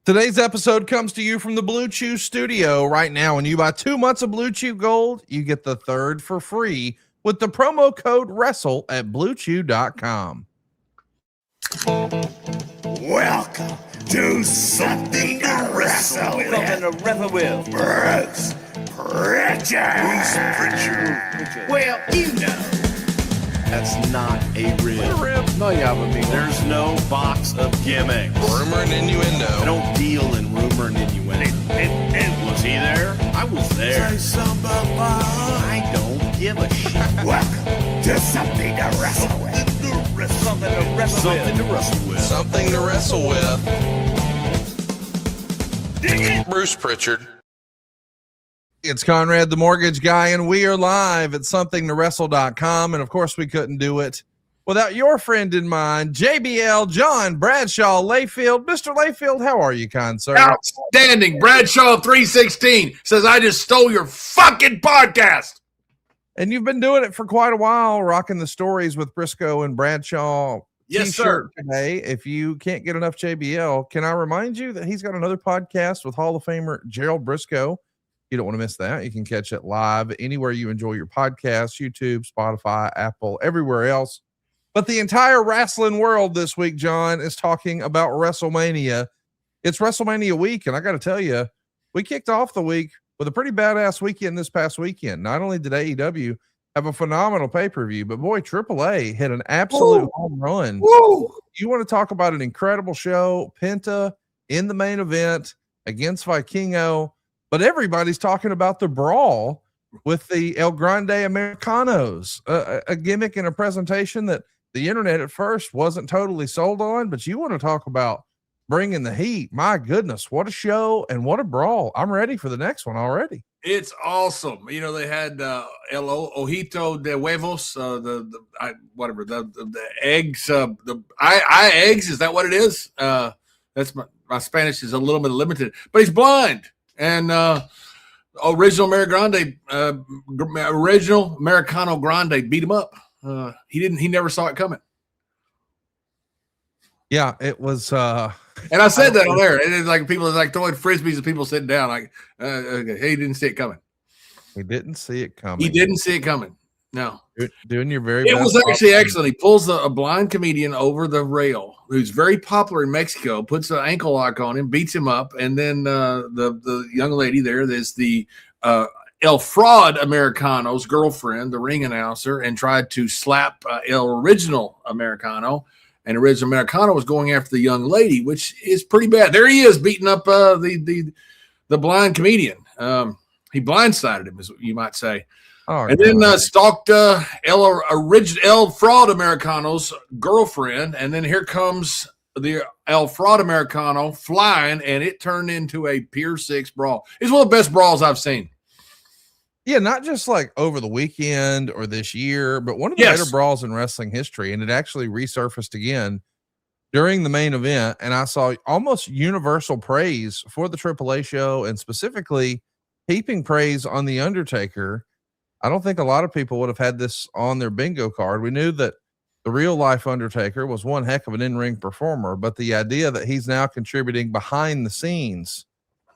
Today's episode comes to you from the Blue Chew studio. Right now, when you buy 2 months of Blue Chew Gold, you get the third for free with the promo code WRESTLE at BlueChew.com. Welcome to Something To Wrestle With. Something to wrestle with. Bruce Pritchard. Well, you know. That's not a rib. No, yeah, but me. There's no box of gimmicks. Rumor and innuendo. I don't deal in rumor and innuendo. And was he there? I was there. I don't give a shit. Welcome to Something To Wrestle With. Something to wrestle Something with. to wrestle with. Something to wrestle with. Dig it. Bruce Pritchard. It's Conrad, the mortgage guy, and we are live at somethingtowrestle.com. And of course, we couldn't do it without your friend in mind, JBL, John Bradshaw Layfield. Mr. Layfield, how are you, kind sir? Outstanding. Bradshaw 316 says, I just stole your fucking podcast. And you've been doing it for quite a while, rocking the stories with Briscoe and Bradshaw. Yes, T-shirt sir. Today, if you can't get enough JBL, can I remind you that he's got another podcast with Hall of Famer Gerald Briscoe? You don't want to miss that. You can catch it live anywhere you enjoy your podcasts, YouTube, Spotify, Apple, everywhere else. But the entire wrestling world this week, John, is talking about WrestleMania. It's WrestleMania week, and I got to tell you, we kicked off the week with a pretty badass weekend this past weekend. Not only did AEW have a phenomenal pay-per-view, but boy, AAA hit an absolute home run. Woo! You want to talk about an incredible show, Penta in the main event against Vikingo, but everybody's talking about the brawl with the El Grande Americanos, a gimmick and a presentation that the internet at first wasn't totally sold on, but you want to talk about bringing the heat. My goodness, what a show and what a brawl. I'm ready for the next one already. It's awesome. You know, they had El Ojito de Huevos, the eggs, the I eggs. Is that what it is? That's my Spanish is a little bit limited, but he's blind. And original Americano Grande beat him up. He never saw it coming. Yeah, it was and I said that on there. And it's like people like throwing frisbees and people sitting down like okay, he didn't see it coming. He didn't see it coming. He didn't see it coming. No. Doing your very It best. was actually excellent. He pulls a blind comedian over the rail who's very popular in Mexico, puts an ankle lock on him, beats him up, and then the young lady there's the El Fraud Americano's girlfriend, the ring announcer, and tried to slap El Original Americano, and Original Americano was going after the young lady, which is pretty bad. There he is beating up the blind comedian. He blindsided him, as you might say. Oh, and then stalked El Fraud Americano's girlfriend, and then here comes the El Fraud Americano flying, and it turned into a Pier 6 brawl. It's one of the best brawls I've seen. Yeah, not just like over the weekend or this year, but one of the better brawls in wrestling history, and it actually resurfaced again during the main event, and I saw almost universal praise for the AAA show, and specifically heaping praise on The Undertaker. I don't think a lot of people would have had this on their bingo card. We knew that the real life Undertaker was one heck of an in-ring performer, but the idea that he's now contributing behind the scenes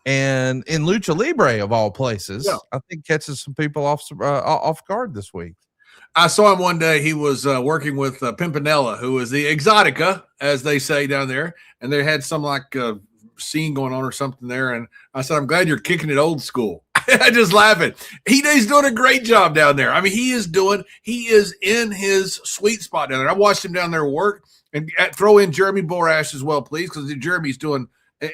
and in Lucha Libre of all places, I think catches some people off guard this week. I saw him one day. He was working with Pimpinella, who is the Exotica, as they say down there, and they had some like scene going on or something there. And I said, I'm glad you're kicking it old school. I just laughing. He's doing a great job down there. I mean, he is in his sweet spot down there. I watched him down there work, and throw in Jeremy Borash as well, please, because Jeremy's doing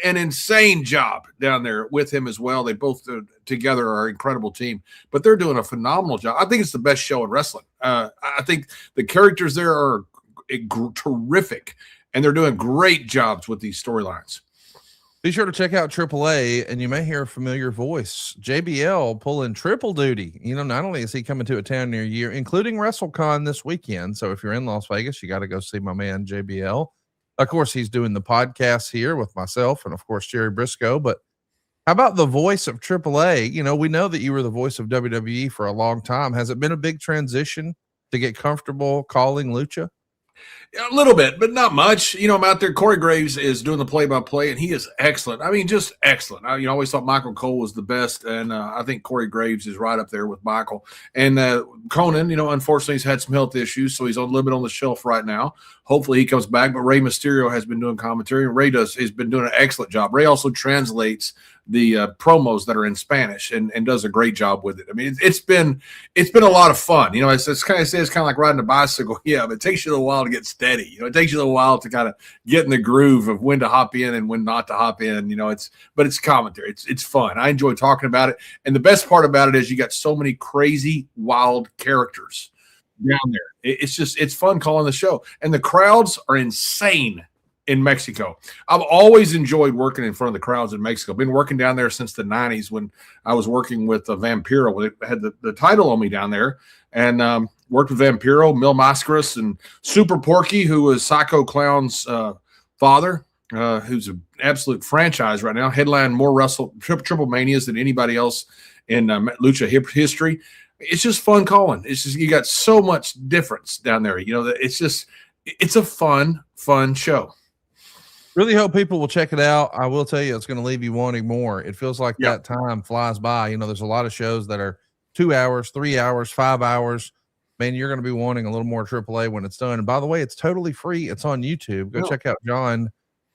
an insane job down there with him as well. They both together are an incredible team, but they're doing a phenomenal job. I think it's the best show in wrestling. I think the characters there are terrific, and they're doing great jobs with these storylines. Be sure to check out AAA, and you may hear a familiar voice. JBL pulling triple duty. You know, not only is he coming to a town near you, including WrestleCon this weekend. So if you're in Las Vegas, you got to go see my man JBL. Of course, he's doing the podcast here with myself and, of course, Jerry Briscoe. But how about the voice of AAA? You know, we know that you were the voice of WWE for a long time. Has it been a big transition to get comfortable calling Lucha? A little bit, but not much. I'm out there. Corey Graves is doing the play-by-play, and he is excellent. I mean, just excellent. I always thought Michael Cole was the best, and I think Corey Graves is right up there with Michael. And Conan, unfortunately, he's had some health issues, so he's a little bit on the shelf right now. Hopefully, he comes back. But Rey Mysterio has been doing commentary, and Rey has been doing an excellent job. Rey also translates the promos that are in Spanish and does a great job with it. I mean, it's been a lot of fun. It's kind of like riding a bicycle. Yeah, but it takes you a little while to get steady. It takes you a little while to kind of get in the groove of when to hop in and when not to hop in. But it's commentary. It's fun. I enjoy talking about it. And the best part about it is you got so many crazy, wild characters down there. It's fun calling the show. And the crowds are insane in Mexico. I've always enjoyed working in front of the crowds in Mexico. Been working down there since the 90s when I was working with Vampiro. When it had the title on me down there, and worked with Vampiro, Mil Mascaras, and Super Porky, who was Psycho Clown's father, who's an absolute franchise right now. Headline more Triple Manias than anybody else in Lucha history. It's just fun calling. It's just, you got so much difference down there. It's a fun show. Really hope people will check it out. I will tell you, it's going to leave you wanting more. It feels like that time flies by. There's a lot of shows that are 2 hours, 3 hours, 5 hours. Man, you're going to be wanting a little more AAA when it's done. And by the way, it's totally free. It's on YouTube. Go check out John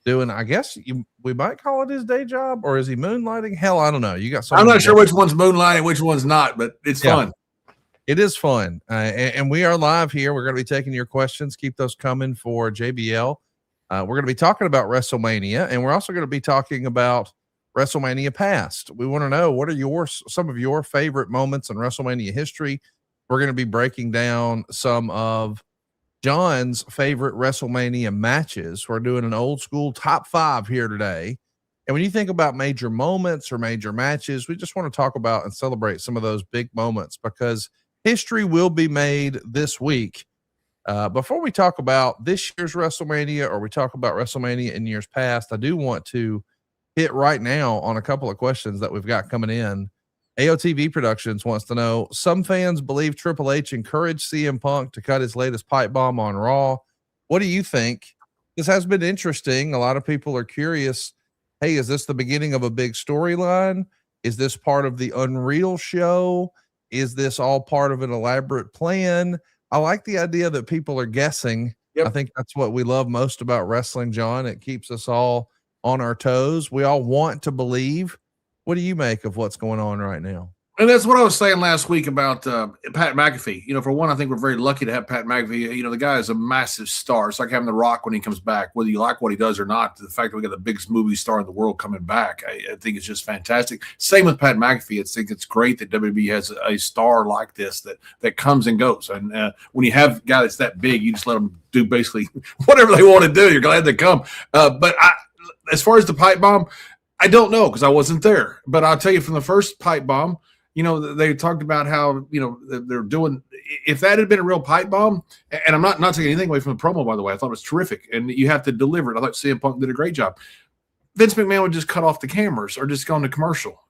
doing, I guess we might call it his day job, or is he moonlighting? Hell, I don't know. You got I'm not sure which one's moonlighting, which one's not, but it's fun. It is fun. And we are live here. We're going to be taking your questions. Keep those coming for JBL. We're going to be talking about WrestleMania, and we're also going to be talking about WrestleMania past. We want to know, what are some of your favorite moments in WrestleMania history? We're going to be breaking down some of John's favorite WrestleMania matches. We're doing an old school top 5 here today. And when you think about major moments or major matches, we just want to talk about and celebrate some of those big moments, because history will be made this week. Before we talk about this year's WrestleMania, or we talk about WrestleMania in years past, I do want to hit right now on a couple of questions that we've got coming in. AOTV Productions wants to know, some fans believe Triple H encouraged CM Punk to cut his latest pipe bomb on Raw. What do you think? This has been interesting. A lot of people are curious. Hey, is this the beginning of a big storyline? Is this part of the Unreal show? Is this all part of an elaborate plan? I like the idea that people are guessing. Yep. I think that's what we love most about wrestling, John. It keeps us all on our toes. We all want to believe. What do you make of what's going on right now? And that's what I was saying last week about Pat McAfee. For one, I think we're very lucky to have Pat McAfee. The guy is a massive star. It's like having The Rock when he comes back, whether you like what he does or not. The fact that we got the biggest movie star in the world coming back, I think it's just fantastic. Same with Pat McAfee. I think it's great that WWE has a star like this that comes and goes. And when you have a guy that's that big, you just let them do basically whatever they want to do. You're glad they come. But as far as the pipe bomb, I don't know, because I wasn't there. But I'll tell you, from the first pipe bomb, they talked about how, they're doing, if that had been a real pipe bomb, and I'm not taking anything away from the promo, by the way, I thought it was terrific, and you have to deliver it. I thought CM Punk did a great job. Vince McMahon would just cut off the cameras or just go into commercial.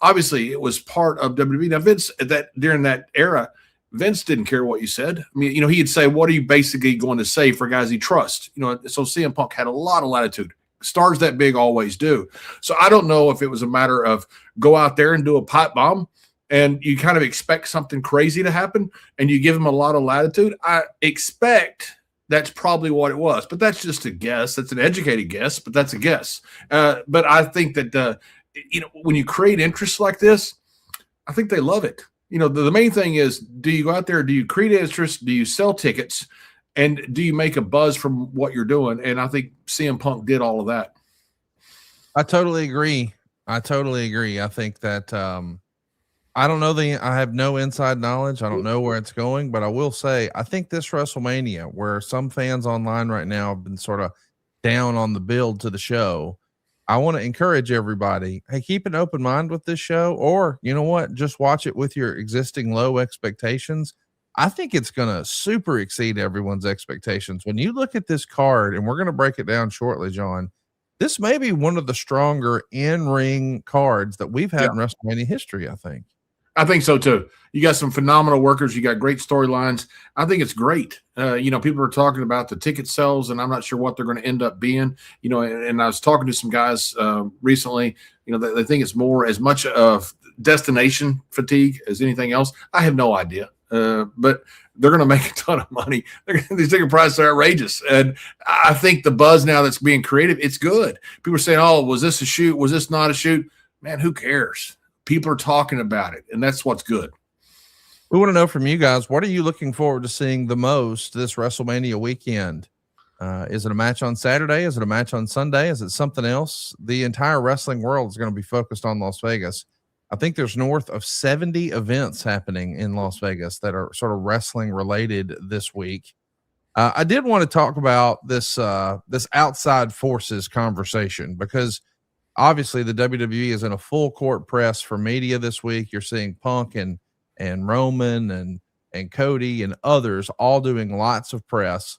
Obviously it was part of WWE. Now, Vince, during that era, Vince didn't care what you said. I mean, he'd say, what are you basically going to say for guys he trusts? So CM Punk had a lot of latitude. Stars that big always do. So I don't know if it was a matter of go out there and do a pipe bomb and you kind of expect something crazy to happen and you give them a lot of latitude. I expect that's probably what it was, but that's just a guess. That's an educated guess, but that's a guess. But I think that, when you create interest like this, I think they love it. The main thing is, do you go out there, do you create interest? Do you sell tickets? And do you make a buzz from what you're doing? And I think CM Punk did all of that. I totally agree. I think that I don't know I have no inside knowledge. I don't know where it's going, but I will say, I think this WrestleMania, where some fans online right now have been sort of down on the build to the show, I want to encourage everybody, hey, keep an open mind with this show, or you know what, just watch it with your existing low expectations. I think it's going to super exceed everyone's expectations. When you look at this card, and we're going to break it down shortly, John, this may be one of the stronger in-ring cards that we've had in WrestleMania history, I think. I think so too. You got some phenomenal workers. You got great storylines. I think it's great. People are talking about the ticket sales, and I'm not sure what they're going to end up being. And I was talking to some guys recently. They think it's more as much of destination fatigue as anything else. I have no idea, but they're going to make a ton of money. These ticket prices are outrageous, and I think the buzz now that's being created, it's good. People are saying, "Oh, was this a shoot? Was this not a shoot?" Man, who cares? People are talking about it, and that's what's good. We want to know from you guys, what are you looking forward to seeing the most this WrestleMania weekend? Is it a match on Saturday? Is it a match on Sunday? Is it something else? The entire wrestling world is going to be focused on Las Vegas. I think there's north of 70 events happening in Las Vegas that are sort of wrestling related this week. I did want to talk about this outside forces conversation, because obviously the WWE is in a full court press for media this week. You're seeing Punk and Roman and Cody and others all doing lots of press.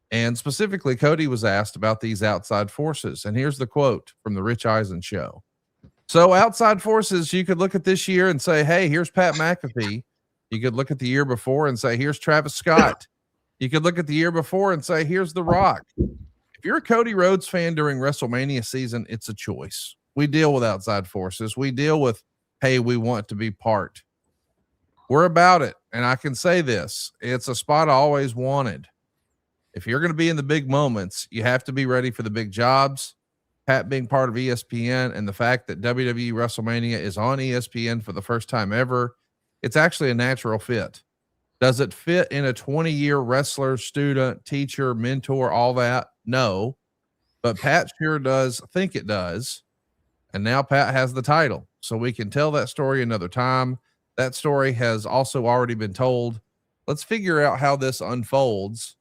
And specifically, Cody was asked about these outside forces. And here's the quote from the Rich Eisen show. So outside forces, you could look at this year and say, hey, here's Pat McAfee. You could look at the year before and say, here's Travis Scott. You could look at the year before and say, here's The Rock. If you're a Cody Rhodes fan during WrestleMania season, it's a choice. We deal with outside forces. We deal with, hey, we want to be part. We're about it. And I can say this, it's a spot I always wanted. If you're going to be in the big moments, you have to be ready for the big jobs. Pat being part of ESPN and the fact that WWE WrestleMania is on ESPN for the first time ever, it's actually a natural fit. Does it fit in a 20-year wrestler, student, teacher, mentor, all that? No, but Pat sure does think it does. And now Pat has the title, so we can tell that story another time. That story has also already been told. Let's figure out how this unfolds.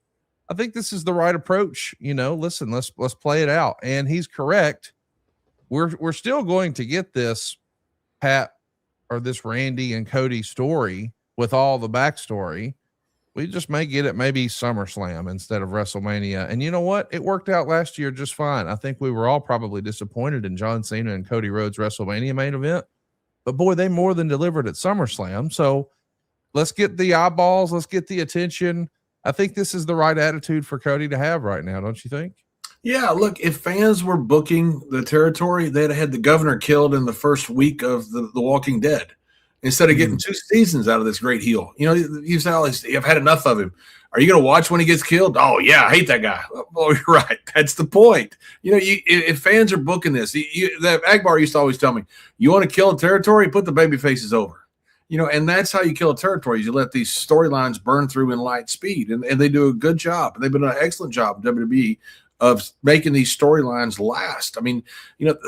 I think this is the right approach. Listen, let's play it out. And he's correct. We're still going to get this Pat or this Randy and Cody story with all the backstory. We just may get it maybe SummerSlam instead of WrestleMania. And you know what? It worked out last year just fine. I think we were all probably disappointed in John Cena and Cody Rhodes WrestleMania main event, but boy, they more than delivered at SummerSlam. So let's get the eyeballs. Let's get the attention. I think this is the right attitude for Cody to have right now. Don't you think? Yeah, look, if fans were booking the territory, they'd have had the governor killed in the first week of the Walking Dead instead of getting 2 seasons out of this great heel. You say, I've had enough of him. Are you going to watch when he gets killed? Oh, yeah, I hate that guy. Oh, you're right. That's the point. If fans are booking this, that Akbar used to always tell me, you want to kill a territory, put the baby faces over. And that's how you kill a territory. You let these storylines burn through in light speed, and they do a good job. They've been an excellent job, WWE, of making these storylines last. I mean,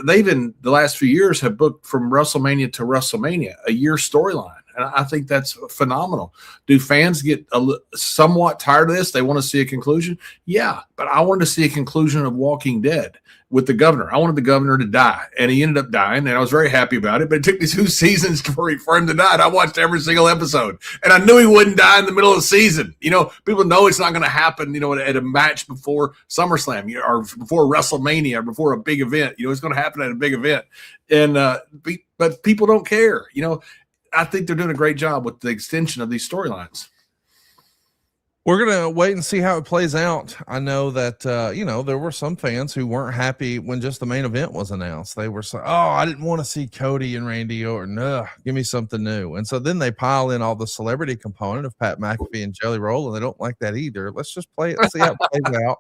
they've in the last few years have booked from WrestleMania to WrestleMania, a year storyline. And I think that's phenomenal. Do fans get somewhat tired of this? They want to see a conclusion? Yeah, but I wanted to see a conclusion of Walking Dead with the governor. I wanted the governor to die, and he ended up dying, and I was very happy about it, but it took me 2 seasons for him to die, and I watched every single episode, and I knew he wouldn't die in the middle of the season. People know it's not going to happen, at a match before SummerSlam or before WrestleMania or before a big event. It's going to happen at a big event, and but people don't care. I think they're doing a great job with the extension of these storylines. We're going to wait and see how it plays out. I know that, there were some fans who weren't happy when just the main event was announced. They were so, I didn't want to see Cody and Randy Orton. Give me something new. And so then they pile in all the celebrity component of Pat McAfee and Jelly Roll, and they don't like that either. Let's just play it and see how it plays out,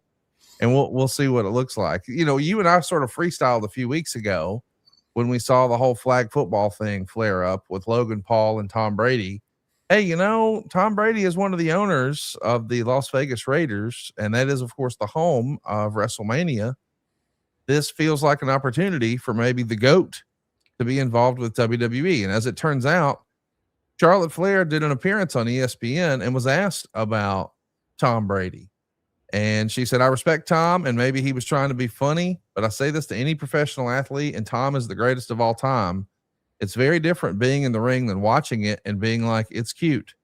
and we'll see what it looks like. You and I sort of freestyled a few weeks ago when we saw the whole flag football thing flare up with Logan Paul and Tom Brady. Hey, Tom Brady is one of the owners of the Las Vegas Raiders, and that is, of course, the home of WrestleMania. This feels like an opportunity for maybe the GOAT to be involved with WWE. And as it turns out, Charlotte Flair did an appearance on ESPN and was asked about Tom Brady. And she said, I respect Tom, and maybe he was trying to be funny, but I say this to any professional athlete, and Tom is the greatest of all time. It's very different being in the ring than watching it and being like, it's cute.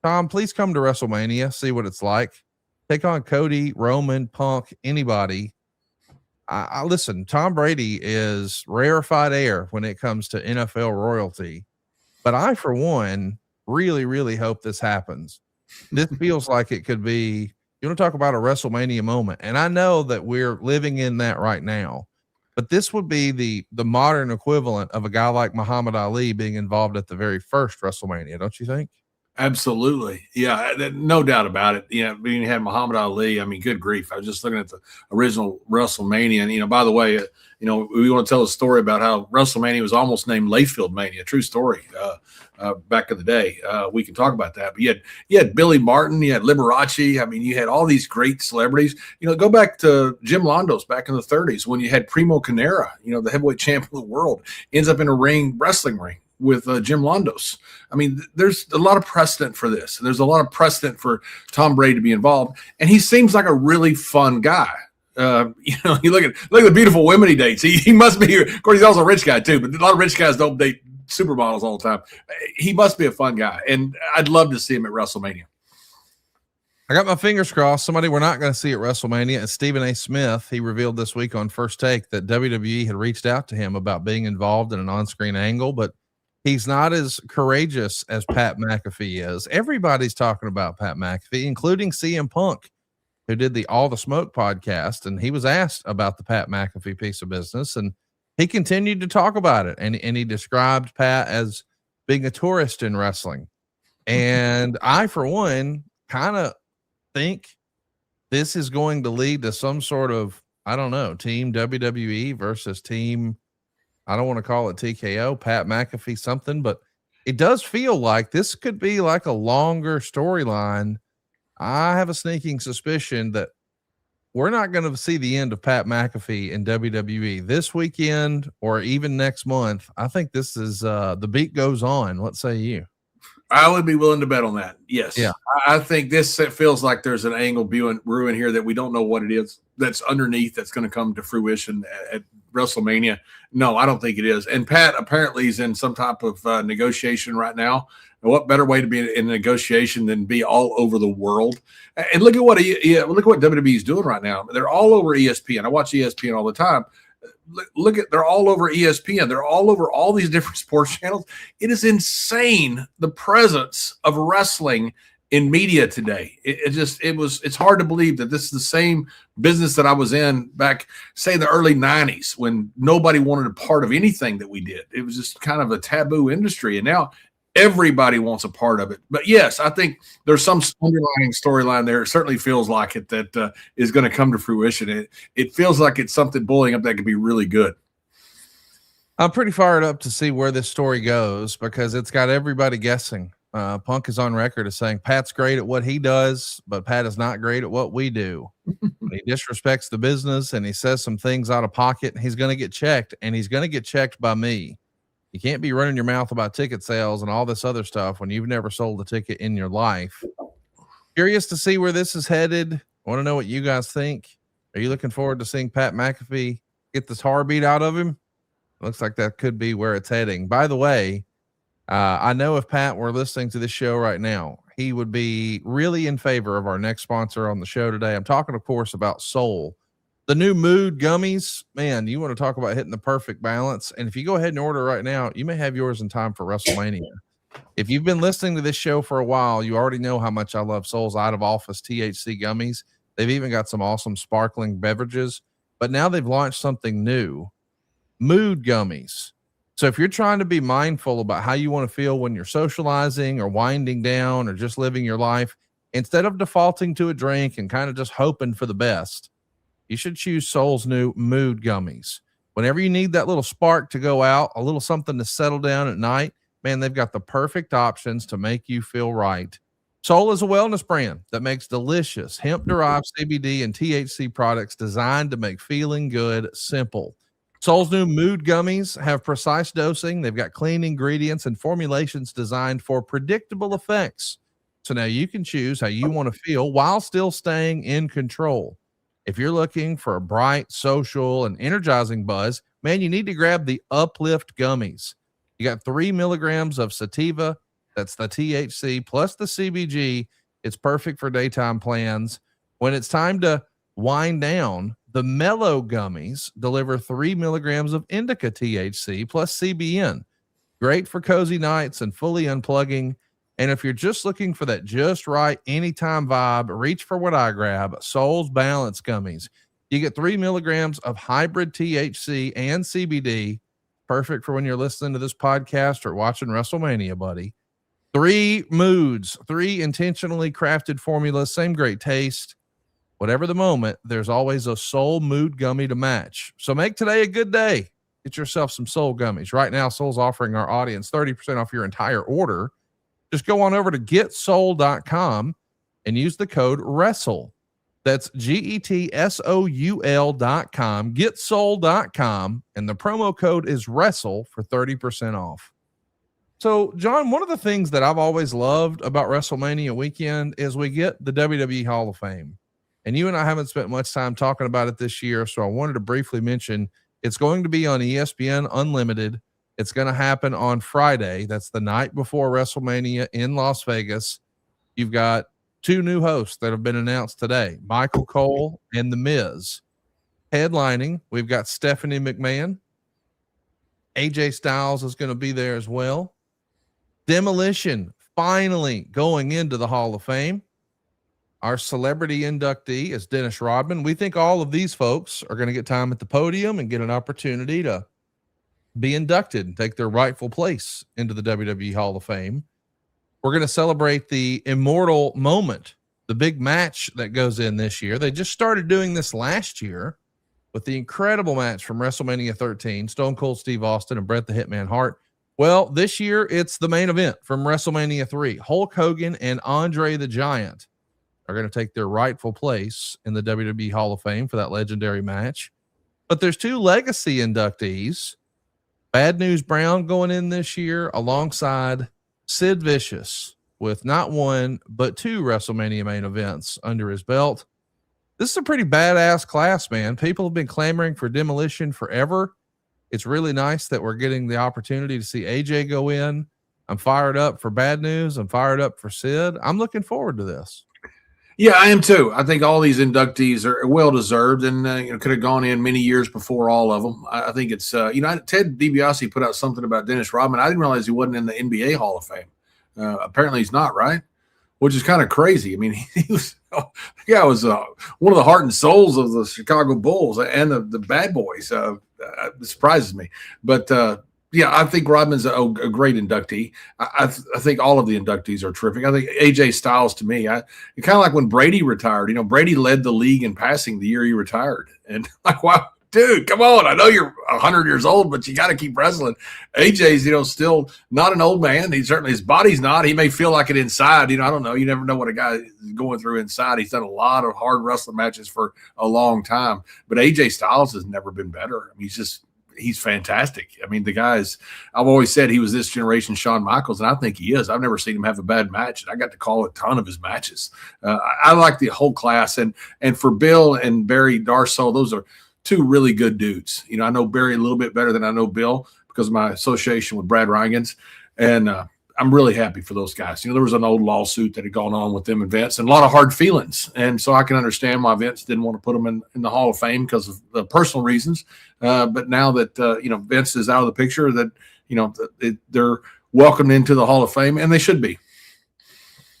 Tom, please come to WrestleMania, see what it's like. Take on Cody, Roman, Punk, anybody. I listen, Tom Brady is rarefied air when it comes to NFL royalty, But I, for one, really, really hope this happens. This feels like it could be, you want to talk about a WrestleMania moment. And I know that we're living in that right now, but this would be the modern equivalent of a guy like Muhammad Ali being involved at the very first WrestleMania. Don't you think? Absolutely. Yeah, no doubt about it. Yeah, when you had Muhammad Ali, I mean, good grief. I was just looking at the original WrestleMania. And, by the way, we want to tell a story about how WrestleMania was almost named Layfield Mania. True story. Back in the day. We can talk about that. But you had Billy Martin, you had Liberace. I mean, you had all these great celebrities. Go back to Jim Londo's back in the 30s when you had Primo Carnera, the heavyweight champion of the world, ends up in a wrestling ring with Jim Londos. I mean, there's a lot of precedent for this. There's a lot of precedent for Tom Brady to be involved, and he seems like a really fun guy. You look at the beautiful women he dates. He must be. Of course, he's also a rich guy too, but a lot of rich guys don't date supermodels all the time. He must be a fun guy, and I'd love to see him at WrestleMania. I got my fingers crossed. Somebody we're not going to see at WrestleMania is Stephen A. Smith. He revealed this week on First Take that WWE had reached out to him about being involved in an on-screen angle, but he's not as courageous as Pat McAfee is. Everybody's talking about Pat McAfee, including CM Punk, who did the All the Smoke podcast. And he was asked about the Pat McAfee piece of business, and he continued to talk about it. And he described Pat as being a tourist in wrestling. And I, for one, kind of think this is going to lead to some sort of, I don't know, team WWE versus team, I don't want to call it TKO, Pat McAfee something, but it does feel like this could be like a longer storyline. I have a sneaking suspicion that we're not going to see the end of Pat McAfee in WWE this weekend or even next month. I think this is the beat goes on. What say you? I would be willing to bet on that. Yes. Yeah. I think this feels like there's an angle brewing here that we don't know what it is that's underneath that's going to come to fruition at WrestleMania. No, I don't think it is. And Pat apparently is in some type of negotiation right now. And what better way to be in a negotiation than be all over the world? And look at what WWE is doing right now. They're all over ESPN. I watch ESPN all the time. They're all over ESPN. They're all over all these different sports channels. It is insane, the presence of wrestling in media today. It's hard to believe that this is the same business that I was in back, say, in the early 90s when nobody wanted a part of anything that we did. It was just kind of a taboo industry. And now everybody wants a part of it. But yes, I think there's some underlying storyline there. It certainly feels like it that is going to come to fruition. It feels like it's something boiling up that could be really good. I'm pretty fired up to see where this story goes because it's got everybody guessing. Punk is on record as saying Pat's great at what he does, but Pat is not great at what we do. He disrespects the business and he says some things out of pocket, and he's going to get checked, and he's going to get checked by me. You can't be running your mouth about ticket sales and all this other stuff when you've never sold a ticket in your life. Curious to see where this is headed. Want to know what you guys think? Are you looking forward to seeing Pat McAfee get this tar beat out of him? Looks like that could be where it's heading. By the way, I know if Pat were listening to this show right now, he would be really in favor of our next sponsor on the show today. I'm talking, of course, about Soul. The new Mood gummies, man, you want to talk about hitting the perfect balance. And if you go ahead and order right now, you may have yours in time for WrestleMania. If you've been listening to this show for a while, you already know how much I love Soul's out of office THC gummies. They've even got some awesome sparkling beverages, but now they've launched something new, Mood gummies. So if you're trying to be mindful about how you want to feel when you're socializing or winding down or just living your life, instead of defaulting to a drink and kind of just hoping for the best, you should choose Soul's new Mood gummies. Whenever you need that little spark to go out, a little something to settle down at night, man, they've got the perfect options to make you feel right. Soul is a wellness brand that makes delicious hemp-derived CBD and THC products designed to make feeling good simple. Soul's new Mood gummies have precise dosing. They've got clean ingredients and formulations designed for predictable effects. So now you can choose how you want to feel while still staying in control. If you're looking for a bright, social, and energizing buzz, man, you need to grab the Uplift gummies. You got 3 milligrams of sativa, that's the THC, plus the CBG. It's perfect for daytime plans. When it's time to wind down, the Mellow gummies deliver 3 milligrams of indica THC plus CBN. Great for cozy nights and fully unplugging. And if you're just looking for that just right anytime vibe, reach for what I grab, Soul's Balance Gummies. You get 3 milligrams of hybrid THC and CBD, perfect for when you're listening to this podcast or watching WrestleMania, buddy. 3 moods, 3 intentionally crafted formulas, same great taste. Whatever the moment, there's always a Soul mood gummy to match. So make today a good day. Get yourself some Soul gummies. Right now, Soul's offering our audience 30% off your entire order. Just go on over to getsoul.com and use the code WRESTLE. That's GETSOUL.com, getsoul.com, and the promo code is WRESTLE for 30% off. So, John, one of the things that I've always loved about WrestleMania weekend is we get the WWE Hall of Fame. And you and I haven't spent much time talking about it this year, so I wanted to briefly mention it's going to be on ESPN Unlimited. It's going to happen on Friday. That's the night before WrestleMania in Las Vegas. You've got 2 new hosts that have been announced today, Michael Cole and The Miz. Headlining, we've got Stephanie McMahon. AJ Styles is going to be there as well. Demolition finally going into the Hall of Fame. Our celebrity inductee is Dennis Rodman. We think all of these folks are going to get time at the podium and get an opportunity to be inducted and take their rightful place into the WWE Hall of Fame. We're going to celebrate the immortal moment, the big match that goes in this year. They just started doing this last year with the incredible match from WrestleMania 13, Stone Cold Steve Austin and Bret the Hitman Hart. Well, this year it's the main event from WrestleMania 3. Hulk Hogan and Andre the Giant are going to take their rightful place in the WWE Hall of Fame for that legendary match. But there's 2 legacy inductees. Bad News Brown going in this year alongside Sid Vicious with not 1, but 2 WrestleMania main events under his belt. This is a pretty badass class, man. People have been clamoring for Demolition forever. It's really nice that we're getting the opportunity to see AJ go in. I'm fired up for Bad News. I'm fired up for Sid. I'm looking forward to this. Yeah, I am too. I think all these inductees are well deserved, and could have gone in many years before all of them. I think it's Ted DiBiase put out something about Dennis Rodman. I didn't realize he wasn't in the NBA Hall of Fame. Apparently, he's not, right? Which is kind of crazy. I mean, the guy was one of the heart and souls of the Chicago Bulls and the Bad Boys. It surprises me, but yeah, I think Rodman's a great inductee. I think all of the inductees are terrific. I think AJ Styles, to me, kind of like when Brady retired. Brady led the league in passing the year he retired, and like, wow, dude, come on! I know you're 100 years old, but you got to keep wrestling. AJ's, still not an old man. He certainly, his body's not. He may feel like it inside. I don't know. You never know what a guy is going through inside. He's done a lot of hard wrestling matches for a long time, but AJ Styles has never been better. I mean, he's fantastic. I mean, the guy's, I've always said he was this generation Shawn Michaels, and I think he is. I've never seen him have a bad match, and I got to call a ton of his matches. I like the whole class, and for Bill and Barry Darsow, those are 2 really good dudes. I know Barry a little bit better than I know Bill because of my association with Brad Rheingans, and I'm really happy for those guys. There was an old lawsuit that had gone on with them and Vince, and a lot of hard feelings. And so I can understand why Vince didn't want to put them in the Hall of Fame because of the personal reasons. But now that, Vince is out of the picture, that, they're welcomed into the Hall of Fame, and they should be.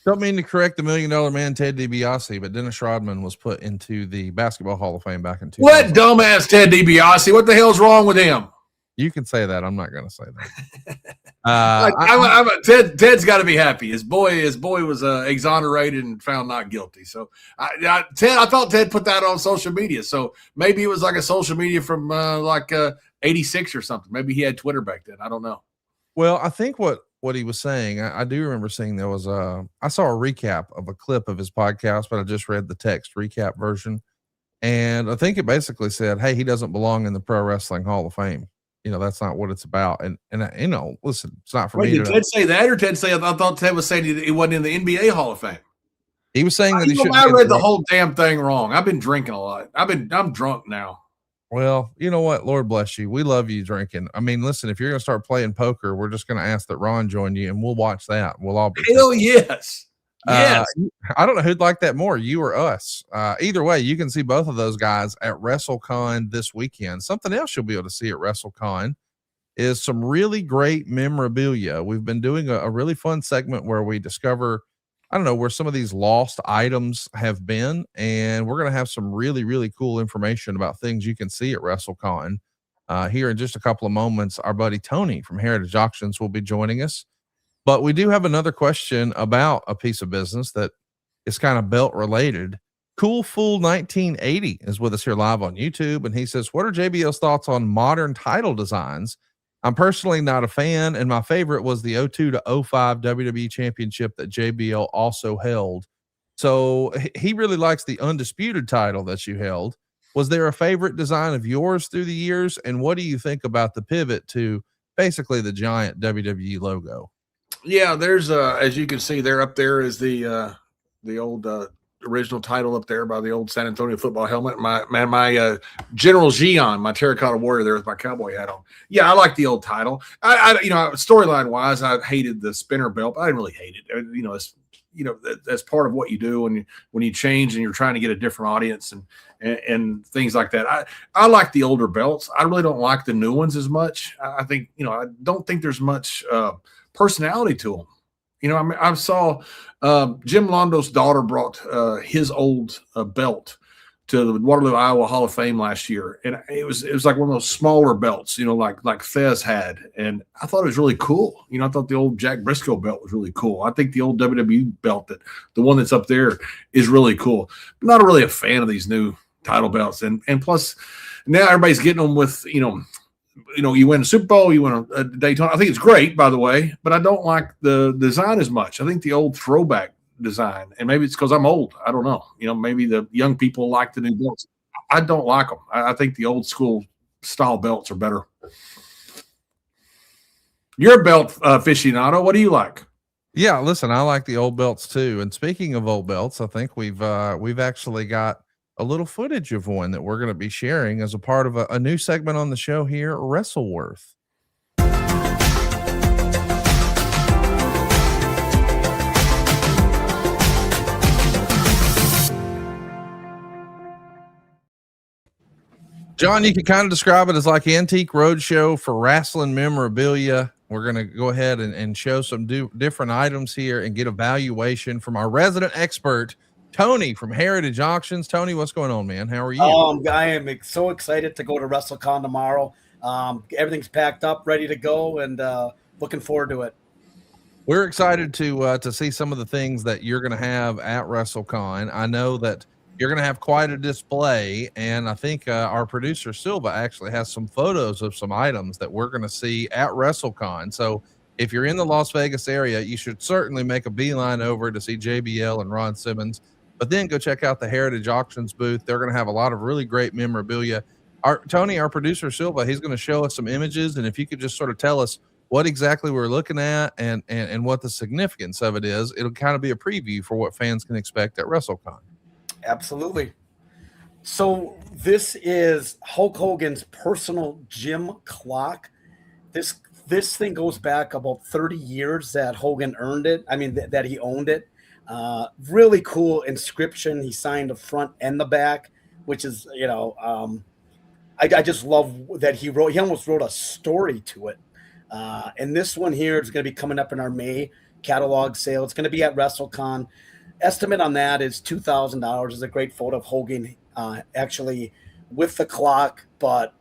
Don't mean to correct the $1 Million Man Ted DiBiase, but Dennis Rodman was put into the Basketball Hall of Fame back in 2000. What dumbass Ted DiBiase? What the hell's wrong with him? You can say that. I'm not going to say that. Ted's got to be happy. His boy was exonerated and found not guilty. So I thought Ted put that on social media. So maybe it was like a social media from 86 or something. Maybe he had Twitter back then. I don't know. Well, I think what he was saying, I do remember seeing there was I saw a recap of a clip of his podcast, but I just read the text recap version. And I think it basically said, hey, he doesn't belong in the Pro Wrestling Hall of Fame. That's not what it's about. And listen, it's not for me. Did Ted say that, or Ted say? I thought Ted was saying he wasn't in the NBA Hall of Fame. He was saying that he should. I read the whole damn thing wrong. I've been drinking a lot. I'm drunk now. Well, you know what? Lord bless you. We love you drinking. I mean, listen, if you're going to start playing poker, we're just going to ask that Ron join you, and we'll watch that. We'll all be. Hell yes. Yes. I don't know who'd like that more, you or us. Either way, you can see both of those guys at WrestleCon this weekend. Something else you'll be able to see at WrestleCon is some really great memorabilia. We've been doing a really fun segment where we discover, I don't know, where some of these lost items have been. And we're going to have some really, really cool information about things you can see at WrestleCon. Here in just a couple of moments, our buddy Tony from Heritage Auctions will be joining us. But we do have another question about a piece of business that is kind of belt related. Cool Fool 1980 is with us here live on YouTube. And he says, what are JBL's thoughts on modern title designs? I'm personally not a fan, and my favorite was the 02 to 05 WWE championship that JBL also held. So he really likes the undisputed title that you held. Was there a favorite design of yours through the years? And what do you think about the pivot to basically the giant WWE logo? Yeah, there's as you can see there up there is the old original title up there by the old San Antonio football helmet. My General Gion, my terracotta warrior there with my cowboy hat on. Yeah, I like the old title. I storyline wise, I hated the spinner belt, but I didn't really hate it. That's part of what you do when you change and you're trying to get a different audience and things like that. I like the older belts. I really don't like the new ones as much. I think, I don't think there's much personality to them. I saw Jim Londo's daughter brought his old belt to the Waterloo, Iowa Hall of Fame last year, and it was like one of those smaller belts, like Fez had, and I thought it was really cool. I thought the old Jack Briscoe belt was really cool. I think the old WWE belt, the one that's up there, is really cool. I'm not really a fan of these new title belts, and plus now everybody's getting them with you win a Super Bowl, you win a Daytona. I think it's great, by the way, but I don't like the design as much. I think the old throwback design, and maybe it's because I'm old. I don't know. Maybe the young people like the new belts. I don't like them. I think the old school style belts are better. You're a belt aficionado. What do you like? Yeah, listen, I like the old belts too. And speaking of old belts, I think we've actually got a little footage of one that we're going to be sharing as a part of a new segment on the show here, WrestleWorth. John, you can kind of describe it as like Antique Roadshow for wrestling memorabilia. We're going to go ahead and show some different items here and get a valuation from our resident expert, Tony from Heritage Auctions. Tony, what's going on, man? How are you? I am so excited to go to WrestleCon tomorrow. Everything's packed up, ready to go, and looking forward to it. We're excited to see some of the things that you're going to have at WrestleCon. I know that you're going to have quite a display, and I think our producer Silva actually has some photos of some items that we're going to see at WrestleCon. So if you're in the Las Vegas area, you should certainly make a beeline over to see JBL and Ron Simmons. But then go check out the Heritage Auctions booth. They're going to have a lot of really great memorabilia. Tony, our producer Silva, he's going to show us some images. And if you could just sort of tell us what exactly we're looking at and what the significance of it is, it'll kind of be a preview for what fans can expect at WrestleCon. Absolutely. So this is Hulk Hogan's personal gym clock. This thing goes back about 30 years that Hogan earned it. I mean, that he owned it. Really cool inscription. He signed the front and the back, which is, I just love that he almost wrote a story to it. And this one here is going to be coming up in our May catalog sale. It's going to be at WrestleCon. Estimate on that is $2,000. Is a great photo of Hogan actually with the clock. But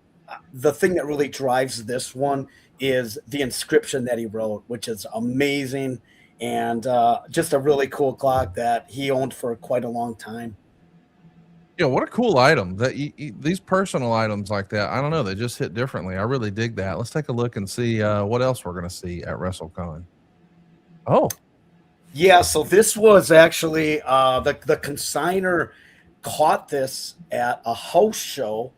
the thing that really drives this one is the inscription that he wrote, which is amazing. And just a really cool clock that he owned for quite a long time. What a cool item that these personal items like that. I don't know. They just hit differently. I really dig that. Let's take a look and see what else we're going to see at WrestleCon. Oh, yeah. So this was actually the consignor caught this at a house show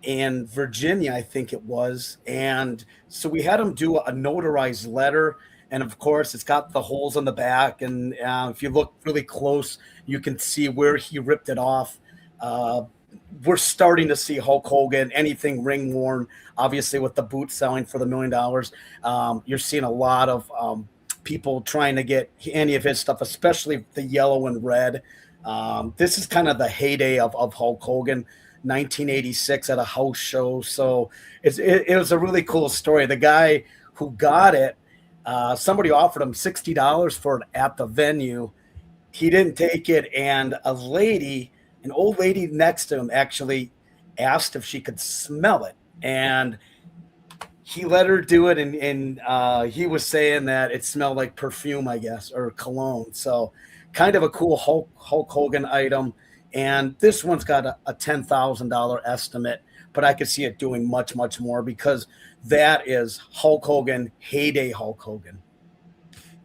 in Virginia, I think it was. And so we had him do a notarized letter. And of course, it's got the holes on the back. And if you look really close, you can see where he ripped it off. We're starting to see Hulk Hogan, anything ring worn, obviously with the boot selling for the $1 million. You're seeing a lot of people trying to get any of his stuff, especially the yellow and red. This is kind of the heyday of Hulk Hogan. 1986 at a house show. So it was a really coul story. The guy who got it, somebody offered him $60 for it at the venue. He didn't take it, and an old lady next to him actually asked if she could smell it, and he let her do it, and he was saying that it smelled like perfume, I guess, or cologne. So kind of a cool Hulk Hogan item. And this one's got a $10,000 estimate, but I could see it doing much, much more because that is Hulk Hogan, heyday Hulk Hogan.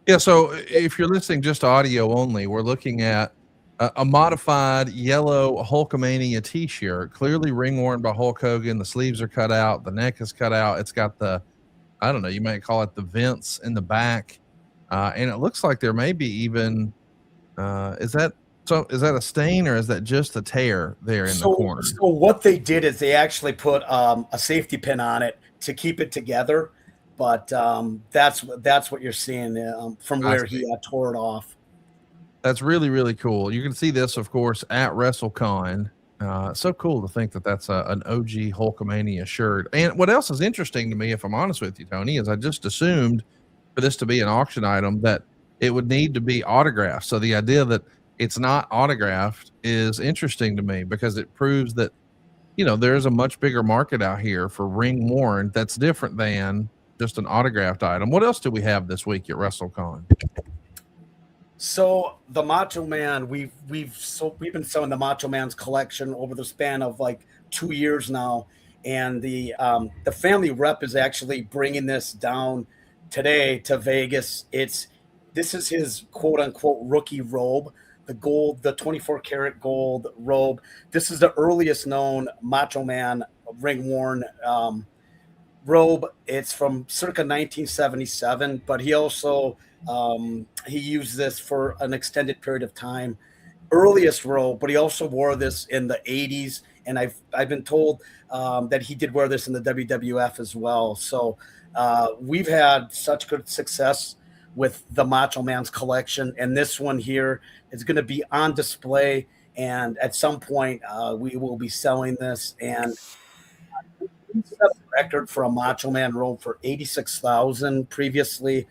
Yeah, so if you're listening just audio only, we're looking at a modified yellow Hulkamania t-shirt, clearly ring worn by Hulk Hogan. The sleeves are cut out. The neck is cut out. It's got I don't know, you might call it the vents in the back. And it looks like there may be even, is that a stain or is that just a tear there in the corner? So what they did is they actually put a safety pin on it to keep it together. But that's what you're seeing from where he tore it off. That's really, really cool. You can see this, of course, at WrestleCon. So cool to think that that's an OG Hulkamania shirt. And what else is interesting to me, if I'm honest with you, Tony, is I just assumed for this to be an auction item that it would need to be autographed. So the idea that it's not autographed is interesting to me because it proves that, there's a much bigger market out here for ring worn that's different than just an autographed item. What else do we have this week at WrestleCon? So the Macho Man, we've been selling the Macho Man's collection over the span of like 2 years now, and the family rep is actually bringing this down today to Vegas. This is his quote unquote rookie robe, the 24 karat gold robe. This is the earliest known Macho Man ring worn robe. It's from circa 1977, but he also he used this for an extended period of time. Earliest robe, but he also wore this in the 80s, and I've been told that he did wear this in the WWF as well. So we've had such good success with the Macho Man's collection, and this one here is going to be on display, and at some point we will be selling this. And we set a record for a Macho Man robe for $86,000 previously.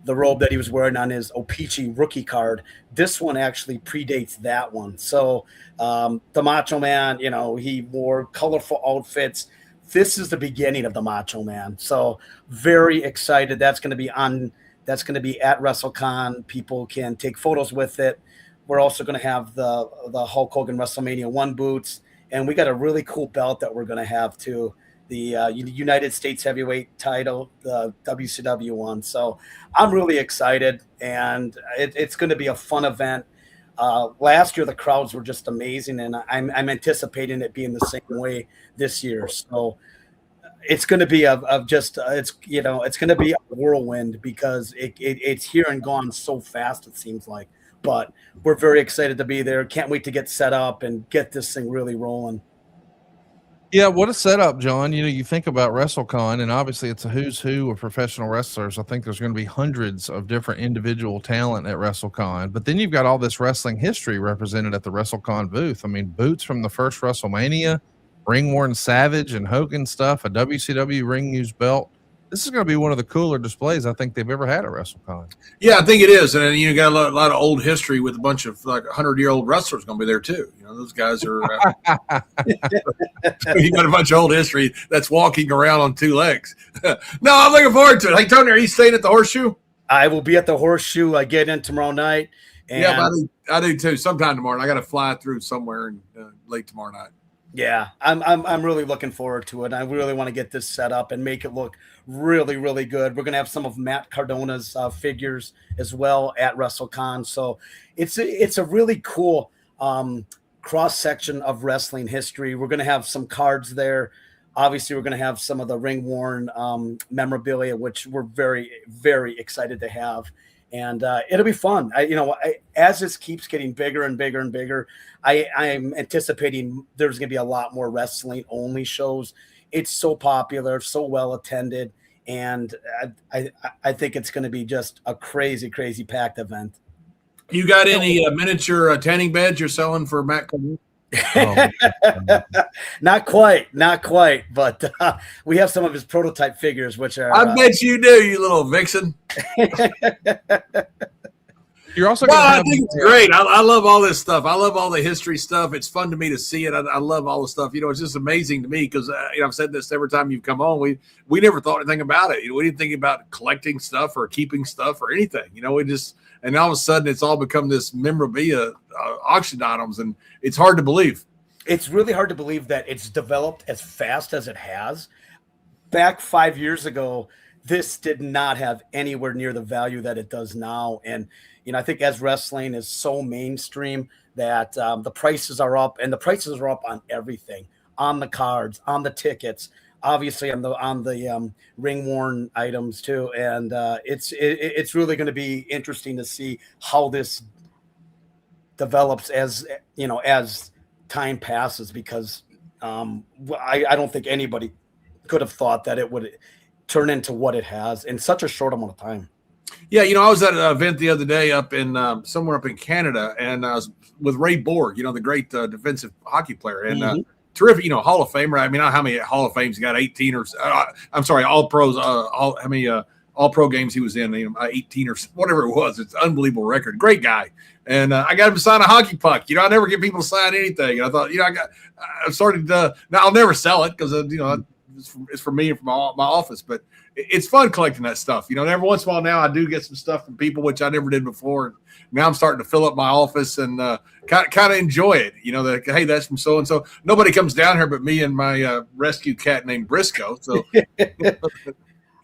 The robe that he was wearing on his O-Pee-Chee rookie card. This one actually predates that one. So the Macho Man, he wore colorful outfits. This is the beginning of the Macho Man. So very excited. That's going to be at WrestleCon. People can take photos with it. We're also going to have the Hulk Hogan WrestleMania 1 boots. And we got a really cool belt that we're going to have too. The United States Heavyweight title, the WCW one. So I'm really excited, and it's going to be a fun event. Last year, the crowds were just amazing, and I'm anticipating it being the same way this year. So it's going to be it's going to be a whirlwind because it's here and gone so fast, it seems like. But we're very excited to be there. Can't wait to get set up and get this thing really rolling. Yeah, what a setup, John. You think about WrestleCon, and obviously it's a who's who of professional wrestlers. I think there's going to be hundreds of different individual talent at WrestleCon. But then you've got all this wrestling history represented at the WrestleCon booth. I mean, boots from the first WrestleMania, ring-worn Savage and Hogan stuff, a WCW ring-used belt. This is going to be one of the cooler displays I think they've ever had at WrestleCon. Yeah, I think it is. And you got a lot of old history with a bunch of like 100-year-old wrestlers going to be there too. Those guys are you got a bunch of old history that's walking around on two legs. No, I'm looking forward to it. Hey, Tony, are you staying at the Horseshoe? I will be at the Horseshoe. I get in tomorrow night. And yeah, I do too. Sometime tomorrow. I got to fly through somewhere late tomorrow night. Yeah, I'm really looking forward to it. I really want to get this set up and make it look really, really good. We're going to have some of Matt Cardona's figures as well at WrestleCon. So it's a really cool cross section of wrestling history. We're going to have some cards there. Obviously, we're going to have some of the ring worn memorabilia, which we're very, very excited to have. And it'll be fun. As this keeps getting bigger and bigger and bigger, I'm anticipating there's going to be a lot more wrestling only shows. It's so popular, so well attended, and I think it's going to be just a crazy, crazy packed event. You got any miniature tanning beds you're selling for Matt? Oh, not quite, but we have some of his prototype figures, which are. I bet you do, you little vixen. you're also Well, going to I have think it's great. I love all this stuff. I love all the history stuff. It's fun to me to see it. I love all the stuff. You know, it's just amazing to me because I've said this every time you've come on. We never thought anything about it. We didn't think about collecting stuff or keeping stuff or anything. You know, and all of a sudden it's all become this memorabilia auction items, and it's hard to believe. It's really hard to believe that it's developed as fast as it has. Back 5 years ago, this did not have anywhere near the value that it does now. And, you know, I think as wrestling is so mainstream that the prices are up, and the prices are up on everything, on the cards, on the tickets, obviously on the ring worn items too. And it's really going to be interesting to see how this develops as time passes, because I don't think anybody could have thought that it would turn into what it has in such a short amount of time. Yeah, you know, I was at an event the other day up in somewhere up in Canada, and I was with Ray Borg, you know, the great defensive hockey player, and terrific, you know, Hall of Famer. I mean, how many Hall of Fames he got? 18 or I'm sorry, All Pros. How many All Pro games he was in? 18 or whatever it was. It's an unbelievable record. Great guy. And I got him to sign a hockey puck. You know, I never get people to sign anything. And I thought, you know, I started. Now I'll never sell it because you know it's for me and for my office. But it's fun collecting that stuff. You know, and every once in a while now I do get some stuff from people which I never did before. And now I'm starting to fill up my office and kind of enjoy it. You know, that hey, that's from so and so. Nobody comes down here but me and my rescue cat named Briscoe. So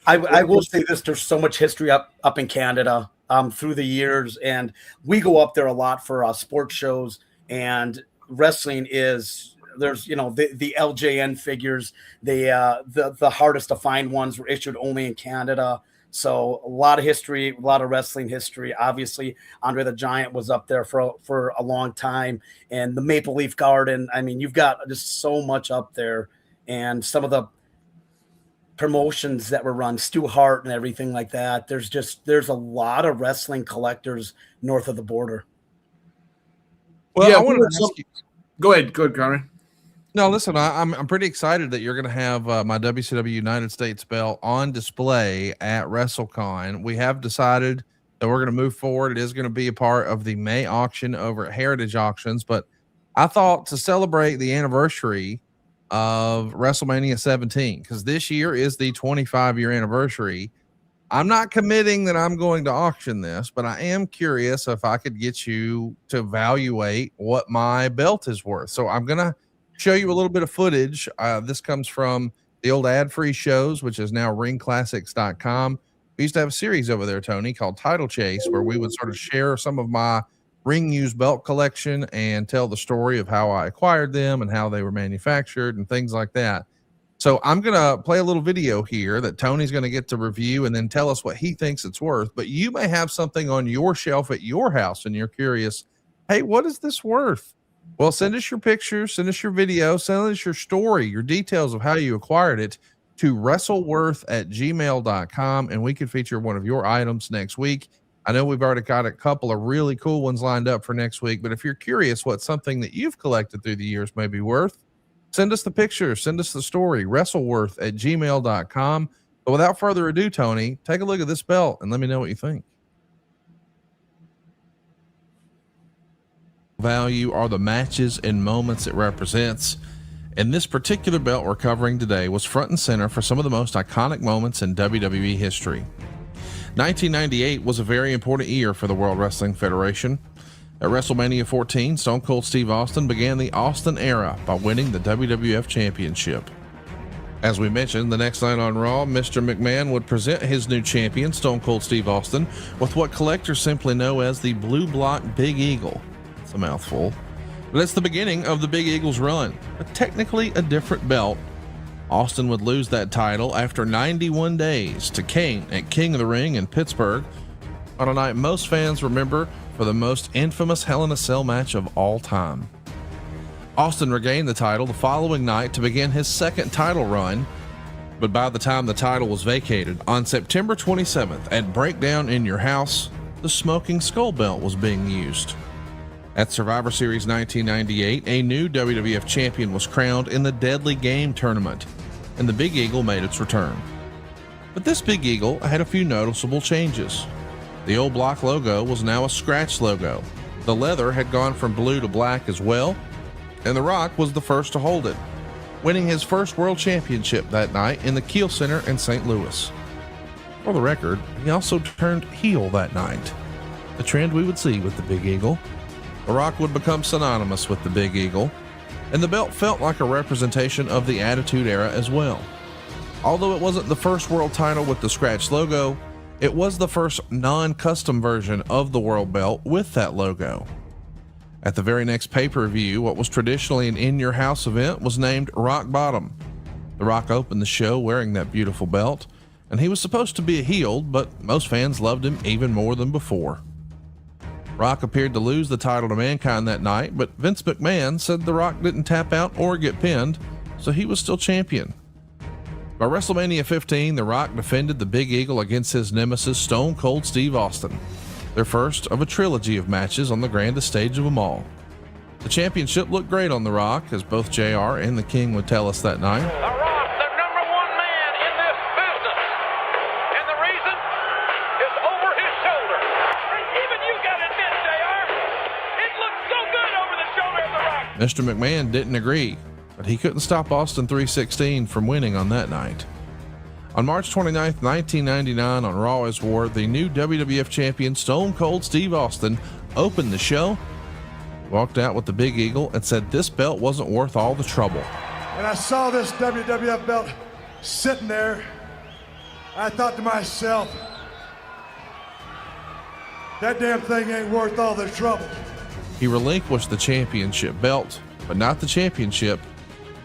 I will say this: there's so much history up in Canada. Through the years, and we go up there a lot for sports shows, and wrestling is there's the LJN figures, the hardest to find ones were issued only in Canada. So a lot of history, a lot of wrestling history. Obviously, Andre the Giant was up there for a long time, and the Maple Leaf Garden. I mean, you've got just so much up there, and some of the promotions that were run, Stu Hart and everything like that. There's a lot of wrestling collectors north of the border. Well, I want to ask you. Go ahead, Conrad. No, listen, I'm pretty excited that you're going to have my WCW United States belt on display at WrestleCon. We have decided that we're going to move forward. It is going to be a part of the May auction over at Heritage Auctions, but I thought to celebrate the anniversary of WrestleMania 17, because this year is the 25-year anniversary. I'm not committing that I'm going to auction this, but I am curious if I could get you to evaluate what my belt is worth. So I'm going to show you a little bit of footage. This comes from the old ad-free shows, which is now ringclassics.com. We used to have a series over there, Tony, called Title Chase, where we would sort of share some of my ring used belt collection and tell the story of how I acquired them and how they were manufactured and things like that. So I'm going to play a little video here that Tony's going to get to review and then tell us what he thinks it's worth. But you may have something on your shelf at your house and you're curious, hey, what is this worth? Well, send us your pictures, send us your video, send us your story, your details of how you acquired it to wrestleworth@gmail.com, and we could feature one of your items next week. I know we've already got a couple of really cool ones lined up for next week, but if you're curious what something that you've collected through the years may be worth, send us the picture, send us the story, wrestleworth@gmail.com. But without further ado, Tony, take a look at this belt and let me know what you think. Value are the matches and moments it represents. And this particular belt we're covering today was front and center for some of the most iconic moments in WWE history. 1998 was a very important year for the World Wrestling Federation. At WrestleMania 14, Stone Cold Steve Austin began the Austin era by winning the WWF Championship. As we mentioned, the next night on Raw, Mr. McMahon would present his new champion, Stone Cold Steve Austin, with what collectors simply know as the Blue Block Big Eagle. It's a mouthful, but it's the beginning of the Big Eagle's run, but technically a different belt. Austin would lose that title after 91 days to Kane at King of the Ring in Pittsburgh on a night most fans remember for the most infamous Hell in a Cell match of all time. Austin regained the title the following night to begin his second title run, but by the time the title was vacated on September 27th at Breakdown in Your House, the Smoking Skull belt was being used. At Survivor Series 1998, a new WWF champion was crowned in the Deadly Game tournament, and the Big Eagle made its return. But this Big Eagle had a few noticeable changes. The old block logo was now a scratch logo. The leather had gone from blue to black as well, and The Rock was the first to hold it, winning his first world championship that night in the Kiel Center in St. Louis. For the record, he also turned heel that night, a trend we would see with the Big Eagle. The Rock would become synonymous with the Big Eagle, and the belt felt like a representation of the Attitude Era as well. Although it wasn't the first world title with the scratch logo, it was the first non-custom version of the world belt with that logo. At the very next pay-per-view, what was traditionally an in-your-house event was named Rock Bottom. The Rock opened the show wearing that beautiful belt, and he was supposed to be a heel, but most fans loved him even more than before. Rock appeared to lose the title to Mankind that night, but Vince McMahon said The Rock didn't tap out or get pinned, so he was still champion. By WrestleMania 15, The Rock defended the Big Eagle against his nemesis Stone Cold Steve Austin, their first of a trilogy of matches on the grandest stage of them all. The championship looked great on The Rock, as both JR and the King would tell us that night. The Rock, the number one man in this business, and the reason is over his shoulder. Even you got to admit, JR, it looks so good over the shoulder of The Rock. Mr. McMahon didn't agree, but he couldn't stop Austin 316 from winning on that night. On March 29, 1999, on Raw is War, the new WWF champion Stone Cold Steve Austin opened the show, walked out with the Big Eagle, and said this belt wasn't worth all the trouble. And I saw this WWF belt sitting there. I thought to myself, that damn thing ain't worth all the trouble. He relinquished the championship belt, but not the championship.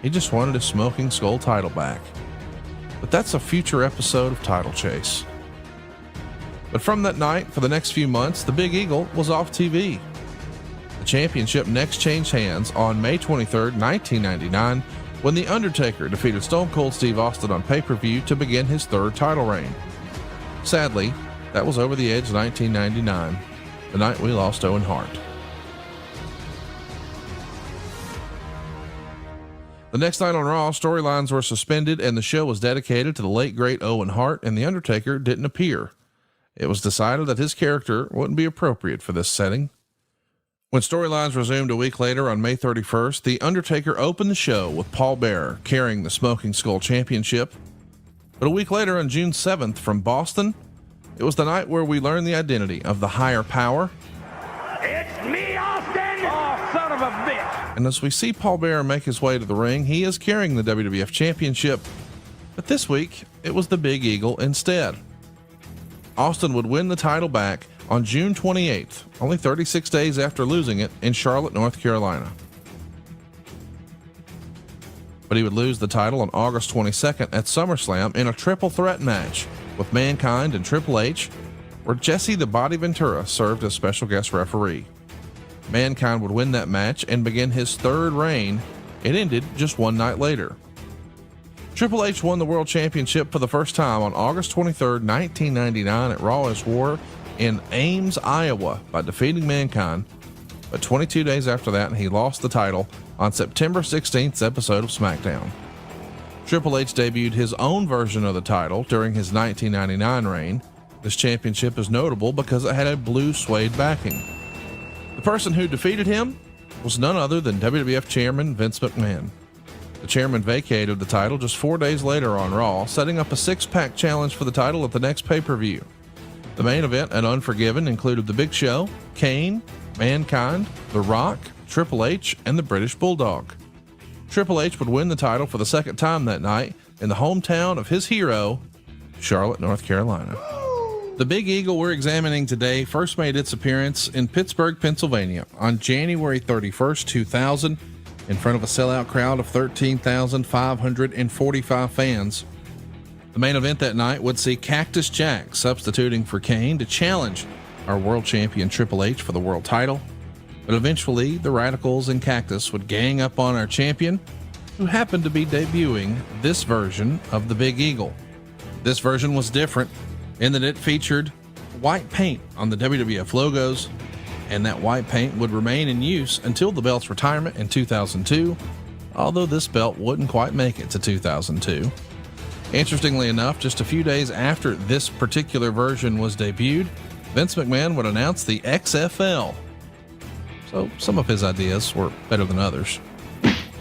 He just wanted his Smoking Skull title back. But that's a future episode of Title Chase. But from that night, for the next few months, the Big Eagle was off TV. The championship next changed hands on May 23rd, 1999, when The Undertaker defeated Stone Cold Steve Austin on pay-per-view to begin his third title reign. Sadly, that was Over the Edge 1999, the night we lost Owen Hart. The next night on Raw, storylines were suspended and the show was dedicated to the late great Owen Hart, and The Undertaker didn't appear. It was decided that his character wouldn't be appropriate for this setting. When storylines resumed a week later on May 31st, The Undertaker opened the show with Paul Bearer carrying the Smoking Skull Championship. But a week later on June 7th from Boston, it was the night where we learned the identity of the higher power. It's me, Austin! Oh, son of a bitch! And as we see Paul Bearer make his way to the ring, he is carrying the WWF Championship. But this week, it was the Big Eagle instead. Austin would win the title back on June 28th, only 36 days after losing it in Charlotte, North Carolina. But he would lose the title on August 22nd at SummerSlam in a triple threat match with Mankind and Triple H, where Jesse the Body Ventura served as special guest referee. Mankind would win that match and begin his third reign. It ended just one night later. Triple H won the World Championship for the first time on August 23rd, 1999 at Raw is War in Ames, Iowa by defeating Mankind. But 22 days after that, he lost the title on September 16th's episode of SmackDown. Triple H debuted his own version of the title during his 1999 reign. This championship is notable because it had a blue suede backing. The person who defeated him was none other than WWF Chairman Vince McMahon. The chairman vacated the title just 4 days later on Raw, setting up a six-pack challenge for the title at the next pay-per-view. The main event at Unforgiven included The Big Show, Kane, Mankind, The Rock, Triple H, and the British Bulldog. Triple H would win the title for the second time that night in the hometown of his hero, Charlotte, North Carolina. The Big Eagle we're examining today first made its appearance in Pittsburgh, Pennsylvania on January 31st, 2000, in front of a sellout crowd of 13,545 fans. The main event that night would see Cactus Jack substituting for Kane to challenge our world champion Triple H for the world title. But eventually, the Radicals and Cactus would gang up on our champion, who happened to be debuting this version of the Big Eagle. This version was different in that it featured white paint on the WWF logos, and that white paint would remain in use until the belt's retirement in 2002, although this belt wouldn't quite make it to 2002. Interestingly enough, just a few days after this particular version was debuted, Vince McMahon would announce the XFL. So some of his ideas were better than others.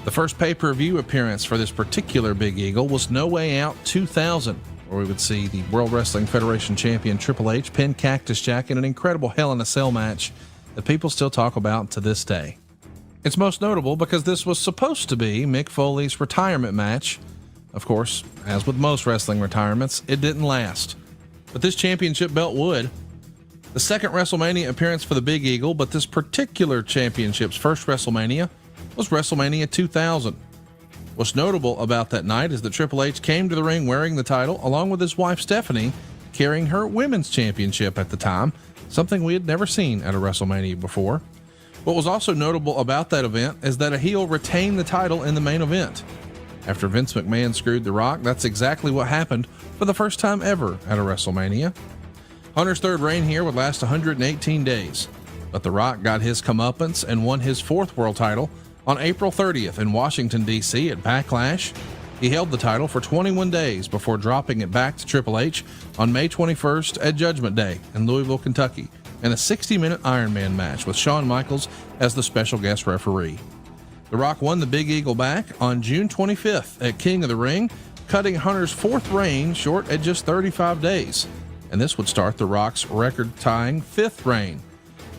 The first pay-per-view appearance for this particular Big Eagle was No Way Out 2000, where we would see the World Wrestling Federation champion Triple H pin Cactus Jack in an incredible Hell in a Cell match that people still talk about to this day. It's most notable because this was supposed to be Mick Foley's retirement match. Of course, as with most wrestling retirements, it didn't last. But this championship belt would. The second WrestleMania appearance for the Big Eagle, but this particular championship's first WrestleMania was WrestleMania 2000. What's notable about that night is that Triple H came to the ring wearing the title, along with his wife Stephanie, carrying her women's championship at the time, something we had never seen at a WrestleMania before. What was also notable about that event is that a heel retained the title in the main event. After Vince McMahon screwed The Rock, that's exactly what happened for the first time ever at a WrestleMania. Hunter's third reign here would last 118 days, but The Rock got his comeuppance and won his fourth world title on April 30th in Washington, D.C. at Backlash. He held the title for 21 days before dropping it back to Triple H on May 21st at Judgment Day in Louisville, Kentucky, in a 60-minute Iron Man match with Shawn Michaels as the special guest referee. The Rock won the Big Eagle back on June 25th at King of the Ring, cutting Hunter's fourth reign short at just 35 days. And this would start The Rock's record-tying fifth reign.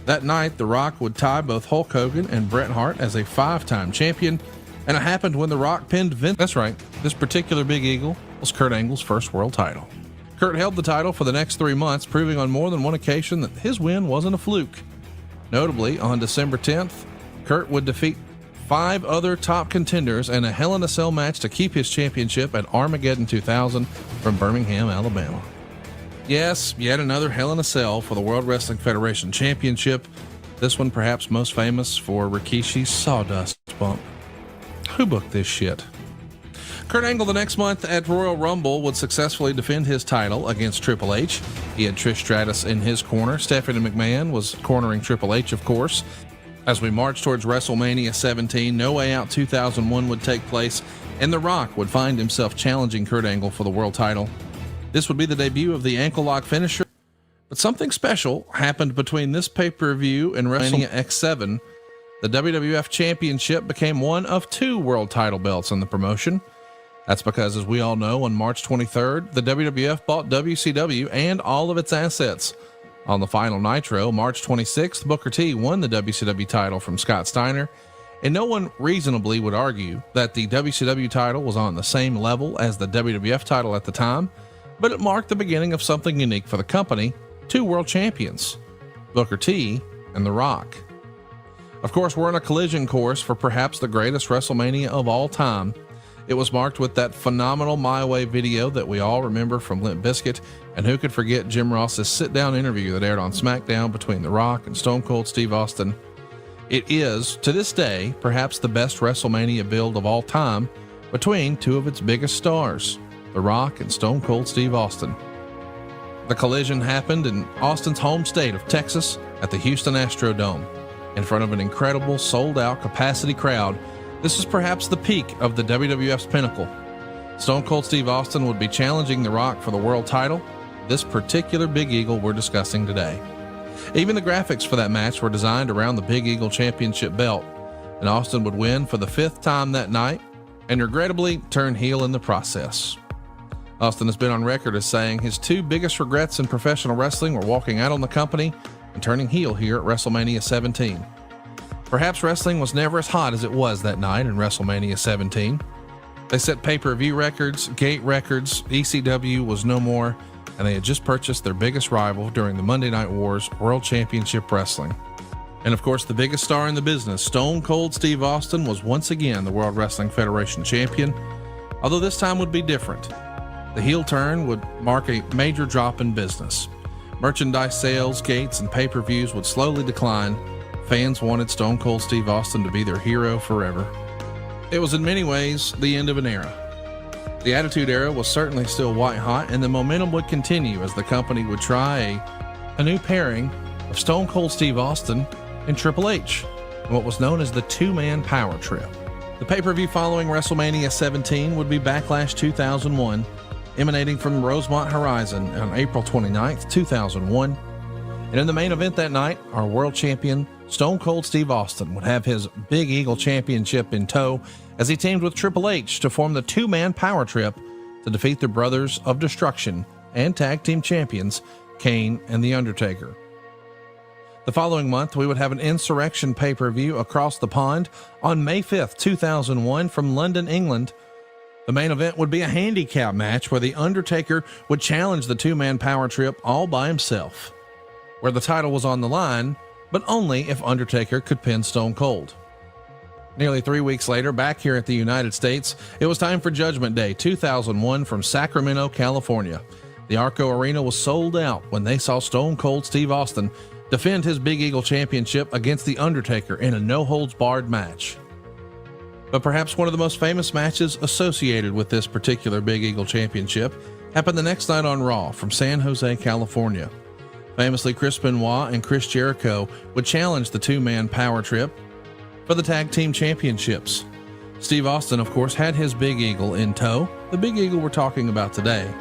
That night, The Rock would tie both Hulk Hogan and Bret Hart as a 5-time champion, and it happened when The Rock pinned Vince. That's right, this particular Big Eagle was Kurt Angle's first world title. Kurt held the title for the next 3 months, proving on more than one occasion that his win wasn't a fluke. Notably, on December 10th, Kurt would defeat 5 other top contenders in a Hell in a Cell match to keep his championship at Armageddon 2000 from Birmingham, Alabama. Yes, yet another Hell in a Cell for the World Wrestling Federation Championship, this one perhaps most famous for Rikishi's sawdust bump. Who booked this shit? Kurt Angle the next month at Royal Rumble would successfully defend his title against Triple H. He had Trish Stratus in his corner. Stephanie McMahon was cornering Triple H, of course. As we march towards WrestleMania 17, No Way Out 2001 would take place, and The Rock would find himself challenging Kurt Angle for the world title. This would be the debut of the ankle lock finisher, but something special happened between this pay-per-view and WrestleMania X7. The WWF Championship became one of 2 world title belts in the promotion. That's because, as we all know, on March 23rd, the WWF bought WCW and all of its assets. On the final Nitro, March 26th, Booker T won the WCW title from Scott Steiner, and no one reasonably would argue that the WCW title was on the same level as the WWF title at the time, but it marked the beginning of something unique for the company: 2 world champions, Booker T and The Rock. Of course, we're on a collision course for perhaps the greatest WrestleMania of all time. It was marked with that phenomenal My Way video that we all remember from Limp Bizkit, and who could forget Jim Ross's sit-down interview that aired on SmackDown between The Rock and Stone Cold Steve Austin. It is, to this day, perhaps the best WrestleMania build of all time between 2 of its biggest stars, The Rock and Stone Cold Steve Austin. The collision happened in Austin's home state of Texas at the Houston Astrodome, in front of an incredible sold-out capacity crowd. This is perhaps the peak of the WWF's pinnacle. Stone Cold Steve Austin would be challenging The Rock for the world title, this particular Big Eagle we're discussing today. Even the graphics for that match were designed around the Big Eagle Championship belt, and Austin would win for the 5th time that night, and regrettably turn heel in the process. Austin has been on record as saying his 2 biggest regrets in professional wrestling were walking out on the company and turning heel here at WrestleMania 17. Perhaps wrestling was never as hot as it was that night in WrestleMania 17. They set pay-per-view records, gate records, ECW was no more, and they had just purchased their biggest rival during the Monday Night Wars World Championship Wrestling. And of course, the biggest star in the business, Stone Cold Steve Austin, was once again the World Wrestling Federation champion, although this time would be different. The heel turn would mark a major drop in business. Merchandise sales, gates, and pay-per-views would slowly decline. Fans wanted Stone Cold Steve Austin to be their hero forever. It was in many ways the end of an era. The Attitude Era was certainly still white hot, and the momentum would continue as the company would try a new pairing of Stone Cold Steve Austin and Triple H in what was known as the two-man power trip. The pay-per-view following WrestleMania 17 would be Backlash 2001, emanating from Rosemont Horizon on April 29th, 2001. And in the main event that night, our world champion Stone Cold Steve Austin would have his Big Eagle Championship in tow as he teamed with Triple H to form the two-man power trip to defeat the Brothers of Destruction and tag team champions Kane and The Undertaker. The following month, we would have an Insurrection pay-per-view across the pond on May 5th, 2001 from London, England. The main event would be a handicap match where The Undertaker would challenge the two-man power trip all by himself, where the title was on the line, but only if Undertaker could pin Stone Cold. Nearly 3 weeks later, back here at the United States, it was time for Judgment Day 2001 from Sacramento, California. The Arco Arena was sold out when they saw Stone Cold Steve Austin defend his Big Eagle Championship against The Undertaker in a no-holds-barred match. But perhaps one of the most famous matches associated with this particular Big Eagle Championship happened the next night on Raw from San Jose, California. Famously, Chris Benoit and Chris Jericho would challenge the two-man power trip for the tag team championships. Steve Austin, of course, had his Big Eagle in tow, the Big Eagle we're talking about today.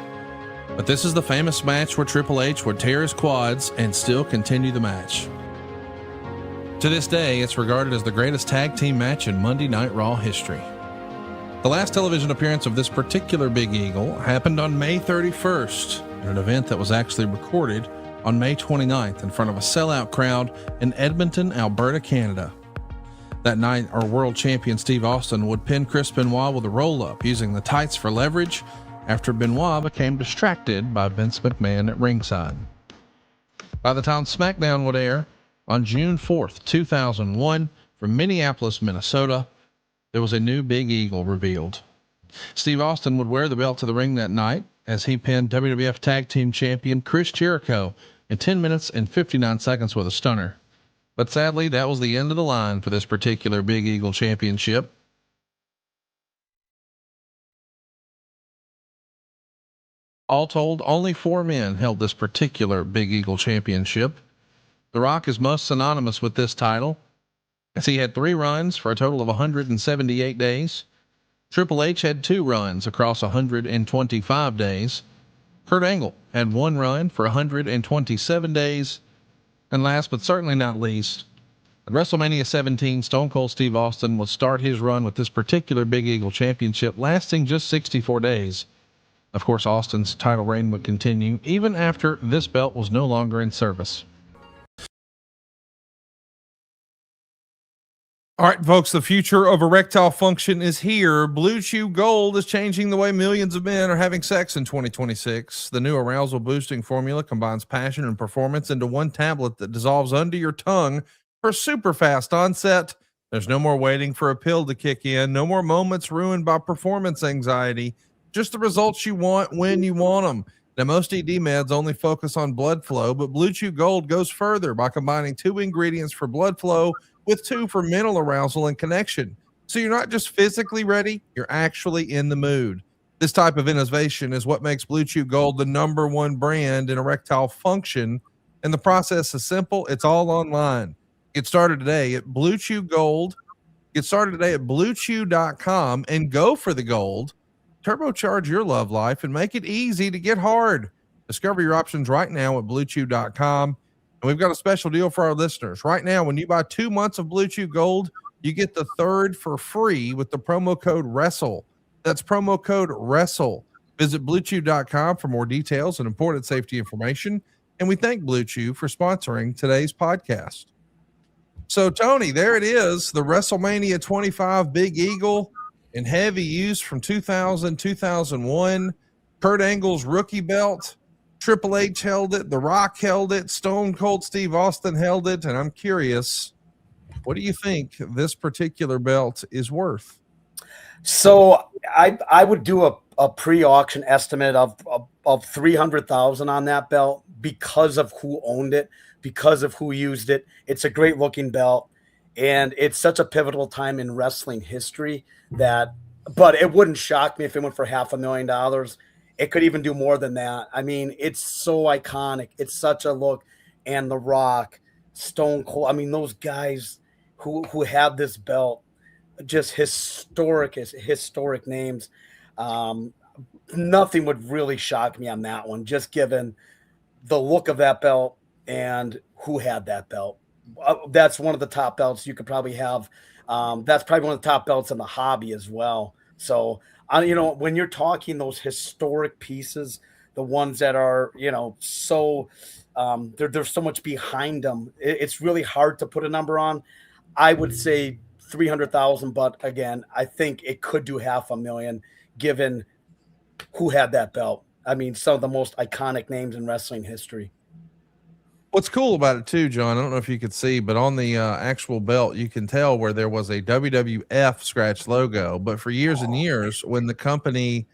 But this is the famous match where Triple H would tear his quads and still continue the match. To this day, it's regarded as the greatest tag team match in Monday Night Raw history. The last television appearance of this particular Big Eagle happened on May 31st, in an event that was actually recorded on May 29th in front of a sellout crowd in Edmonton, Alberta, Canada. That night, our world champion Steve Austin would pin Chris Benoit with a roll-up using the tights for leverage after Benoit became distracted by Vince McMahon at ringside. By the time SmackDown would air on June 4th, 2001 from Minneapolis, Minnesota, there was a new Big Eagle revealed. Steve Austin would wear the belt to the ring that night as he pinned WWF Tag Team Champion Chris Jericho in 10 minutes and 59 seconds with a stunner. But sadly, that was the end of the line for this particular Big Eagle Championship. All told, only 4 men held this particular Big Eagle Championship. The Rock is most synonymous with this title, as he had 3 runs for a total of 178 days. Triple H had 2 runs across 125 days. Kurt Angle had 1 run for 127 days. And last but certainly not least, at WrestleMania 17, Stone Cold Steve Austin would start his run with this particular Big Eagle Championship, lasting just 64 days. Of course, Austin's title reign would continue even after this belt was no longer in service. All right, folks, the future of erectile function is here. Blue Chew Gold is changing the way millions of men are having sex in 2026. The new arousal boosting formula combines passion and performance into one tablet that dissolves under your tongue for super fast onset. There's no more waiting for a pill to kick in, no more moments ruined by performance anxiety. Just the results you want when you want them. Now, most ED meds only focus on blood flow, but Blue Chew Gold goes further by combining 2 ingredients for blood flow with 2 for mental arousal and connection. So you're not just physically ready, you're actually in the mood. This type of innovation is what makes Blue Chew Gold the #1 brand in erectile function. And the process is simple. It's all online. Get started today at Blue Chew Gold. Get started today at BlueChew.com and go for the gold. Turbocharge your love life and make it easy to get hard. Discover your options right now at BlueChew.com. And we've got a special deal for our listeners. Right now, when you buy 2 months of Blue Chew Gold, you get the 3rd for free with the promo code WRESTLE. That's promo code WRESTLE. Visit BlueChew.com for more details and important safety information. And we thank Blue Chew for sponsoring today's podcast. So, Tony, there it is, the WrestleMania 25 Big Eagle in heavy use from 2000, 2001. Kurt Angle's rookie belt. Triple H held it. The Rock held it. Stone Cold Steve Austin held it. And I'm curious, what do you think this particular belt is worth? So I would do a pre-auction estimate of $300,000 on that belt because of who owned it, because of who used it. It's a great looking belt, and it's such a pivotal time in wrestling history but it wouldn't shock me if it went for $500,000. It could even do more than that. I mean, it's so iconic. It's such a look. And The Rock, Stone Cold. I mean, those guys who have this belt, just historic names. Nothing would really shock me on that one, just given the look of that belt and who had that belt. That's one of the top belts you could probably have. That's probably one of the top belts in the hobby as well. So, when you're talking those historic pieces, the ones that are, so there's so much behind them. It's really hard to put a number on. I would say 300,000, but again, I think it could do 500,000 given who had that belt. I mean, some of the most iconic names in wrestling history. What's cool about it too, John, I don't know if you could see, but on the actual belt, you can tell where there was a WWF scratch logo. But for years and years, when the company,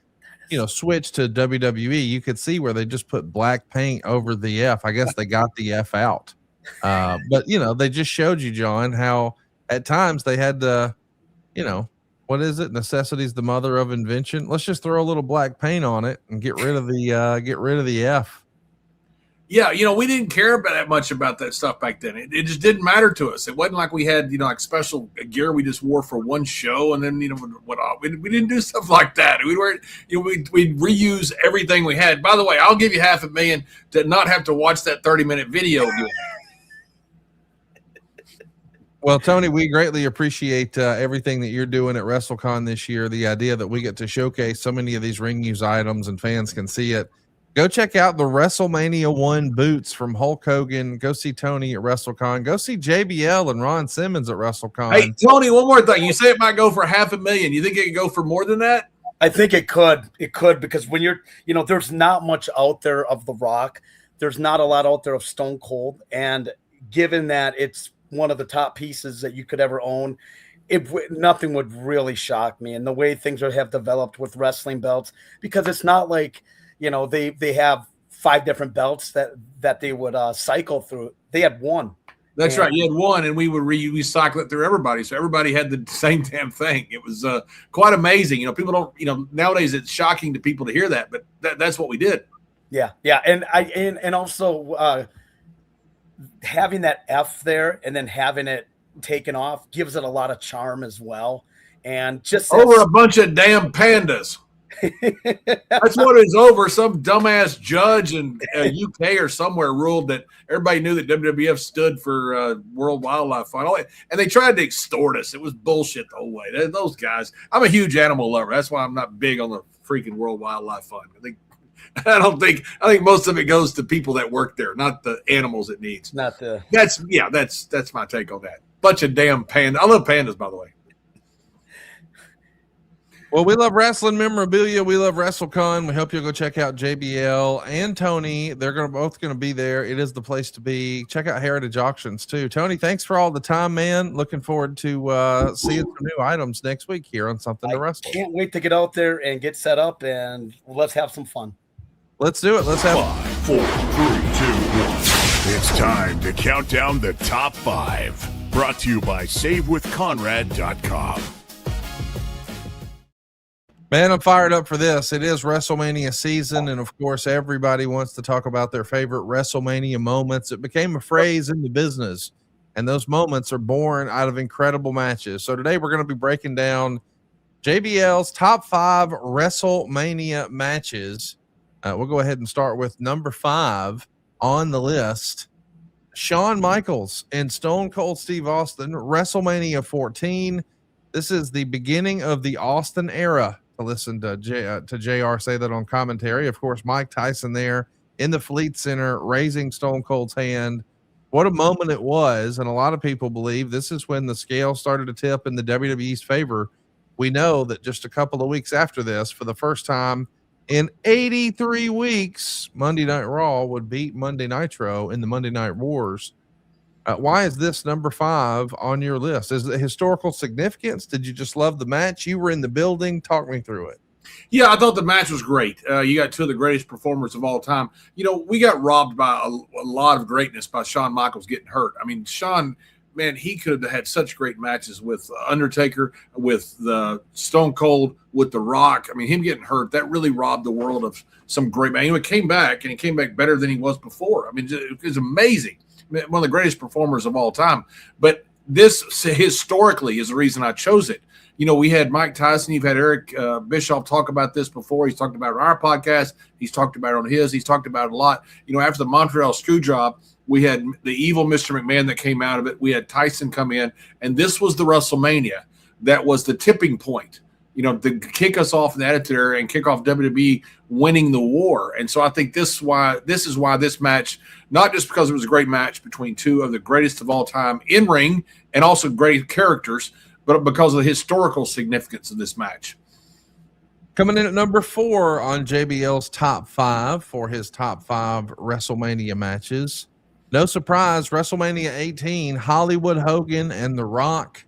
switched to WWE, you could see where they just put black paint over the F. I guess they got the F out. But they just showed you, John, how at times they had to, what is it? Necessity's the mother of invention. Let's just throw a little black paint on it and get rid of the F. Yeah, we didn't care that much about that stuff back then. It just didn't matter to us. It wasn't like we had, like special gear we just wore for one show, and then we didn't do stuff like that. We weren't, we'd reuse everything we had. By the way, I'll give you 500,000 to not have to watch that 30-minute video again. Well, Tony, we greatly appreciate everything that you're doing at WrestleCon this year. The idea that we get to showcase so many of these ring use items and fans can see it. Go check out the WrestleMania 1 boots from Hulk Hogan. Go see Tony at WrestleCon. Go see JBL and Ron Simmons at WrestleCon. Hey, Tony, one more thing. You say it might go for 500,000. You think it could go for more than that? I think it could. It could, because when you're, there's not much out there of The Rock. There's not a lot out there of Stone Cold. And given that it's one of the top pieces that you could ever own, nothing would really shock me. And the way things have developed with wrestling belts, because it's not like, they have 5 different belts that they would cycle through. They had one. That's right. You had one, and we would recycle it through everybody. So everybody had the same damn thing. It was quite amazing. People don't, nowadays it's shocking to people to hear that, but that's what we did. Yeah. Yeah. And also having that F there and then having it taken off gives it a lot of charm as well. And just over a bunch of damn pandas. That's what it was over. Some dumbass judge in UK or somewhere ruled that everybody knew that WWF stood for World Wildlife Fund, and they tried to extort us. It was bullshit the whole way. Those guys. I'm a huge animal lover. That's why I'm not big on the freaking World Wildlife Fund. I think most of it goes to people that work there, not the animals it needs. That's my take on that. Bunch of damn pandas. I love pandas, by the way. Well, we love wrestling memorabilia. We love WrestleCon. We hope you'll go check out JBL and Tony. They're both going to be there. It is the place to be. Check out Heritage Auctions too. Tony, thanks for all the time, man. Looking forward to seeing some new items next week here on Something to Wrestle. Can't wait to get out there and get set up, and let's have some fun. Let's do it. Let's have 5, 4, 3, 2, 1. It's time to count down the top 5. Brought to you by SaveWithConrad.com. Man, I'm fired up for this. It is WrestleMania season, and of course, everybody wants to talk about their favorite WrestleMania moments. It became a phrase in the business, and those moments are born out of incredible matches. So today we're going to be breaking down JBL's top 5 WrestleMania matches. We'll go ahead and start with number 5 on the list. Shawn Michaels and Stone Cold Steve Austin, WrestleMania 14. This is the beginning of the Austin era. To listen to JR say that on commentary. Of course, Mike Tyson there in the Fleet Center raising Stone Cold's hand. What a moment it was, and a lot of people believe this is when the scale started to tip in the WWE's favor. We know that just a couple of weeks after this, for the first time in 83 weeks, Monday Night Raw would beat Monday Nitro in the Monday Night Wars. Why is this number 5 on your list? Is it historical significance? Did you just love the match? You were in the building. Talk me through it. Yeah, I thought the match was great. You got 2 of the greatest performers of all time. We got robbed by a lot of greatness by Shawn Michaels getting hurt. I mean, Shawn, man, he could have had such great matches with Undertaker, with the Stone Cold, with The Rock. I mean, him getting hurt, that really robbed the world of some great man. He came back, and he came back better than he was before. I mean, it was amazing. one of the greatest performers of all time. But this historically is the reason I chose it. You know, we had Mike Tyson, you've had Eric Bischoff talk about this before. He's talked about it on our podcast. He's talked about it on his. He's talked about it a lot. You know, after the Montreal Screwjob, we had the evil Mr. McMahon that came out of it. We had Tyson come in, and this was the WrestleMania that was the tipping point, you know, to kick us off in the Attitude Era and kick off WWE winning the war. And so I think this is why this match, not just because it was a great match between two of the greatest of all time in ring and also great characters, but because of the historical significance of this match. Coming in at number 4 on JBL's top 5 for his top 5 WrestleMania matches. No surprise, WrestleMania 18, Hollywood Hogan and The Rock.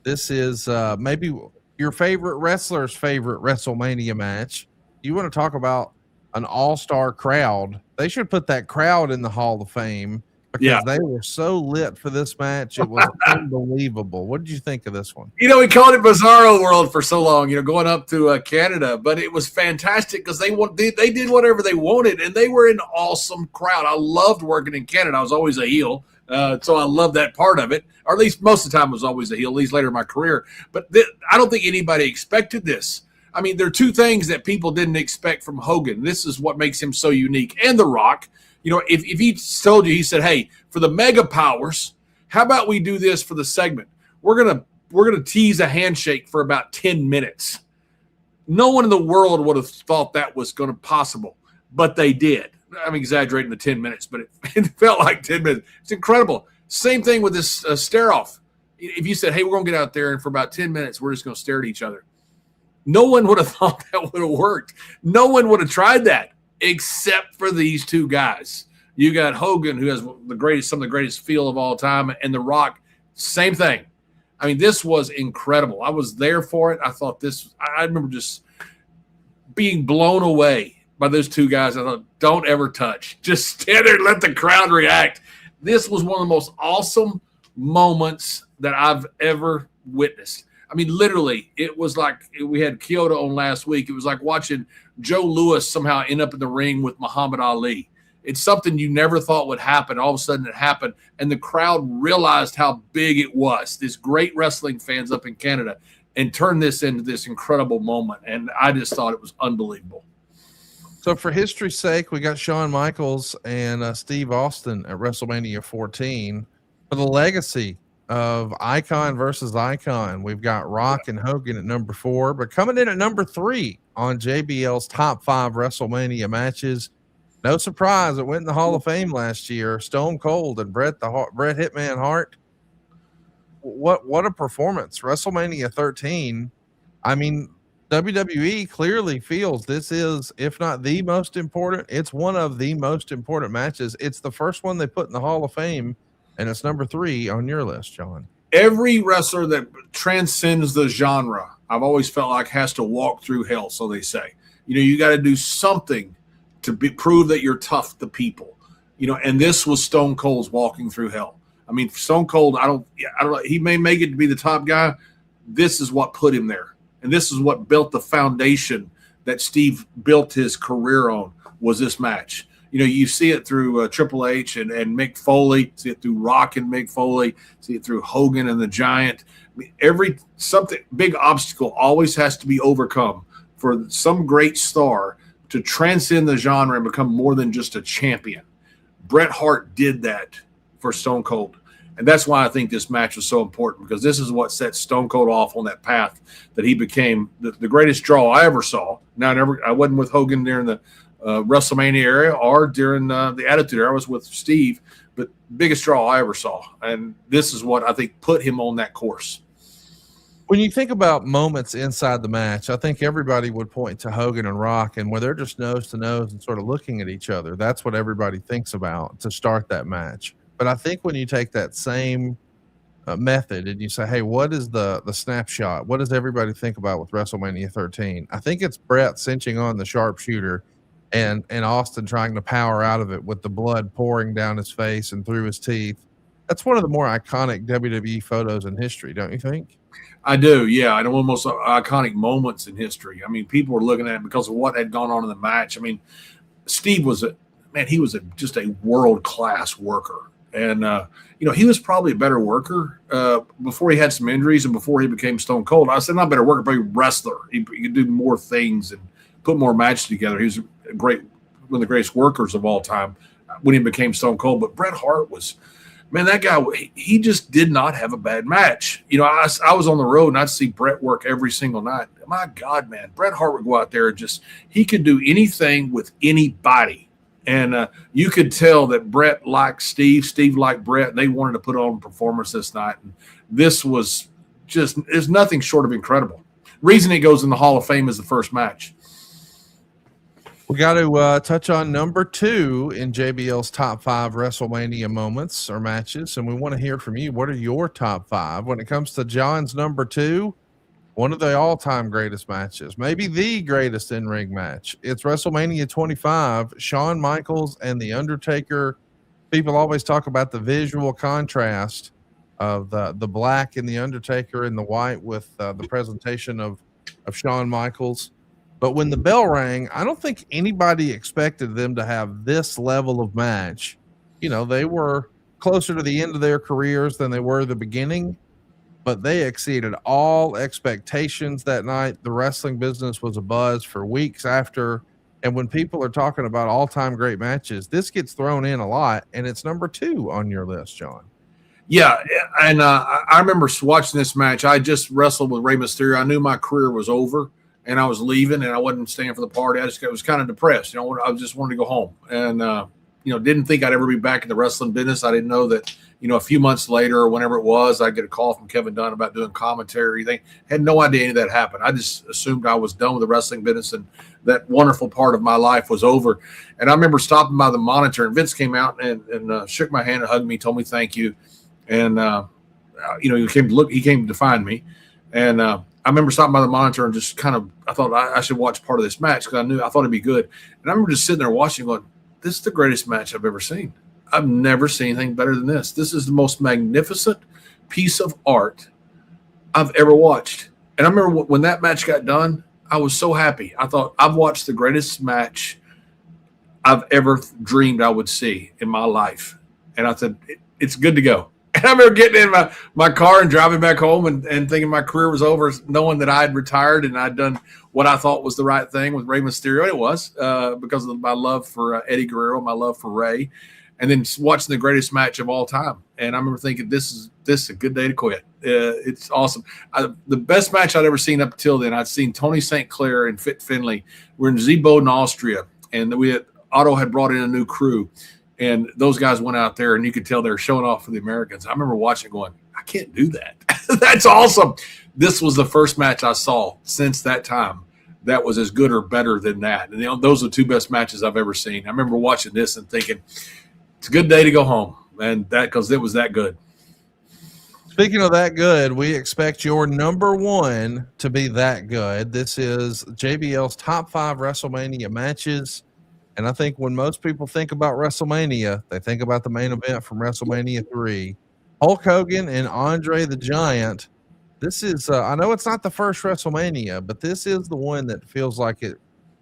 This is maybe your favorite wrestler's favorite WrestleMania match. You want to talk about an all-star crowd. They should put that crowd in the Hall of Fame because they were so lit for this match. It was unbelievable. What did you think of this one? You know, we called it Bizarro World for so long, you know, going up to Canada, but it was fantastic because they did whatever they wanted, and they were an awesome crowd. I loved working in Canada. I was always a heel, so I loved that part of it, or at least most of the time I was always a heel, at least later in my career. But I don't think anybody expected this. I mean, there are two things that people didn't expect from Hogan. This is what makes him so unique. And The Rock, you know, if he told you, he said, hey, for the mega powers, how about we do this for the segment? We're gonna tease a handshake for about 10 minutes. No one in the world would have thought that was going to possible, but they did. I'm exaggerating the 10 minutes, but it felt like 10 minutes. It's incredible. Same thing with this stare off. If you said, hey, we're going to get out there and for about 10 minutes, we're just going to stare at each other. No one would have thought that would have worked. No one would have tried that except for these two guys. You got Hogan, who has some of the greatest feel of all time, and The Rock, same thing. I mean, this was incredible. I was there for it. I thought I remember just being blown away by those two guys. I thought, don't ever touch. Just stand there and let the crowd react. This was one of the most awesome moments that I've ever witnessed. I mean, literally, it was like we had Kyoto on last week. It was like watching Joe Louis somehow end up in the ring with Muhammad Ali. It's something you never thought would happen. All of a sudden it happened, and the crowd realized how big it was. These great wrestling fans up in Canada, and turned this into this incredible moment, and I just thought it was unbelievable. So for history's sake, we got Shawn Michaels and Steve Austin at WrestleMania 14. For the legacy of icon versus icon, we've got Rock and Hogan at number 4, but coming in at number 3 on JBL's top 5 WrestleMania matches. No surprise, it went in the Hall of Fame last year. Stone Cold and Bret Hitman Hart. What a performance. WrestleMania 13. I mean, WWE clearly feels this is, if not the most important, it's one of the most important matches. It's the first one they put in the Hall of Fame, and it's number 3 on your list, John. Every wrestler that transcends the genre, I've always felt like has to walk through hell, so they say. You know, you got to do something to prove that you're tough to people, you know, and this was Stone Cold's walking through hell. I mean, Stone Cold, I don't know. He may make it to be the top guy. This is what put him there. And this is what built the foundation that Steve built his career on, was this match. You know, you see it through Triple H and Mick Foley, see it through Rock and Mick Foley, see it through Hogan and the Giant. I mean, something big obstacle always has to be overcome for some great star to transcend the genre and become more than just a champion. Bret Hart did that for Stone Cold. And that's why I think this match was so important, because this is what set Stone Cold off on that path that he became the greatest draw I ever saw. Now, I wasn't with Hogan during the WrestleMania era or during the Attitude Era. I was with Steve, but biggest draw I ever saw. And this is what I think put him on that course. When you think about moments inside the match, I think everybody would point to Hogan and Rock, and where they're just nose to nose and sort of looking at each other. That's what everybody thinks about to start that match. But I think when you take that same method and you say, hey, what is the snapshot? What does everybody think about with WrestleMania 13? I think it's Bret cinching on the sharpshooter and Austin trying to power out of it with the blood pouring down his face and through his teeth. That's one of the more iconic WWE photos in history, don't you think? I do, yeah. I know, almost iconic moments in history. I mean, people were looking at it because of what had gone on in the match. I mean, Steve was just a world-class worker. And, he was probably a better worker before he had some injuries and before he became Stone Cold. I said not better worker, but a wrestler. He could do more things and put more matches together. He was one of the greatest workers of all time when he became Stone Cold. But Bret Hart was, man, that guy, he just did not have a bad match. I was on the road and I'd see Bret work every single night. My God, man, Bret Hart would go out there and he could do anything with anybody. And you could tell that Bret liked Steve liked Bret, and they wanted to put on a performance this night. And this was there's nothing short of incredible. Reason it goes in the Hall of Fame is the first match. We got to touch on number 2 in JBL's top 5 WrestleMania moments or matches, and we want to hear from you. What are your top 5 when it comes to John's number 2? One of the all-time greatest matches, maybe the greatest in-ring match. It's WrestleMania 25, Shawn Michaels and The Undertaker. People always talk about the visual contrast of the black in The Undertaker and the white with the presentation of Shawn Michaels. But when the bell rang, I don't think anybody expected them to have this level of match. They were closer to the end of their careers than they were the beginning, but they exceeded all expectations that night. The wrestling business was abuzz for weeks after. And when people are talking about all-time great matches, this gets thrown in a lot, and it's number 2 on your list, John. Yeah, and I remember watching this match. I just wrestled with Rey Mysterio. I knew my career was over, and I was leaving, and I wasn't staying for the party. I was kind of depressed. I just wanted to go home. And, didn't think I'd ever be back in the wrestling business. I didn't know that, a few months later or whenever it was, I'd get a call from Kevin Dunn about doing commentary. They had no idea any of that happened. I just assumed I was done with the wrestling business and that wonderful part of my life was over. And I remember stopping by the monitor, and Vince came out and shook my hand and hugged me, told me thank you. And, he came to find me. And I remember stopping by the monitor and just I thought I should watch part of this match because I thought it'd be good. And I remember just sitting there watching going, this is the greatest match I've ever seen. I've never seen anything better than this. This is the most magnificent piece of art I've ever watched. And I remember when that match got done, I was so happy. I thought, I've watched the greatest match I've ever dreamed I would see in my life. And I said, it's good to go. And I remember getting in my car and driving back home and thinking my career was over, knowing that I had retired and I'd done what I thought was the right thing with Rey Mysterio. It was because of my love for Eddie Guerrero, my love for Rey, and then watching the greatest match of all time. And I remember thinking, this is a good day to quit. It's awesome. The best match I'd ever seen up until then, I'd seen Tony St. Clair and Fit Finlay. We're in Seeboden, Austria, and Otto had brought in a new crew. And those guys went out there, and you could tell they were showing off for the Americans. I remember watching going, I can't do that. That's awesome. This was the first match I saw since that time that was as good or better than that. And those are the 2 best matches I've ever seen. I remember watching this and thinking, it's a good day to go home. And because it was that good. Speaking of that good, we expect your number 1 to be that good. This is JBL's top 5 WrestleMania matches. And I think when most people think about WrestleMania, they think about the main event from WrestleMania 3. Hulk Hogan and Andre the Giant. This is, I know it's not the first WrestleMania, but this is the one that feels like it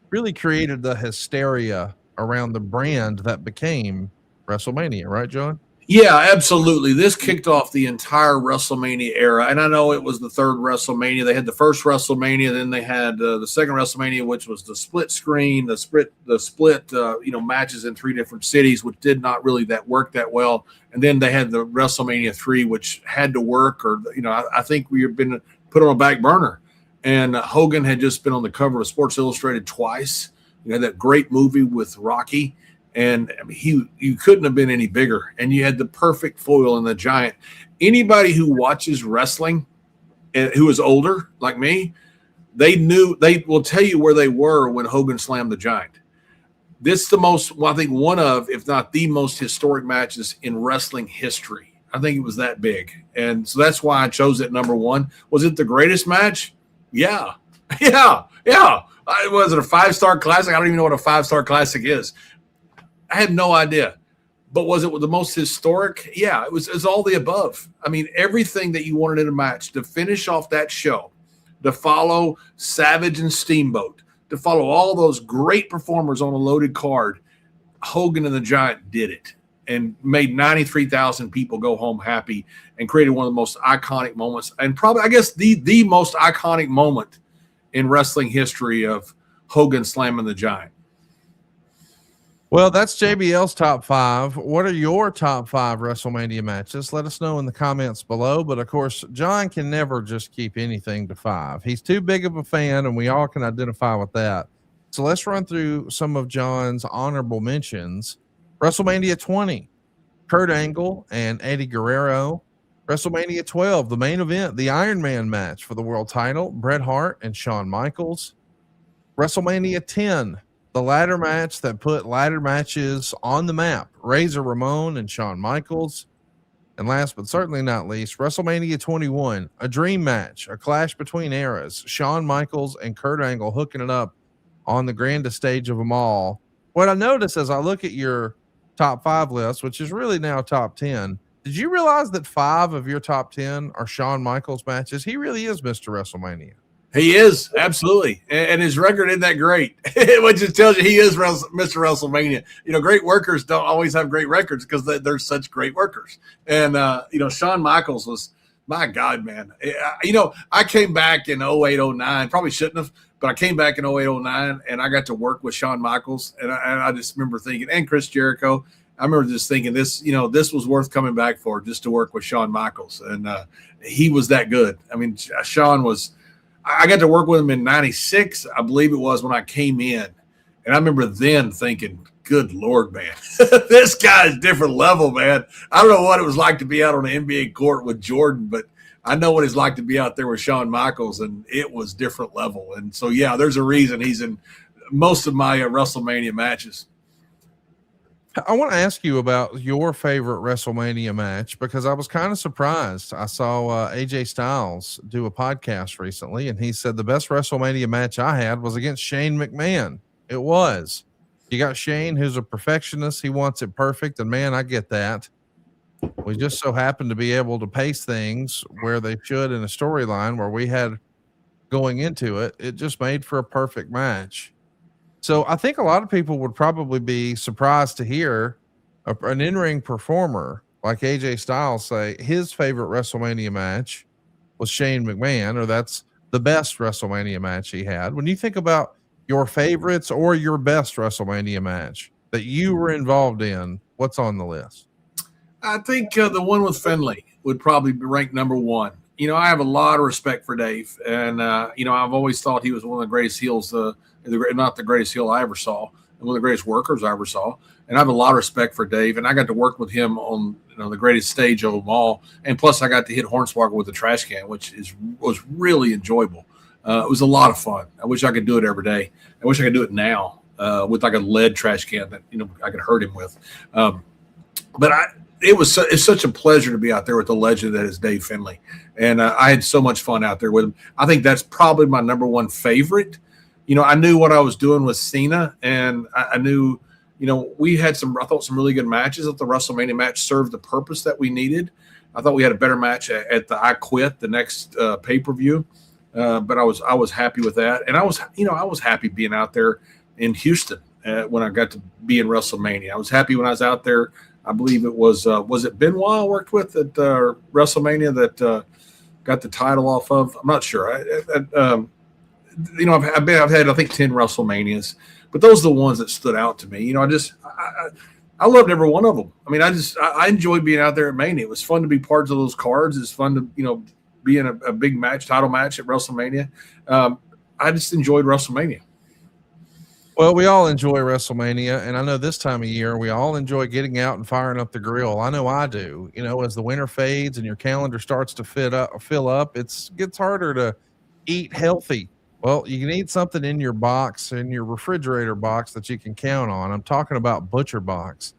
really created the hysteria around the brand that became WrestleMania, right, John? Yeah, absolutely. This kicked off the entire WrestleMania era. And I know it was the 3rd WrestleMania. They had the first WrestleMania, then they had the second WrestleMania, which was the split screen, the split matches in 3 different cities, which did not really work that well. And then they had the WrestleMania 3, which had to work, or I think we had been put on a back burner. And Hogan had just been on the cover of Sports Illustrated twice. That great movie with Rocky. And I mean, you couldn't have been any bigger. And you had the perfect foil in the Giant. Anybody who watches wrestling and who is older like me, they will tell you where they were when Hogan slammed the Giant. This is the most, I think, one of, if not the most historic matches in wrestling history. I think it was that big. And so that's why I chose it number 1. Was it the greatest match? Yeah. Was it a 5-star classic? I don't even know what a 5-star classic is. I had no idea. But was it the most historic? Yeah, it was all the above. I mean, everything that you wanted in a match to finish off that show, to follow Savage and Steamboat, to follow all those great performers on a loaded card, Hogan and the Giant did it. and made 93,000 people go home happy and created one of the most iconic moments, and probably, I guess, the most iconic moment in wrestling history of Hogan slamming the Giant. Well, that's JBL's top 5. What are your top 5 WrestleMania matches? Let us know in the comments below. But of course, John can never just keep anything to 5. He's too big of a fan, and we all can identify with that. So let's run through some of John's honorable mentions. WrestleMania 20, Kurt Angle and Eddie Guerrero. WrestleMania 12, the main event, the Iron Man match for the world title, Bret Hart and Shawn Michaels. WrestleMania 10, the ladder match that put ladder matches on the map, Razor Ramon and Shawn Michaels. And last but certainly not least, WrestleMania 21, a dream match, a clash between eras, Shawn Michaels and Kurt Angle hooking it up on the grandest stage of them all. What I notice as I look at your top 5 list, which is really now top 10, did you realize that 5 of your top 10 are Shawn Michaels matches? He really is Mr. WrestleMania. He is, absolutely. And his record isn't that great, which just tells you he is Mr. WrestleMania. You know, great workers don't always have great records because they're such great workers. And, you know, Shawn Michaels was, my God, man. You know, I came back in 08, 09, probably shouldn't have, but I came back in 08, 09, and I got to work with Shawn Michaels. And I just remember thinking, and Chris Jericho, I remember just thinking this, you know, this was worth coming back for, just to work with Shawn Michaels. And he was that good. I mean, Shawn was, I got to work with him in 96, I believe it was, when I came in. And I remember then thinking, good Lord, man, this guy is different level, man. I don't know what it was like to be out on the NBA court with Jordan, but I know what it's like to be out there with Shawn Michaels, and it was different level. And so, yeah, there's a reason he's in most of my WrestleMania matches. I want to ask you about your favorite WrestleMania match, because I was kind of surprised. I saw AJ Styles do a podcast recently, and he said the best WrestleMania match I had was against Shane McMahon. It was. You got Shane, who's a perfectionist. He wants it perfect, and man, I get that. We just so happened to be able to pace things where they should in a storyline where we had going into it. It just made for a perfect match. So I think a lot of people would probably be surprised to hear an in-ring performer like AJ Styles say his favorite WrestleMania match was Shane McMahon, or that's the best WrestleMania match he had. When you think about your favorites or your best WrestleMania match that you were involved in, what's on the list? I think the one with Finlay would probably be ranked number 1. You know, I have a lot of respect for Dave, and you know, I've always thought he was one of the greatest heels, not the greatest heel I ever saw, and one of the greatest workers I ever saw. And I have a lot of respect for Dave, and I got to work with him on, you know, the greatest stage of them all. And plus, I got to hit Hornswoggle with the trash can, which was really enjoyable. It was a lot of fun. I wish I could do it every day. I wish I could do it now with like a lead trash can that, you know, I could hurt him with. But it's such a pleasure to be out there with the legend that is Dave Finlay. And I had so much fun out there with him. I think that's probably my number 1 favorite. You know, I knew what I was doing with Cena, and I knew, you know, we had some really good matches. At the WrestleMania match served the purpose that we needed. I thought we had a better match at the I Quit, the next pay-per-view. But I was happy with that. And I was happy being out there in Houston when I got to be in WrestleMania. I was happy when I was out there. I believe it was it Benoit I worked with at WrestleMania that got the title off of? I'm not sure. You know, I've had, I think, 10 WrestleManias, but those are the ones that stood out to me. You know, I loved every one of them. I mean, I enjoyed being out there at Mania. It was fun to be parts of those cards. It's fun to, you know, be in a big match, title match at WrestleMania. I just enjoyed WrestleMania. Well, we all enjoy WrestleMania, and I know this time of year we all enjoy getting out and firing up the grill. I know I do. You know, as the winter fades and your calendar starts to fill up, it gets harder to eat healthy. Well, you can eat something in your box, in your refrigerator box that you can count on. I'm talking about Butcher Box.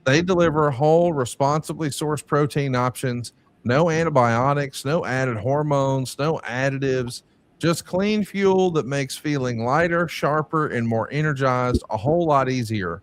They deliver whole, responsibly sourced protein options, no antibiotics, no added hormones, no additives, just clean fuel that makes feeling lighter, sharper, and more energized a whole lot easier.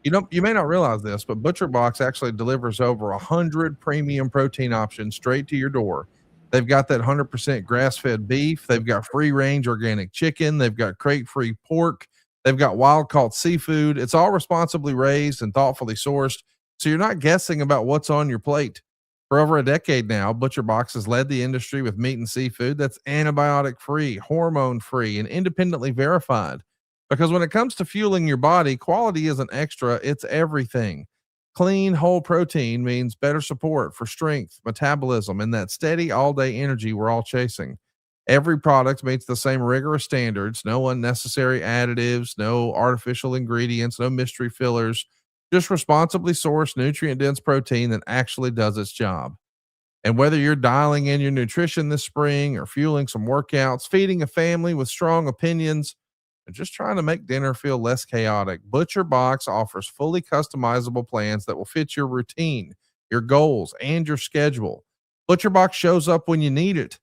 You may not realize this, but Butcher Box actually delivers over 100 premium protein options straight to your door. They've got that 100% grass-fed beef. They've got free-range organic chicken. They've got crate-free pork. They've got wild-caught seafood. It's all responsibly raised and thoughtfully sourced. so you're not guessing about what's on your plate. For over a decade now, ButcherBox has led the industry with meat and seafood that's antibiotic free, hormone free, and independently verified. Because when it comes to fueling your body, quality isn't extra, it's everything. Clean, whole protein means better support for strength, metabolism, and that steady all day energy we're all chasing. Every product meets the same rigorous standards, no unnecessary additives, no artificial ingredients, no mystery fillers, just responsibly sourced nutrient dense protein that actually does its job. And whether you're dialing in your nutrition this spring or fueling some workouts, feeding a family with strong opinions, or just trying to make dinner feel less chaotic, ButcherBox offers fully customizable plans that will fit your routine, your goals, and your schedule. ButcherBox shows up when you need it.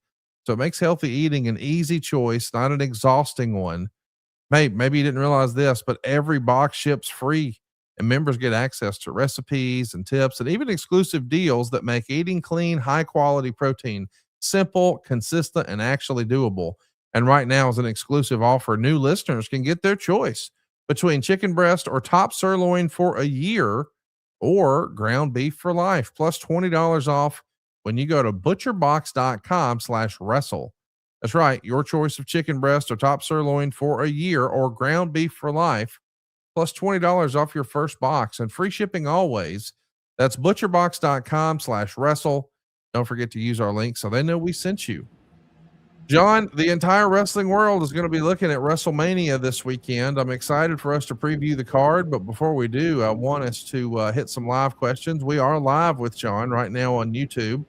So it makes healthy eating an easy choice, not an exhausting one. Maybe you didn't realize this, but every box ships free, and members get access to recipes and tips and even exclusive deals that make eating clean, high quality protein simple, consistent, and actually doable. And right now, as an exclusive offer, new listeners can get their choice between chicken breast or top sirloin for a year or ground beef for life, plus $20 off when you go to butcherbox.com/wrestle. That's right. Your choice of chicken breast or top sirloin for a year or ground beef for life, plus $20 off your first box and free shipping always. That's butcherbox.com/wrestle. Don't forget to use our link so they know we sent you. John, the entire wrestling world is going to be looking at WrestleMania this weekend. I'm excited for us to preview the card, but before we do, I want us to hit some live questions. We are live with John right now on YouTube.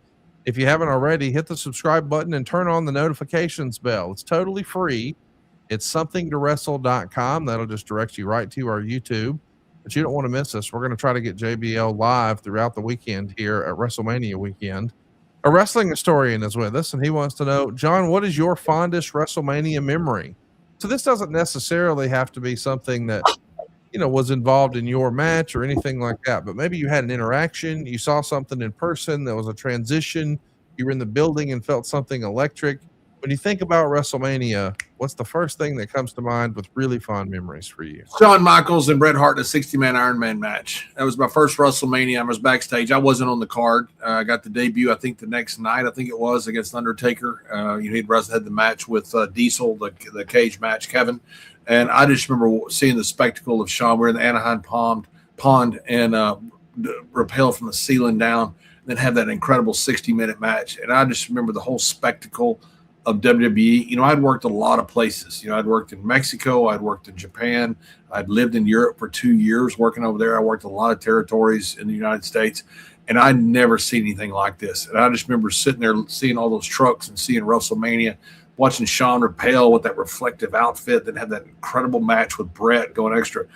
If you haven't already, hit the subscribe button and turn on the notifications bell. It's totally free. It's somethingtowrestle.com. That'll just direct you right to our YouTube, but you don't want to miss us. We're going to try to get JBL live throughout the weekend here at WrestleMania weekend. A wrestling historian is with us, and he wants to know, John, what is your fondest WrestleMania memory? So this doesn't necessarily have to be something that, was involved in your match or anything like that, but maybe you had an interaction, you saw something in person, there was a transition, you were in the building and felt something electric. When you think about WrestleMania, what's the first thing that comes to mind with really fond memories for you? Shawn Michaels and Bret Hart in a 60-man Iron Man match. That was my first WrestleMania. I was backstage. I wasn't on the card. I got the debut, I think, the next night, I think it was, against Undertaker. He'd had the match with Diesel, the cage match, Kevin. And I just remember seeing the spectacle of Shawn. We're in the Anaheim Pond and rappel from the ceiling down, and then have that incredible 60-minute match. And I just remember the whole spectacle of WWE. I'd worked a lot of places. I'd worked in Mexico. I'd worked in Japan. I'd lived in Europe for 2 years working over there. I worked a lot of territories in the United States, and I'd never seen anything like this. And I just remember sitting there seeing all those trucks and seeing WrestleMania, watching Shawn rappel with that reflective outfit, then have that incredible match with Bret going extra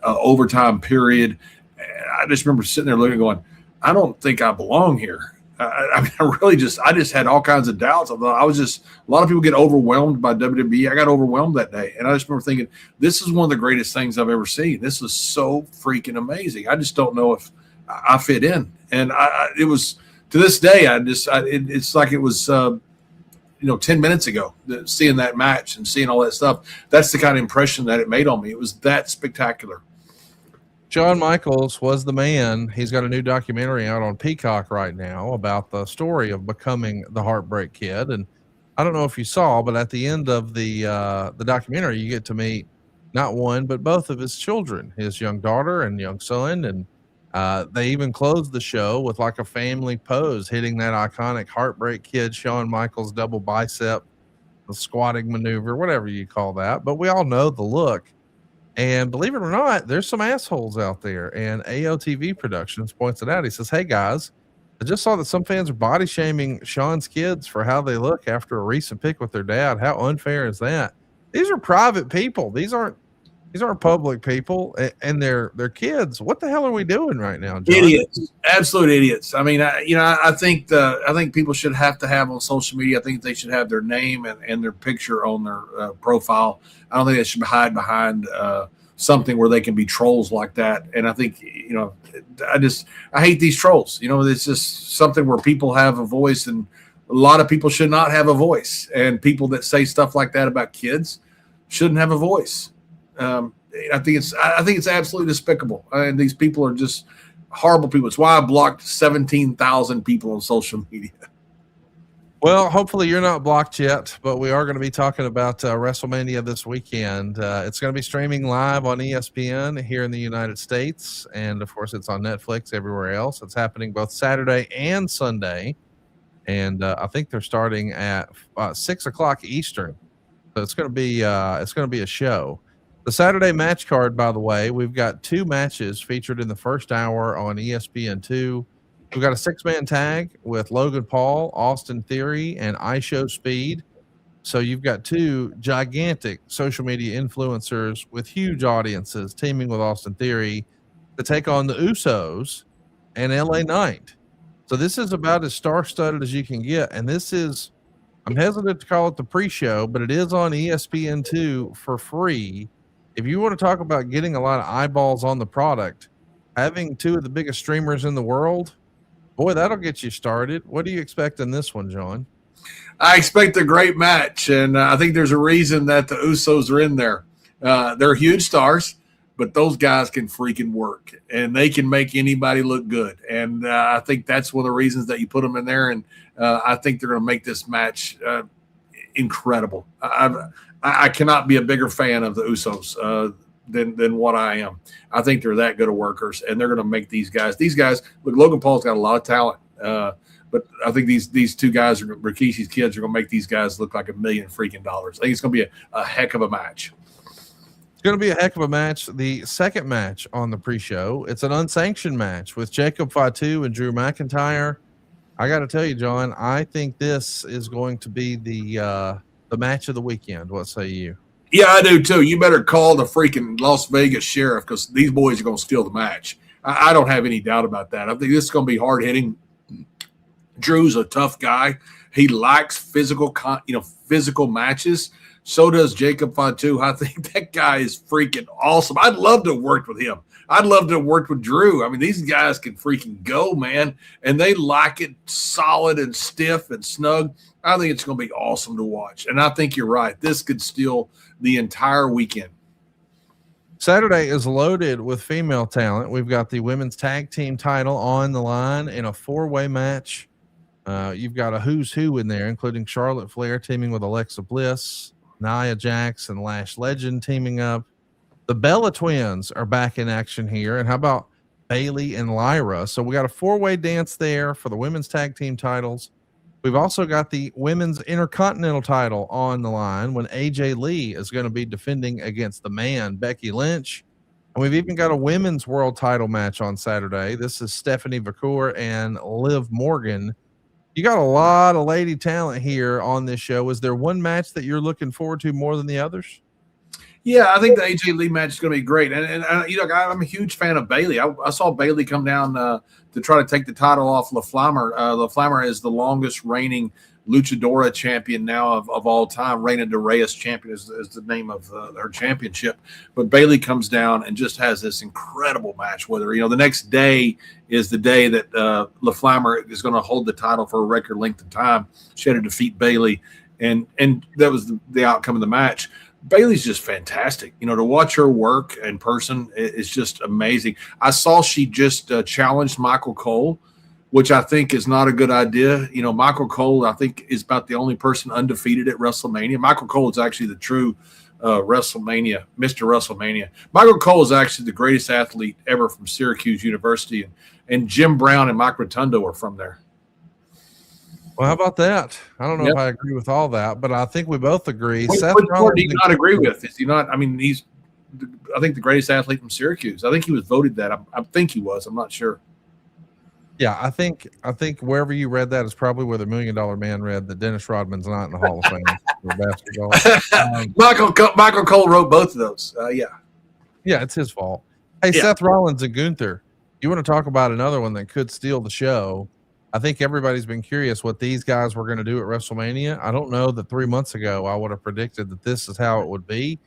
overtime period. And I just remember sitting there looking, going, I don't think I belong here. I just had all kinds of doubts. A lot of people get overwhelmed by WWE. I got overwhelmed that day. And I just remember thinking, this is one of the greatest things I've ever seen. This is so freaking amazing. I just don't know if I fit in. And it was, to this day, it's like it was, 10 minutes ago, seeing that match and seeing all that stuff. That's the kind of impression that it made on me. It was that spectacular. Shawn Michaels was the man. He's got a new documentary out on Peacock right now about the story of becoming the Heartbreak Kid. And I don't know if you saw, but at the end of the documentary, you get to meet not one, but both of his children, his young daughter and young son. And they even closed the show with like a family pose, hitting that iconic Heartbreak Kid, Shawn Michaels double bicep, the squatting maneuver, whatever you call that. But we all know the look. And believe it or not, there's some assholes out there. And AOTV Productions points it out. He says, hey, guys, I just saw that some fans are body shaming Shawn's kids for how they look after a recent pic with their dad. How unfair is that? These are private people. These aren't public people, and they're kids. What the hell are we doing right now, John? Idiots, absolute idiots. I mean, I think people should have to have on social media. I think they should have their name and their picture on their profile. I don't think they should hide behind something where they can be trolls like that. And I think I hate these trolls. It's just something where people have a voice, and a lot of people should not have a voice. And people that say stuff like that about kids shouldn't have a voice. I think it's absolutely despicable. And these people are just horrible people. It's why I blocked 17,000 people on social media. Well, hopefully you're not blocked yet, but we are going to be talking about WrestleMania this weekend. It's going to be streaming live on ESPN here in the United States. And of course, it's on Netflix everywhere else. It's happening both Saturday and Sunday. And I think they're starting at 6 o'clock Eastern. So it's going to be a show. The Saturday match card, by the way, we've got 2 matches featured in the first hour on ESPN2. We've got a 6-man tag with Logan Paul, Austin Theory, and iShow Speed. So you've got 2 gigantic social media influencers with huge audiences teaming with Austin Theory to take on the Usos and LA Knight. So this is about as star-studded as you can get. And this is, I'm hesitant to call it the pre-show, but it is on ESPN2 for free. If you want to talk about getting a lot of eyeballs on the product, having 2 of the biggest streamers in the world, boy, that'll get you started. What do you expect in this one, John? I expect a great match, and I think there's a reason that the Usos are in there. They're huge stars, but those guys can freaking work, and they can make anybody look good. And I think that's one of the reasons that you put them in there, and I think they're going to make this match incredible. I cannot be a bigger fan of the Usos than what I am. I think they're that good of workers, and they're going to make these guys. Look, Logan Paul's got a lot of talent, but I think these 2 guys, Rikishi's kids, are going to make these guys look like $1 million freaking dollars. I think it's going to be a heck of a match. It's going to be a heck of a match. The second match on the pre-show, it's an unsanctioned match with Jacob Fatu and Drew McIntyre. I got to tell you, John, I think this is going to be the match of the weekend. What say you? Yeah, I do too. You better call the freaking Las Vegas sheriff, because these boys are going to steal the match. I don't have any doubt about that. I think this is going to be hard hitting. Drew's a tough guy. He likes physical matches. So does Jacob Fatu. I think that guy is freaking awesome. I'd love to have worked with him. I'd love to have worked with Drew. I mean, these guys can freaking go, man, and they like it solid and stiff and snug. I think it's going to be awesome to watch, and I think you're right. This could steal the entire weekend. Saturday is loaded with female talent. We've got the women's tag team title on the line in a 4-way match. You've got a who's who in there, including Charlotte Flair teaming with Alexa Bliss, Nia Jax and Lash Legend teaming up. The Bella Twins are back in action here. And how about Bayley and Lyra? So we got a 4-way dance there for the women's tag team titles. We've also got the women's intercontinental title on the line when AJ Lee is going to be defending against the man, Becky Lynch. And we've even got a women's world title match on Saturday. This is Stephanie Vacour and Liv Morgan. You got a lot of lady talent here on this show. Is there one match that you're looking forward to more than the others? Yeah, I think the AJ Lee match is going to be great. And I'm a huge fan of Bayley. I saw Bayley come down to try to take the title off La Flammer. La Flammer is the longest reigning luchadora champion now of all time. Reina de Reyes champion is the name of her championship. But Bayley comes down and just has this incredible match with her. You know, the next day is the day that La Flammer is going to hold the title for a record length of time. She had to defeat Bayley, and that was the outcome of the match. Bayley's just fantastic. You know, to watch her work in person is just amazing. I saw she just challenged Michael Cole, which I think is not a good idea. You know, Michael Cole, I think, is about the only person undefeated at WrestleMania. Michael Cole is actually the true WrestleMania, Mr. WrestleMania. Michael Cole is actually the greatest athlete ever from Syracuse University, and Jim Brown and Mike Rotundo are from there. Well, how about that? I don't know if I agree with all that, but I think we both agree. What do you not agree with? Is he not? I mean, he's, I think, the greatest athlete from Syracuse. I think he was voted that. I think he was. I'm not sure. Yeah, I think wherever you read that is probably where the $1 Million Man read that Dennis Rodman's not in the Hall of Fame for basketball. Michael Cole wrote both of those. Yeah, it's his fault. Hey, Seth Rollins and Gunther, you want to talk about another one that could steal the show? I think everybody's been curious what these guys were going to do at WrestleMania. I don't know that 3 months ago I would have predicted that this is how it would be.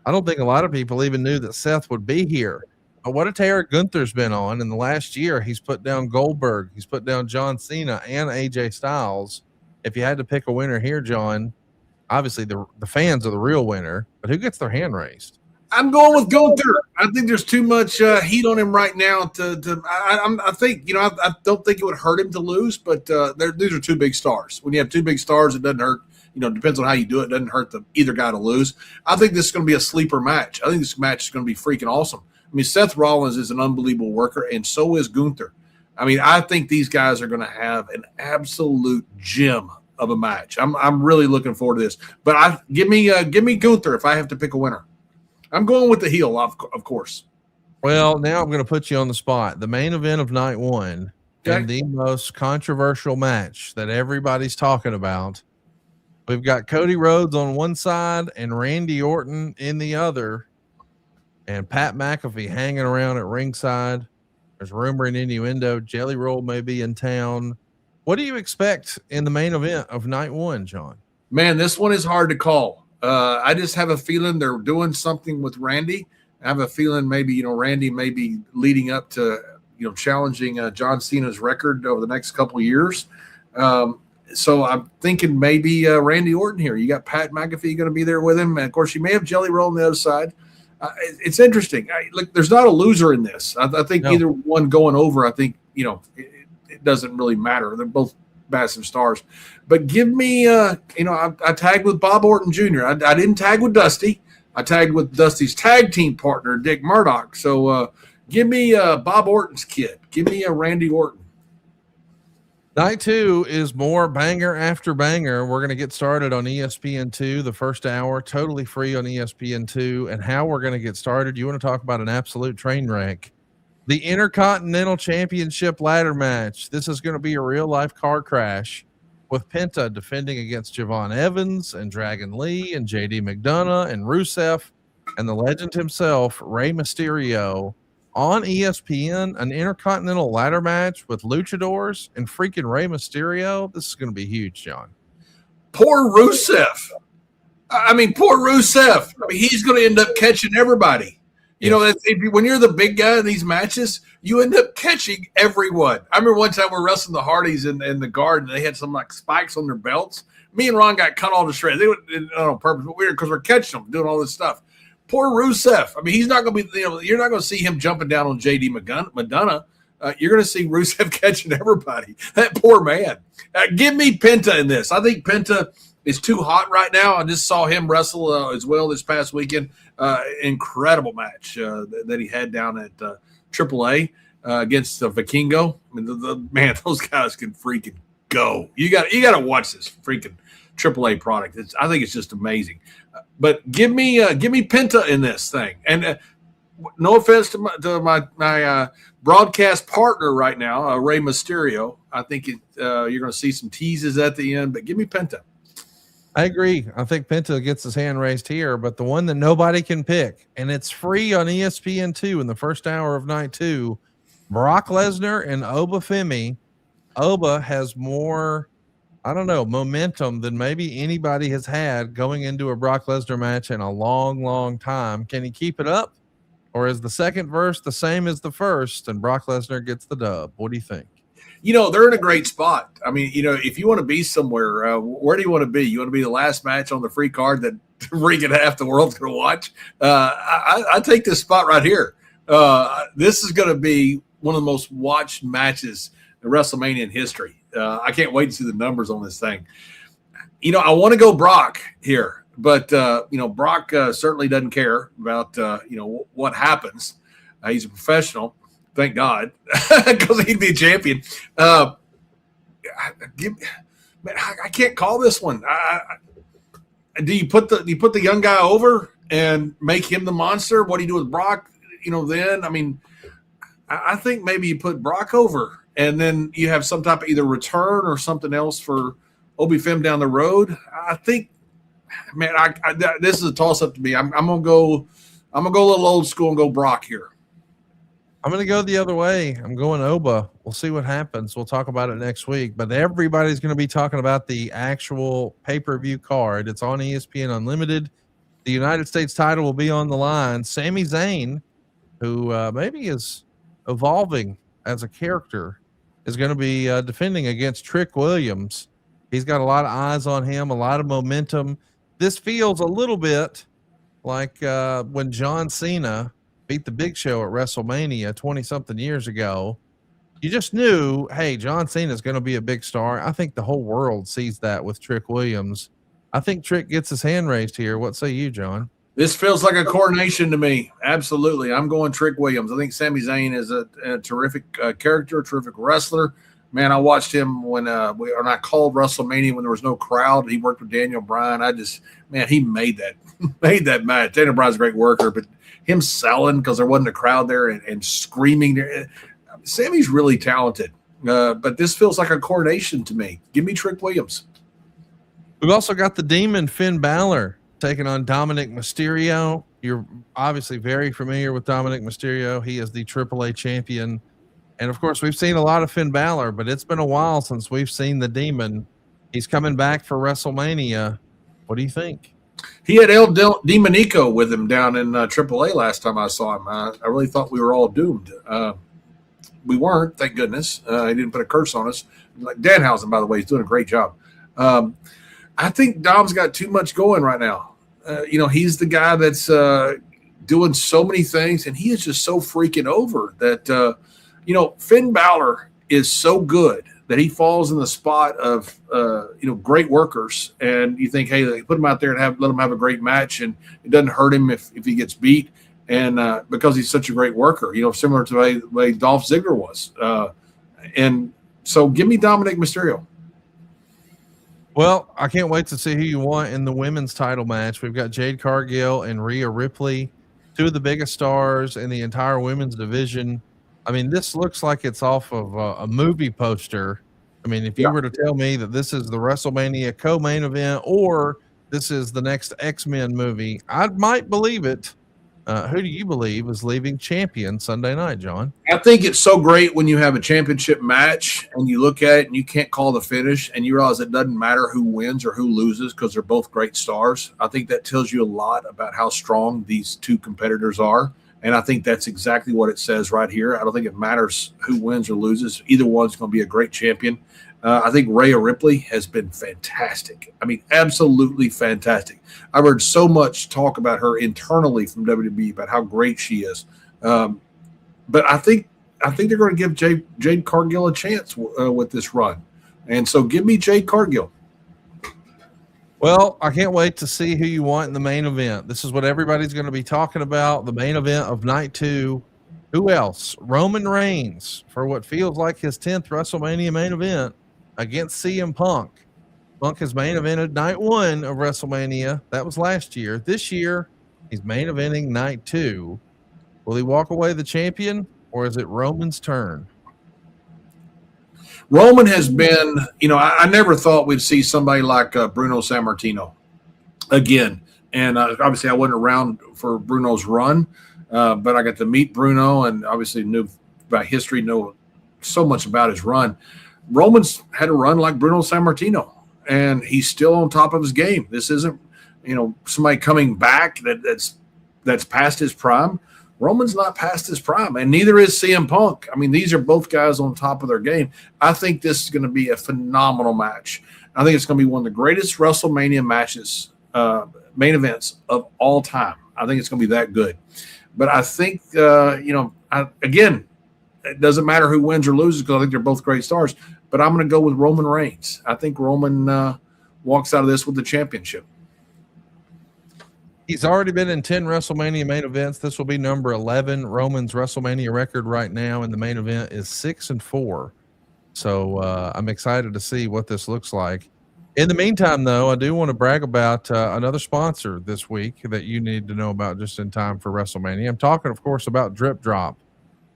I don't think a lot of people even knew that Seth would be here. But what a tear Gunther's been on in the last year. He's put down Goldberg. He's put down John Cena and AJ Styles. If you had to pick a winner here, John, obviously the fans are the real winner. But who gets their hand raised? I'm going with Gunther. I think there's too much heat on him right now. I think, I don't think it would hurt him to lose, but these are two big stars. When you have two big stars, it doesn't hurt. Depends on how you do it. It doesn't hurt either guy to lose. I think this is going to be a sleeper match. I think this match is going to be freaking awesome. I mean, Seth Rollins is an unbelievable worker, and so is Gunther. I mean, I think these guys are going to have an absolute gem of a match. I'm really looking forward to this. But give me Gunther if I have to pick a winner. I'm going with the heel, of course. Well, now I'm going to put you on the spot. The main event of night one, and the most controversial match that everybody's talking about. We've got Cody Rhodes on one side and Randy Orton in the other, and Pat McAfee hanging around at ringside. There's rumor and innuendo Jelly Roll may be in town. What do you expect in the main event of night one, John? Man, this one is hard to call. I just have a feeling they're doing something with Randy. I have a feeling maybe, Randy may be leading up to, challenging John Cena's record over the next couple of years. So I'm thinking maybe Randy Orton here. You got Pat McAfee going to be there with him. And of course, you may have Jelly Roll on the other side. It's interesting. Look, there's not a loser in this. I think either one going over, I think, it doesn't really matter. They're both massive stars. But give me, I tagged with Bob Orton Jr. I didn't tag with Dusty. I tagged with Dusty's tag team partner, Dick Murdoch. So give me Bob Orton's kid. Give me a Randy Orton. Night two is more banger after banger. We're going to get started on ESPN2, the first hour, totally free on ESPN2. And how we're going to get started, you want to talk about an absolute train wreck. The Intercontinental Championship ladder match. This is going to be a real-life car crash with Penta defending against Javon Evans and Dragon Lee and JD McDonough and Rusev and the legend himself, Rey Mysterio, on ESPN, an Intercontinental ladder match with luchadors and freaking Rey Mysterio. This is going to be huge, John. Poor Rusev. Poor Rusev. He's going to end up catching everybody. When you're the big guy in these matches, you end up catching everyone. I remember one time we were wrestling the Hardys in the garden. They had some spikes on their belts. Me and Ron got cut all to shreds. They didn't on purpose, but weird because we're catching them, doing all this stuff. Poor Rusev. He's not going to be, you're not going to see him jumping down on JD McDonough. You're going to see Rusev catching everybody. That poor man. Give me Penta in this. I think Penta is too hot right now. I just saw him wrestle as well this past weekend. Incredible match that he had down at AAA against Vikingo. Man, those guys can freaking go. You got to watch this freaking AAA product. I think it's just amazing. But give me Penta in this thing. And no offense to my broadcast partner right now, Rey Mysterio. I think you're going to see some teases at the end. But give me Penta. I agree. I think Penta gets his hand raised here, but the one that nobody can pick, and it's free on ESPN2 in the first hour of night two, Brock Lesnar and Oba Femi. Oba has more, momentum than maybe anybody has had going into a Brock Lesnar match in a long, long time. Can he keep it up? Or is the second verse the same as the first and Brock Lesnar gets the dub? What do you think? They're in a great spot. If you want to be somewhere, where do you want to be? You want to be the last match on the free card that freaking half the world's going to watch? I take this spot right here. This is going to be one of the most watched matches in WrestleMania in history. I can't wait to see the numbers on this thing. I want to go Brock here, but, Brock certainly doesn't care about, what happens. He's a professional. Thank God, because he'd be a champion. I can't call this one. Do you put the young guy over and make him the monster? What do you do with Brock? Then I think maybe you put Brock over, and then you have some type of either return or something else for Obi Fem down the road. I think, man, this is a toss up to me. I'm gonna go a little old school and go Brock here. I'm going to go the other way. I'm going Oba. We'll see what happens. We'll talk about it next week. But everybody's going to be talking about the actual pay-per-view card. It's on ESPN Unlimited. The United States title will be on the line. Sami Zayn, who maybe is evolving as a character, is going to be defending against Trick Williams. He's got a lot of eyes on him, a lot of momentum. This feels a little bit like when John Cena beat the Big Show at WrestleMania 20 something years ago. You just knew, hey, John Cena is going to be a big star. I think the whole world sees that with Trick Williams. I think Trick gets his hand raised here. What say you, John? This feels like a coronation to me. Absolutely. I'm going Trick Williams. I think Sami Zayn is a terrific character, terrific wrestler. Man, I watched him when I called WrestleMania when there was no crowd. He worked with Daniel Bryan. He made that match. Daniel Bryan's a great worker, but him selling because there wasn't a crowd there and screaming there. Sammy's really talented, but this feels like a coronation to me. Give me Trick Williams. We've also got the Demon Finn Balor taking on Dominic Mysterio. You're obviously very familiar with Dominic Mysterio. He is the AAA champion. And of course, we've seen a lot of Finn Balor, but it's been a while since we've seen the Demon. He's coming back for WrestleMania. What do you think? He had El Demonico with him down in AAA last time I saw him. I really thought we were all doomed. We weren't, thank goodness. He didn't put a curse on us. Like Danhausen, by the way, he's doing a great job. I think Dom's got too much going right now. He's the guy that's doing so many things, and he is just so freaking over that, Finn Balor is so good that he falls in the spot of, great workers. And you think, hey, put him out there and let him have a great match, and it doesn't hurt him if he gets beat. And because he's such a great worker, similar to the way Dolph Ziggler was. And so give me Dominic Mysterio. Well, I can't wait to see who you want in the women's title match. We've got Jade Cargill and Rhea Ripley, two of the biggest stars in the entire women's division. I mean, this looks like it's off of a movie poster. I mean, if you were to tell me that this is the WrestleMania co-main event or this is the next X-Men movie, I might believe it. Who do you believe is leaving champion Sunday night, John? I think it's so great when you have a championship match and you look at it and you can't call the finish and you realize it doesn't matter who wins or who loses because they're both great stars. I think that tells you a lot about how strong these two competitors are. And I think that's exactly what it says right here. I don't think it matters who wins or loses. Either one's going to be a great champion. I think Rhea Ripley has been fantastic. I mean, absolutely fantastic. I've heard so much talk about her internally from WWE about how great she is. But I think they're going to give Jade Cargill a chance with this run. And so give me Jade Cargill. Well, I can't wait to see who you want in the main event. This is what everybody's going to be talking about, the main event of night 2. Who else? Roman Reigns for what feels like his 10th WrestleMania main event against CM Punk. Punk has main evented night 1 of WrestleMania. That was last year. This year, he's main eventing night 2. Will he walk away the champion, or is it Roman's turn? Roman has been, I never thought we'd see somebody like Bruno Sammartino again. And obviously I wasn't around for Bruno's run, but I got to meet Bruno and obviously knew about history, know so much about his run. Roman's had a run like Bruno Sammartino, and he's still on top of his game. This isn't, somebody coming back that's past his prime. Roman's not past his prime, and neither is CM Punk. I mean, these are both guys on top of their game. I think this is going to be a phenomenal match. I think it's going to be one of the greatest WrestleMania matches, main events of all time. I think it's going to be that good. But I think, again, it doesn't matter who wins or loses because I think they're both great stars. But I'm going to go with Roman Reigns. I think Roman walks out of this with the championship. He's already been in 10 WrestleMania main events. This will be number 11. Roman's WrestleMania record right now in the main event is 6-4. So I'm excited to see what this looks like. In the meantime, though, I do want to brag about another sponsor this week that you need to know about just in time for WrestleMania. I'm talking, of course, about Drip Drop.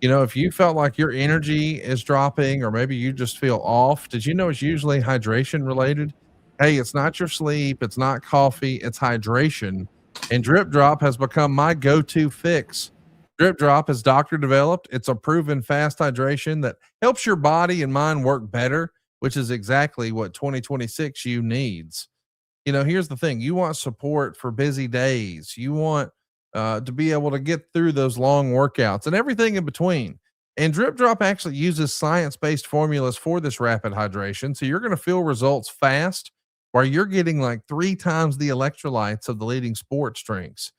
If you felt like your energy is dropping or maybe you just feel off, did you know it's usually hydration related? Hey, it's not your sleep. It's not coffee. It's hydration. And Drip Drop has become my go-to fix. Drip Drop is doctor developed. It's a proven fast hydration that helps your body and mind work better, which is exactly what 2026 you needs. Here's the thing. You want support for busy days. You want to be able to get through those long workouts and everything in between. And Drip Drop actually uses science-based formulas for this rapid hydration. So you're going to feel results fast, where you're getting like 3 times the electrolytes of the leading sports drinks.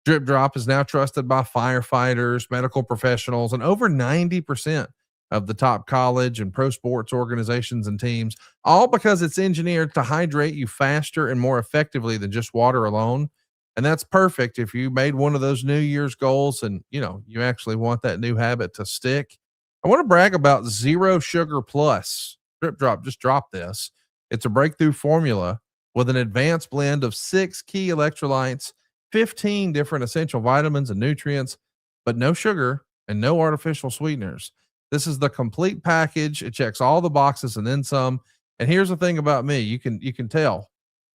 Drip Drop is now trusted by firefighters, medical professionals, and over 90% of the top college and pro sports organizations and teams, all because it's engineered to hydrate you faster and more effectively than just water alone. And that's perfect if you made one of those New Year's goals and you actually want that new habit to stick. I want to brag about Zero Sugar Plus. Drip Drop just dropped this. It's a breakthrough formula with an advanced blend of 6 key electrolytes, 15 different essential vitamins and nutrients, but no sugar and no artificial sweeteners. This is the complete package. It checks all the boxes and then some. And here's the thing about me. You can tell,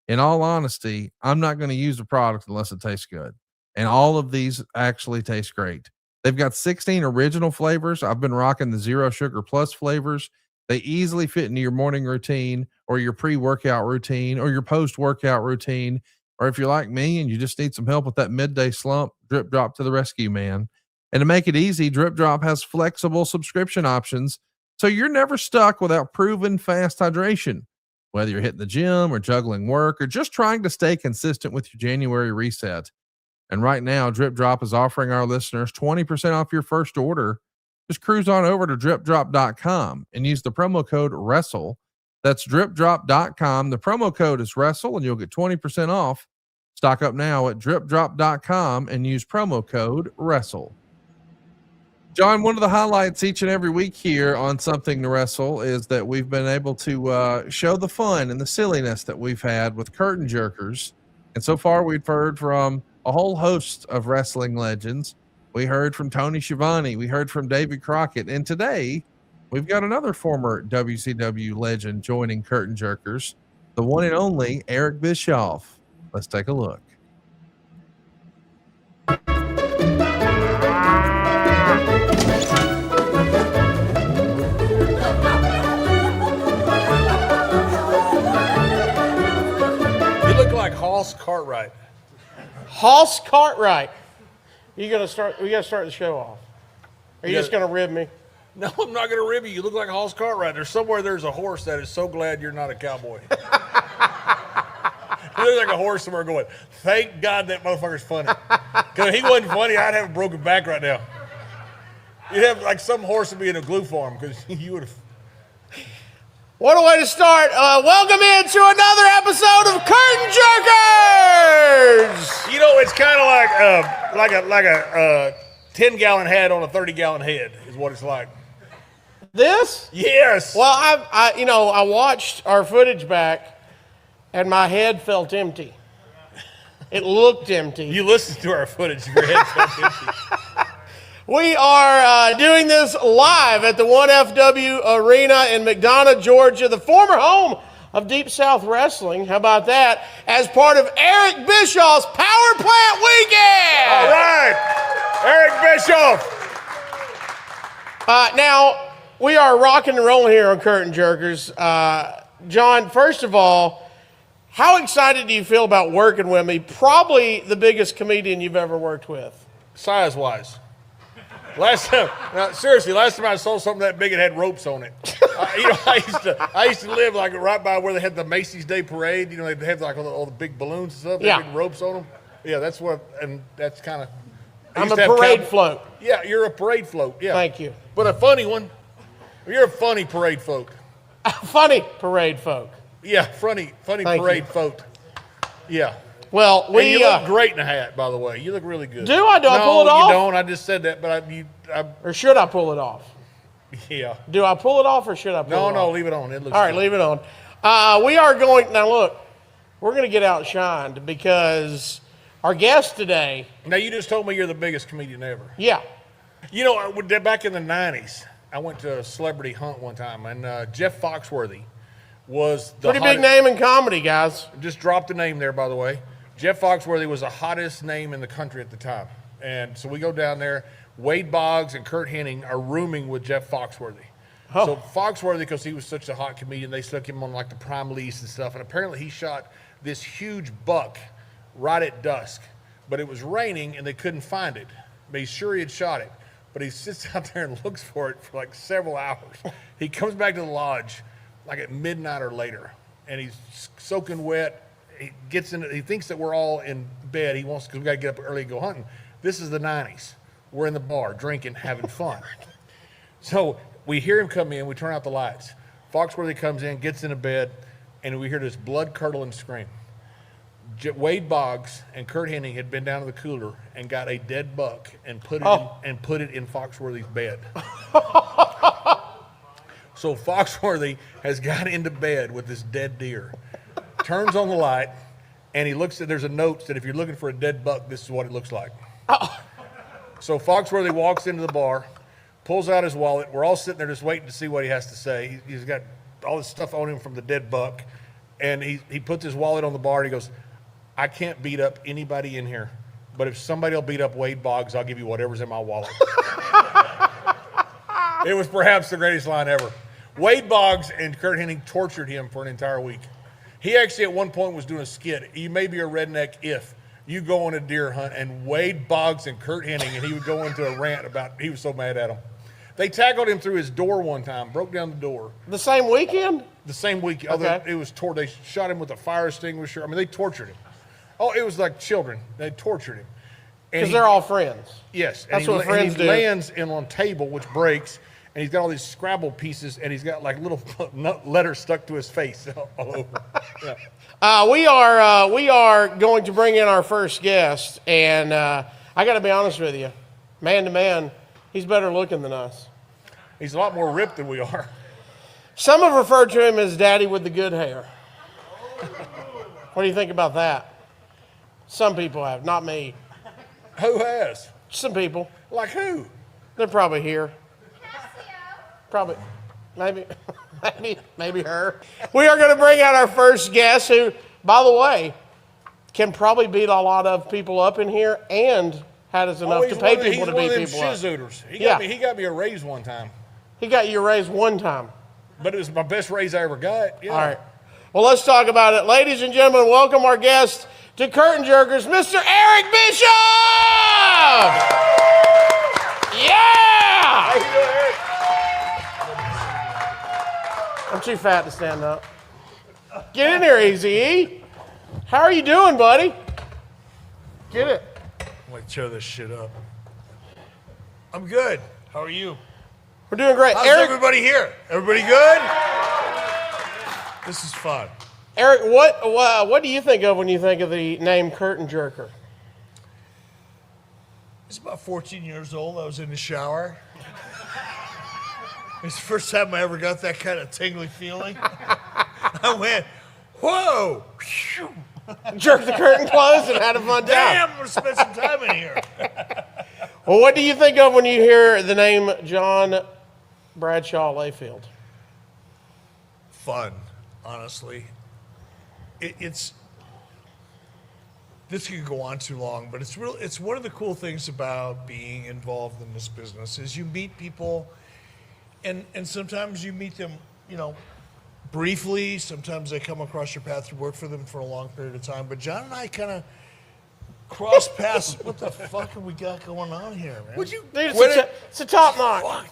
in all honesty, I'm not going to use the product unless it tastes good. And all of these actually taste great. They've got 16 original flavors. I've been rocking the Zero Sugar Plus flavors. They easily fit into your morning routine or your pre-workout routine or your post-workout routine. Or if you're like me and you just need some help with that midday slump, Drip Drop to the rescue, man. And to make it easy, Drip Drop has flexible subscription options, so you're never stuck without proven fast hydration. Whether you're hitting the gym or juggling work or just trying to stay consistent with your January reset. And right now, Drip Drop is offering our listeners 20% off your first order. Just cruise on over to dripdrop.com and use the promo code WRESTLE. That's dripdrop.com. The promo code is WRESTLE and you'll get 20% off. Stock up now at dripdrop.com and use promo code WRESTLE. John, one of the highlights each and every week here on Something to Wrestle is that we've been able to show the fun and the silliness that we've had with curtain jerkers. And so far we've heard from a whole host of wrestling legends. We heard from Tony Schiavone. We heard from David Crockett. And today we've got another former WCW legend joining curtain jerkers, the one and only Eric Bischoff. Let's take a look. You look like Hoss Cartwright. Hoss Cartwright. We gotta start the show off. Are you just gonna rib me? No, I'm not going to rib you. You look like Hoss Cartwright. There's a horse that is so glad you're not a cowboy. There's like a horse somewhere going, thank God that motherfucker's funny. Because if he wasn't funny, I'd have a broken back right now. You'd have like some horse would be in a glue farm because you would have. What a way to start. Welcome into another episode of Curtain Jerkers. You know, it's kind of like a 10-gallon hat on a 30-gallon head is what it's like. This? Yes. Well, I watched our footage back, and my head felt empty. It looked empty. You listened to our footage, your head felt empty. We are doing this live at the 1FW Arena in McDonough, Georgia, the former home of Deep South Wrestling. How about that? As part of Eric Bischoff's Power Plant Weekend. All right, Eric Bischoff. Now, we are rocking and rolling here on Curtain Jerkers. John, first of all, how excited do you feel about working with me? Probably the biggest comedian you've ever worked with. Size-wise. Last time I saw something that big, it had ropes on it. I used to live like right by where they had the Macy's Day Parade. You know, they have like all the big balloons and stuff. They had big ropes on them. Yeah, that's what, and that's kind of. I'm a parade float. Yeah, you're a parade float. Yeah. Thank you. But a funny one. You're a funny parade float. Funny parade folk. Yeah, funny parade float. Yeah. Well, you look great in a hat, by the way. You look really good. Do I? Do I pull it off? No, you don't. I just said that, but or should I pull it off? Yeah. Do I pull it off or should I pull it off? No, leave it on. It looks all right, good. leave it on. We are going, now look, we're going to get outshined because our guest today. Now, you just told me you're the biggest comedian ever. Yeah. You know, back in the 90s, I went to a celebrity hunt one time, and Jeff Foxworthy was the pretty big name in comedy, guys. Just dropped the name there, by the way. Jeff Foxworthy was the hottest name in the country at the time. And so we go down there. Wade Boggs and Kurt Hennig are rooming with Jeff Foxworthy. Oh. So Foxworthy, because he was such a hot comedian, they stuck him on like the prime lease and stuff. And apparently he shot this huge buck right at dusk. But it was raining and they couldn't find it. But he's sure he had shot it. But he sits out there and looks for it for like several hours. He comes back to the lodge like at midnight or later. And he's soaking wet. he thinks that we're all in bed. He wants, because we got to get up early and go hunting. This is the 90s. We're in the bar, drinking, having fun. So we hear him come in, we turn out the lights. Foxworthy comes in, gets into bed, and we hear this blood-curdling scream. Wade Boggs and Kurt Hennig had been down to the cooler and got a dead buck and put it in Foxworthy's bed. So Foxworthy has got into bed with this dead deer, turns on the light, and he looks at, there's a note that if you're looking for a dead buck, this is what it looks like. So Foxworthy walks into the bar, pulls out his wallet. We're all sitting there just waiting to see what he has to say. He's got all this stuff on him from the dead buck, and he puts his wallet on the bar, and he goes, I can't beat up anybody in here, but if somebody will beat up Wade Boggs, I'll give you whatever's in my wallet. It was perhaps the greatest line ever. Wade Boggs and Kurt Hennig tortured him for an entire week. He actually at one point was doing a skit. You may be a redneck if you go on a deer hunt, and Wade Boggs and Kurt Hennig, and he would go into a rant about, he was so mad at him. They tackled him through his door one time, broke down the door. The same weekend? The same weekend. Okay. It was they shot him with a fire extinguisher. I mean, they tortured him. Oh, it was like children. They tortured him. Because they're all friends. Yes. That's what friends do. He lands in on a table, which breaks, and he's got all these Scrabble pieces, and he's got like little letters stuck to his face all over. Yeah. We are going to bring in our first guest, and I got to be honest with you, man to man, he's better looking than us. He's a lot more ripped than we are. Some have referred to him as Daddy with the good hair. What do you think about that? Some people have, not me. Who has? Some people. Like who? They're probably here. Probably, maybe her. We are going to bring out our first guest who, by the way, can probably beat a lot of people up in here and has enough to pay people to beat people up. He got me a raise one time. He got you a raise one time. But it was my best raise I ever got. Yeah. All right. Well, let's talk about it. Ladies and gentlemen, welcome our guest to Curtain Jerkers, Mr. Eric Bishop! Yeah! How you doing, Eric? I'm too fat to stand up. Get in there, Easy. How are you doing, buddy? Get it. I'm going to tear this shit up. I'm good. How are you? We're doing great. How's Eric, everybody here? Everybody good? This is fun. Eric, what do you think of when you think of the name Curtain Jerker? It's about 14 years old. I was in the shower. It's the first time I ever got that kind of tingly feeling. I went, whoa! Jerked the curtain closed and had a fun time. Damn, I'm going to spend some time in here. Well, what do you think of when you hear the name John Bradshaw Layfield? Fun, honestly. This could go on too long, but it's one of the cool things about being involved in this business is you meet people, and sometimes you meet them, briefly. Sometimes they come across your path. You work for them for a long period of time. But John and I kind of cross paths. What the fuck have we got going on here, man? Would you? Dude, it's a top notch.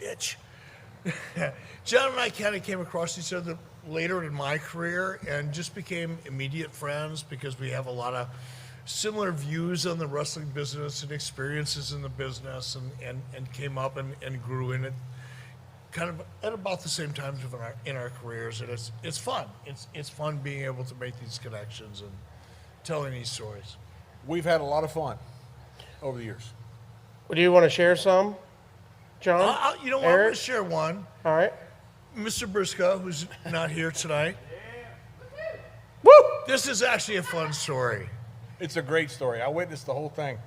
Bitch. John and I kind of came across each other later in my career and just became immediate friends because we have a lot of similar views on the wrestling business and experiences in the business and came up and grew in it kind of at about the same times in our careers. And it's fun. It's fun being able to make these connections and telling these stories. We've had a lot of fun over the years. Well, do you want to share some, John? You know what? I'm going to share one. All right. Mr. Briscoe, who's not here tonight. Woo! This is actually a fun story. It's a great story. I witnessed the whole thing.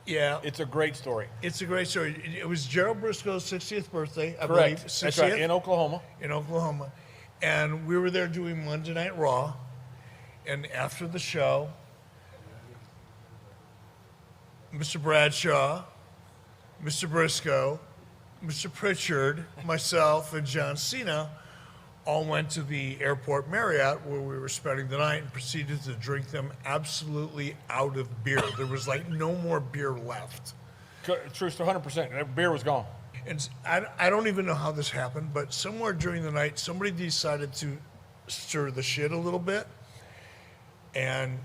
Yeah. It's a great story. It's a great story. It was Gerald Briscoe's 60th birthday, I Correct. believe. 60th, That's right, in Oklahoma. In Oklahoma. And we were there doing Monday Night Raw. And after the show, Mr. Bradshaw, Mr. Briscoe, Mr. Pritchard, myself, and John Cena all went to the airport Marriott where we were spending the night and proceeded to drink them absolutely out of beer. There was like no more beer left. True, 100%. That beer was gone. And I don't even know how this happened, but somewhere during the night, somebody decided to stir the shit a little bit, and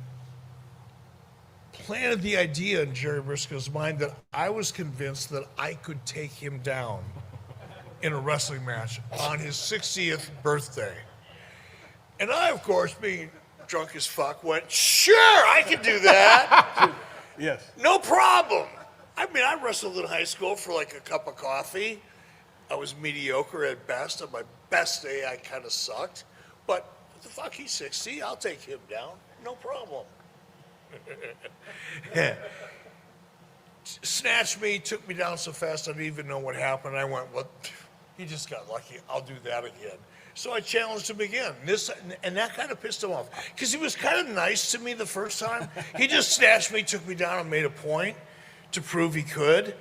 planted the idea in Jerry Briscoe's mind that I was convinced that I could take him down in a wrestling match on his 60th birthday. And I, of course, being drunk as fuck, went, sure, I can do that. Yes. No problem. I mean, I wrestled in high school for like a cup of coffee. I was mediocre at best. On my best day, I kind of sucked. But what the fuck, he's 60. I'll take him down. No problem. Snatched me, took me down so fast I didn't even know what happened. I went, well, he just got lucky. I'll do that again. So I challenged him again. And that kind of pissed him off. Because he was kind of nice to me the first time. He just snatched me, took me down, and made a point to prove he could.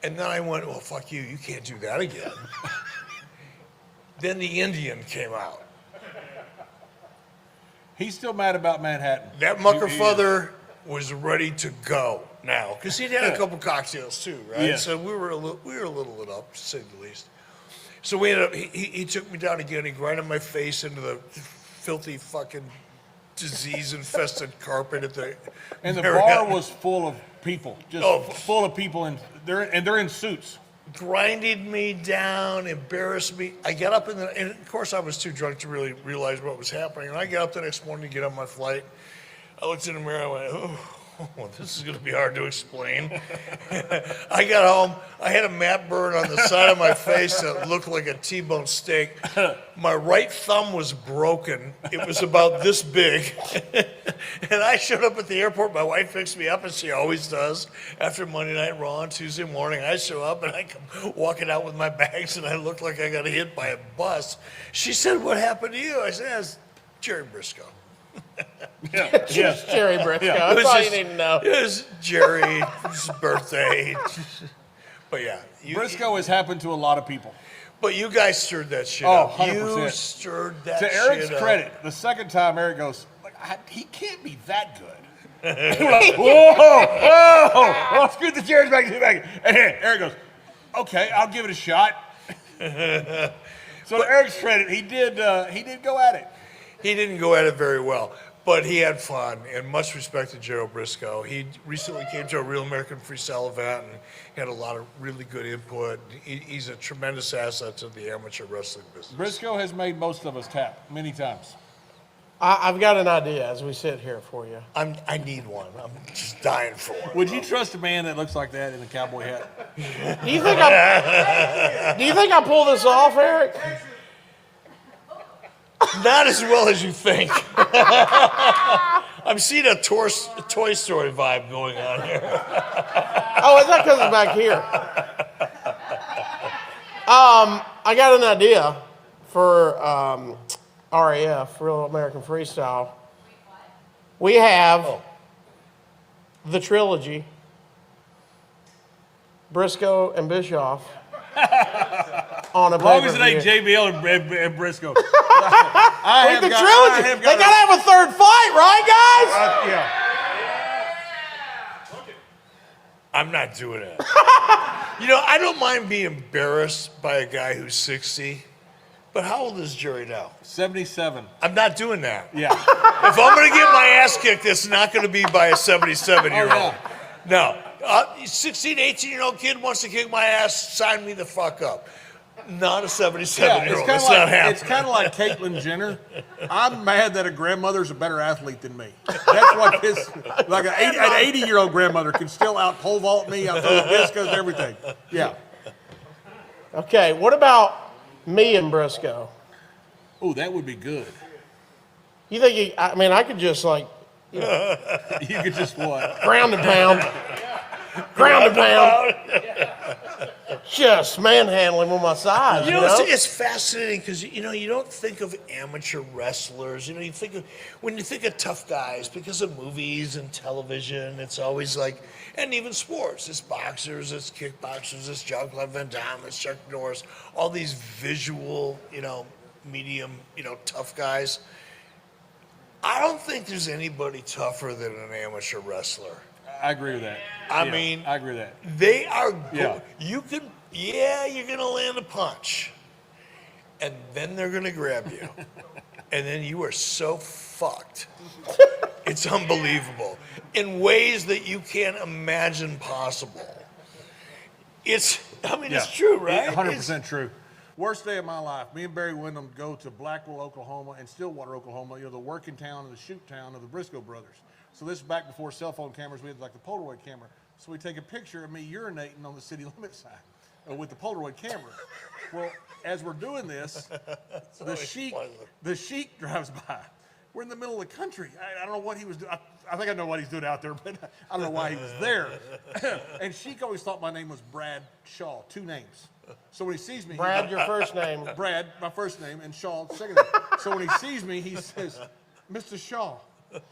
And then I went, well, fuck you. You can't do that again. Then the Indian came out. He's still mad about Manhattan. That muckerfather was ready to go now. Because he'd had a couple cocktails too, right? Yeah. So we were a little lit up, to say the least. So we ended up, he took me down again. He grinded my face into the filthy fucking disease-infested carpet at the... And the bar was full of people, just full of people, and they're in suits. Grinded me down, embarrassed me. I got up and of course I was too drunk to really realize what was happening. And I got up the next morning to get on my flight. I looked in the mirror, I went, oh, this is going to be hard to explain. I got home, I had a matte burn on the side of my face that looked like a T-bone steak. My right thumb was broken. It was about this big. And I showed up at the airport. My wife picks me up, as she always does. After Monday Night Raw on Tuesday morning, I show up, and I come walking out with my bags, and I look like I got hit by a bus. She said, what happened to you? I said, it's Jerry Briscoe. Just Jerry Briscoe. That's all you need to know. It was Jerry, his birthday. But yeah. Briscoe has happened to a lot of people. But you guys stirred that shit Oh, up. 100%. You stirred that shit up. To Eric's credit, the second time Eric goes, he can't be that good. Like, whoa, let's get the chairs back to the back. And Eric goes, okay, I'll give it a shot. So to Eric's credit, he did go at it. He didn't go at it very well, but he had fun, and much respect to Jerry Briscoe. He recently came to a Real American Freestyle event and had a lot of really good input. He's a tremendous asset to the amateur wrestling business. Briscoe has made most of us tap many times. I've got an idea as we sit here for you. I need one. I'm just dying for one. Would you trust a man that looks like that in a cowboy hat? Do you think I pull this off, Eric? Not as well as you think. I'm seeing a Toy Story vibe going on here. Oh, is that because it's back here? I got an idea for RAF, Real American Freestyle. We have the trilogy, Briscoe and Bischoff, on a as long as it pay-per-view. ain't JBL and Briscoe. They gotta have a third fight, right, guys? Yeah. I'm not doing it. I don't mind being embarrassed by a guy who's 60, but how old is Jerry now? 77. I'm not doing that. Yeah. If I'm going to get my ass kicked, it's not going to be by a 77-year-old. No. 16, 18-year-old kid wants to kick my ass, sign me the fuck up. Not a 77-year-old. It's not happening. It's kind of like Caitlyn Jenner. I'm mad that a grandmother's a better athlete than me. That's what this, like an 80-year-old grandmother can still out pole vault me, out throw discos, everything. Yeah. Okay, what about me and Briscoe? Oh, that would be good. You think I could just You could just what? ground and pound. Ground and pound. Just manhandling with my size. It's fascinating because you don't think of amateur wrestlers. When you think of tough guys, because of movies and television, it's always like, and even sports. It's boxers, it's kickboxers, it's Jean-Claude Van Damme, it's Chuck Norris. All these visual, medium, tough guys. I don't think there's anybody tougher than an amateur wrestler. I agree with that. I mean, I agree with that. They are good. You're going to land a punch, and then they're going to grab you. and then you are so fucked. It's unbelievable in ways that you can't imagine possible. It's true, right? 100% true. Worst day of my life. Me and Barry Windham go to Blackwell, Oklahoma, and Stillwater, Oklahoma. The working town and the shoot town of the Briscoe brothers. So this is back before cell phone cameras. We had like the Polaroid camera. So we take a picture of me urinating on the city limit sign with the Polaroid camera. Well, as we're doing this, the sheik drives by. We're in the middle of the country. I don't know what he was doing. I think I know what he's doing out there, but I don't know why he was there. And Sheik always thought my name was Brad Shaw, 2 names. So when he sees me, Brad, your first name. Brad, my first name, and Shaw, second name. So when he sees me, he says, "Mr. Shaw,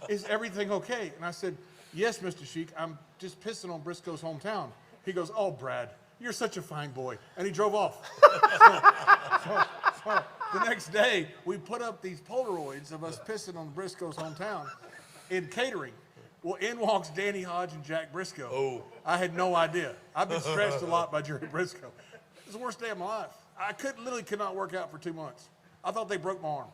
is everything okay?" And I said, "Yes, Mr. Sheik, I'm just pissing on Briscoe's hometown." He goes, "Oh, Brad, you're such a fine boy." And he drove off. So the next day, we put up these Polaroids of us pissing on Briscoe's hometown in catering. Well, in walks Danny Hodge and Jack Briscoe. Oh. I had no idea. I've been stretched a lot by Jerry Briscoe. It was the worst day of my life. I literally could not work out for 2 months. I thought they broke my arm.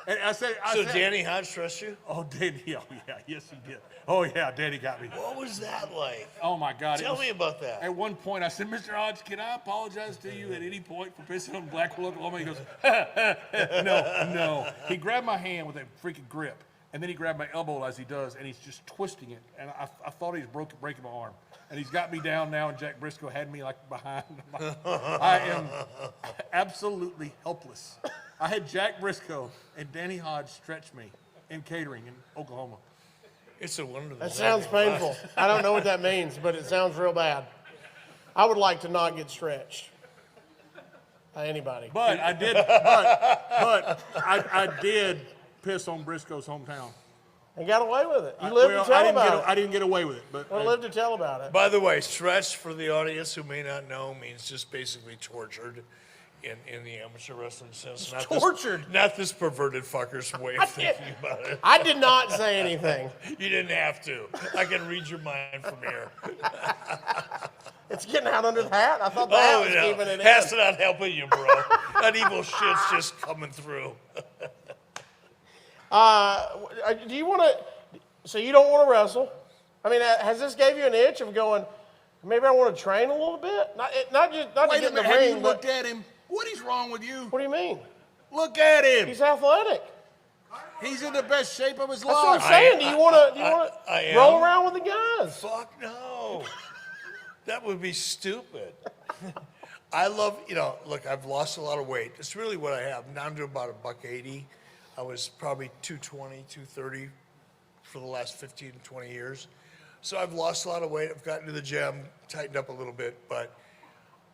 And I said, Danny Hodge trusts you? "Oh, Danny, oh yeah, yes he did. Oh yeah, Danny got me." What was that like? Oh my God. Tell me about that. At one point I said, "Mr. Hodge, can I apologize to you at any point for pissing on Blackwell, Oklahoma?" He goes, no. He grabbed my hand with a freaking grip, and then he grabbed my elbow as he does, and he's just twisting it. And I thought he was breaking my arm. And he's got me down now, and Jack Briscoe had me like behind. I am absolutely helpless. I had Jack Briscoe and Danny Hodge stretch me in catering in Oklahoma. It's a wonderful. That sounds painful. I don't know what that means, but it sounds real bad. I would like to not get stretched by anybody. But I did. But I did piss on Briscoe's hometown. And got away with it. You lived to tell about it. I didn't get away with it, but I lived to tell about it. By the way, stretched, for the audience who may not know, means just basically tortured in the amateur wrestling sense. Not this perverted fucker's way of thinking about it. I did not say anything. You didn't have to. I can read your mind from here. It's getting out under the hat. I thought the hat was keeping it in. Hat's not helping you, bro. That evil shit's just coming through. Do you want to? So you don't want to wrestle? I mean, has this gave you an itch of going? Maybe I want to train a little bit. Not to get in the ring. Have you looked at him? What is wrong with you? What do you mean? Look at him. He's athletic. He's in the best shape of his life. That's what I'm saying. Do you want to roll around with the guys? Fuck no. That would be stupid. I love, look, I've lost a lot of weight. It's really what I have. Now I'm doing about $180. I was probably 220, 230 for the last 15 to 20 years. So I've lost a lot of weight. I've gotten to the gym, tightened up a little bit, but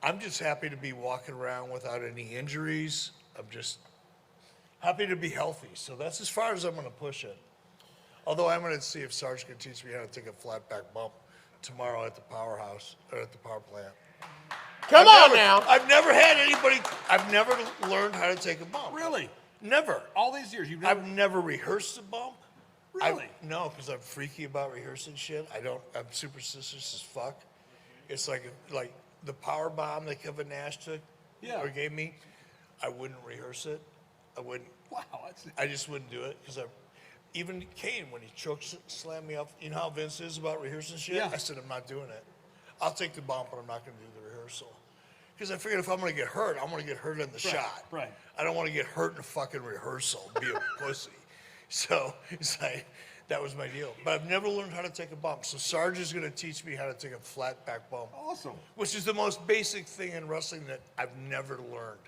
I'm just happy to be walking around without any injuries. I'm just happy to be healthy. So that's as far as I'm going to push it. Although I'm going to see if Sarge can teach me how to take a flat back bump tomorrow at the powerhouse, or at the power plant. Come on now. I've never had anybody, I've never learned how to take a bump. Really? Never. All these years, I've never rehearsed a bump. Really? No, because I'm freaky about rehearsing shit. I'm superstitious as fuck. It's like the power bomb that Kevin Nash took or gave me. I wouldn't rehearse it. I wouldn't. Wow. I just wouldn't do it because even Kane, when he slammed me up, you know how Vince is about rehearsing shit? Yeah. I said, I'm not doing it. I'll take the bump, but I'm not going to do the rehearsal. Because I figured if I'm going to get hurt, I'm going to get hurt in the shot. Right. I don't want to get hurt in a fucking rehearsal and be a pussy. So it's like, that was my deal. But I've never learned how to take a bump. So Sarge is going to teach me how to take a flat back bump. Awesome. Which is the most basic thing in wrestling that I've never learned.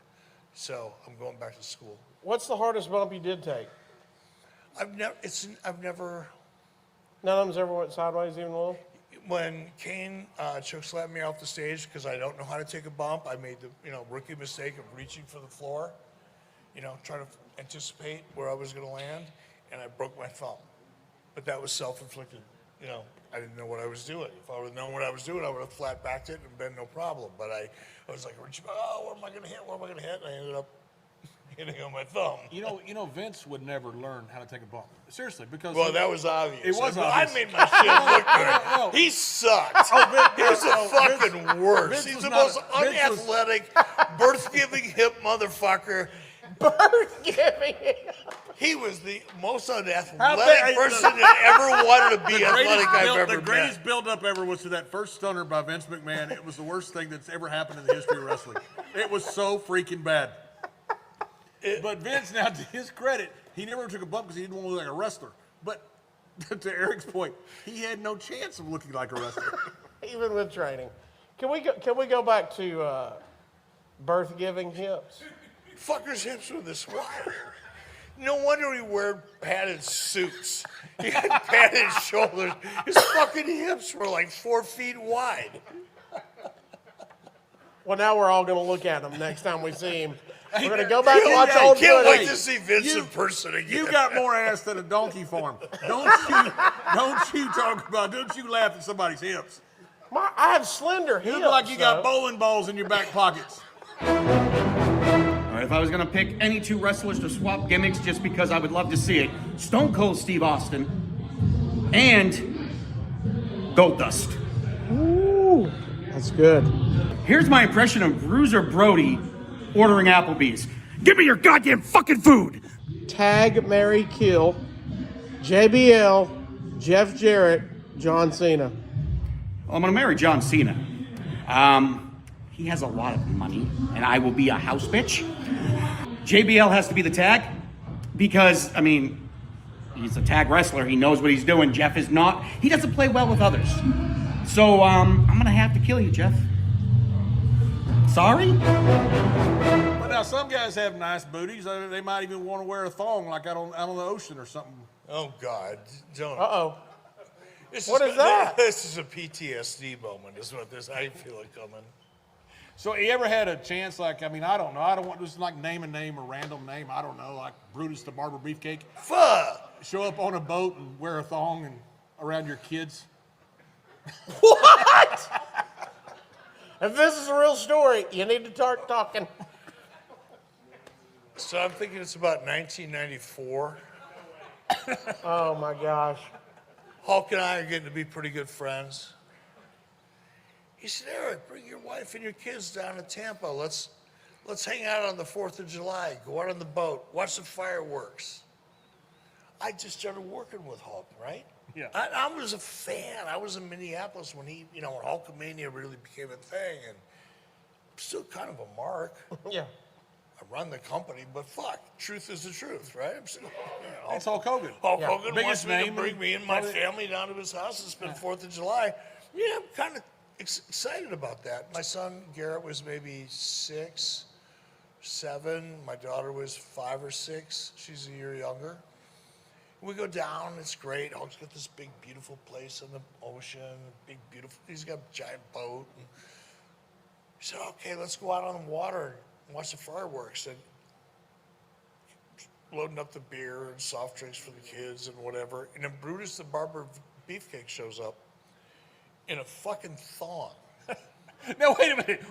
So I'm going back to school. What's the hardest bump you did take? I've never. None of them's ever went sideways even a little? When Kane chokeslammed me off the stage because I don't know how to take a bump, I made the rookie mistake of reaching for the floor, trying to anticipate where I was going to land, and I broke my thumb. But that was self-inflicted. I didn't know what I was doing. If I would have known what I was doing, I would have flat backed it and been no problem. But I was like, where am I going to hit? Where am I going to hit? And I ended up hitting on my thumb. Vince would never learn how to take a bump. Seriously, because that was obvious. It was I obvious. made my shit look good. He sucked. He's the fucking worst. He's the most unathletic, birth-giving hip motherfucker. Birth-giving. He was the most unathletic person that ever wanted to be athletic I've ever met. The greatest build-up ever was to that first stunner by Vince McMahon. It was the worst thing that's ever happened in the history of wrestling. It was so freaking bad. But Vince, now to his credit, he never took a bump because he didn't want to look like a wrestler. But to Eric's point, he had no chance of looking like a wrestler. Even with training. Can we go back to birth-giving hips? Fucker's hips were this wide. No wonder he wore padded suits. He had padded shoulders. His fucking hips were like 4 feet wide. Well, now we're all going to look at him next time we see him. We're going to go back and watch old footage. Can't wait to see Vince in person again. You got more ass than a donkey farm. Don't you laugh at somebody's hips. I have slender hips. You look like you got bowling balls in your back pockets. If I was going to pick any two wrestlers to swap gimmicks just because I would love to see it, Stone Cold Steve Austin and Goldust. Ooh, that's good. Here's my impression of Bruiser Brody ordering Applebee's. Give me your goddamn fucking food! Tag, marry, kill. JBL, Jeff Jarrett, John Cena. Well, I'm going to marry John Cena. He has a lot of money, and I will be a house bitch. JBL has to be the tag because, I mean, he's a tag wrestler. He knows what he's doing. Jeff is not. He doesn't play well with others. So I'm going to have to kill you, Jeff. Sorry? But now some guys have nice booties. They might even want to wear a thong like out on the ocean or something. Oh, God. Don't. Uh-oh. What is that? This is a PTSD moment, is what this. I feel it coming. So you ever had a chance, like, I mean, I don't know. I don't want just like name a name, a random name. I don't know, like Brutus the Barber Beefcake. Fuck. Show up on a boat and wear a thong and around your kids. What? If this is a real story, you need to start talking. So I'm thinking it's about 1994. Oh my gosh. Hulk and I are getting to be pretty good friends. He said, Eric, bring your wife and your kids down to Tampa. Let's hang out on the 4th of July. Go out on the boat. Watch the fireworks. I just started working with Hulk, right? Yeah. I was a fan. I was in Minneapolis when when Hulkamania really became a thing. And I'm still kind of a mark. Yeah. I run the company, but fuck, truth is the truth, right? I'm still, It's Hulk Hogan. Hulk Hogan Biggest wants me to name bring me and my family down to his house and spend 4th of July. Yeah, I'm kind of excited about that. My son Garrett was maybe 6, 7. My daughter was 5 or 6. She's a year younger. We go down. It's great. Hulk's got this big, beautiful place on the ocean. Big, beautiful. He's got a giant boat. And he said, "Okay, let's go out on the water and watch the fireworks." And loading up the beer and soft drinks for the kids and whatever. And then Brutus the Barber Beefcake shows up in a fucking thong. No, wait a minute.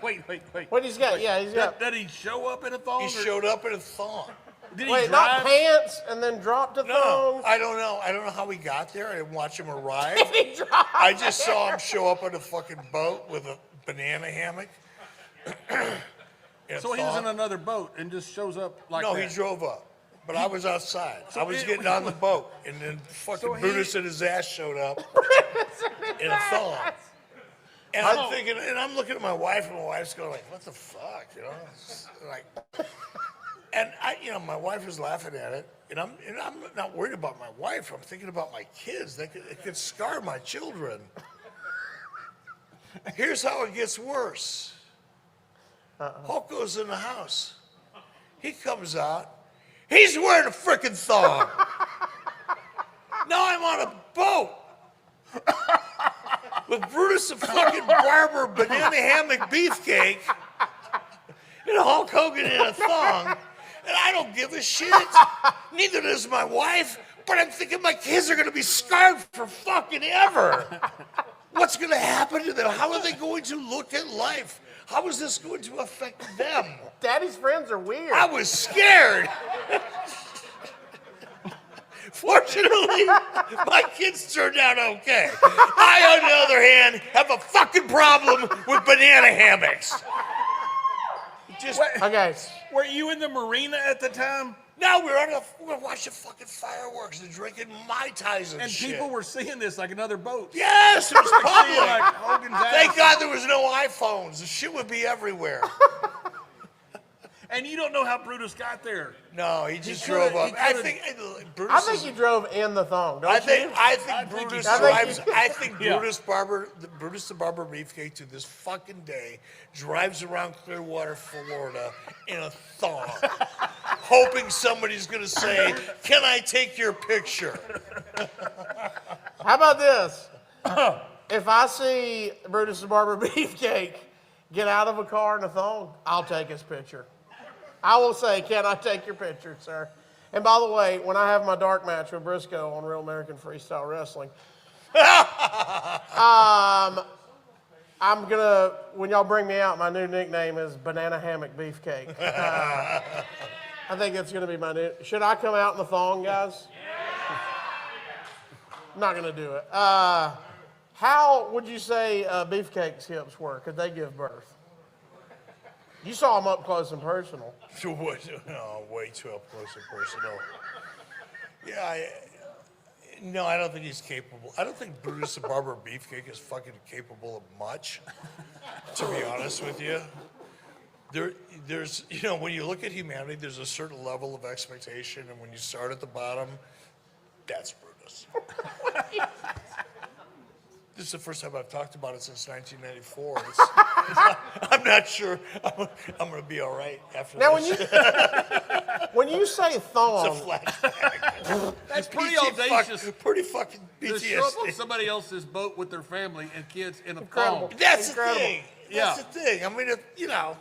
Wait. What he's got? Yeah, he's got. Did he show up in a thong? He showed up in a thong. Did he Wait, drive? not pants and then dropped to No, thongs? I don't know. I don't know how he got there. I didn't watch him arrive. He dropped. I just saw him show up on a fucking boat with a banana hammock. So he was in another boat and just shows up like that? No, he drove up. But I was outside. I was getting on the boat, and then fucking Brutus and his ass showed up in a thong. And I'm thinking, and I'm looking at my wife, and my wife's going like, "What the fuck?" You know, it's like. And my wife was laughing at it, and I'm not worried about my wife. I'm thinking about my kids. It could scar my children. Here's how it gets worse. Hulk goes in the house. He comes out. He's wearing a frickin' thong. Now I'm on a boat with Brutus the fucking Barber banana hammock beefcake and Hulk Hogan in a thong. And I don't give a shit. Neither does my wife. But I'm thinking my kids are going to be scarred for fucking ever. What's going to happen to them? How are they going to look at life? How is this going to affect them? Daddy's friends are weird. I was scared. Fortunately, my kids turned out okay. I, on the other hand, have a fucking problem with banana hammocks. Okay. Were you in the marina at the time? No, we were watching fucking fireworks and drinking Mai Tais and shit. People were seeing this like another boat. Yes, it was public. Like Hogan's Thank ass. God there was no iPhones. The shit would be everywhere. And you don't know how Brutus got there. No, he just drove up. I think Brutus. I think he drove in the thong. Don't I you? think Brutus drives. I think Brutus the Barber Beefcake to this fucking day drives around Clearwater, Florida, in a thong, hoping somebody's gonna say, "Can I take your picture?" How about this? If I see Brutus the Barber Beefcake get out of a car in a thong, I'll take his picture. I will say, can I take your picture, sir? And by the way, when I have my dark match with Briscoe on Real American Freestyle Wrestling, I'm gonna, when y'all bring me out, my new nickname is Banana Hammock Beefcake. I think it's gonna be my new, should I come out in the thong, guys? I'm not gonna do it. How would you say Beefcake's hips were? Could they give birth? You saw them up close and personal. No, way too up close and personal. Yeah, no, I don't think he's capable. I don't think Brutus the Barber Beefcake is fucking capable of much, to be honest with you. There's, you know, when you look at humanity, there's a certain level of expectation, and when you start at the bottom, that's Brutus. This is the first time I've talked about it since 1994. I'm not sure I'm going to be all right after now, this. When you say thong, it's a flashback. That's pretty audacious. Pretty fucking To show up on PTSD. somebody else's boat with their family and kids in a Incredible. thong. That's Incredible. the thing. Yeah. That's the thing. I mean, you know,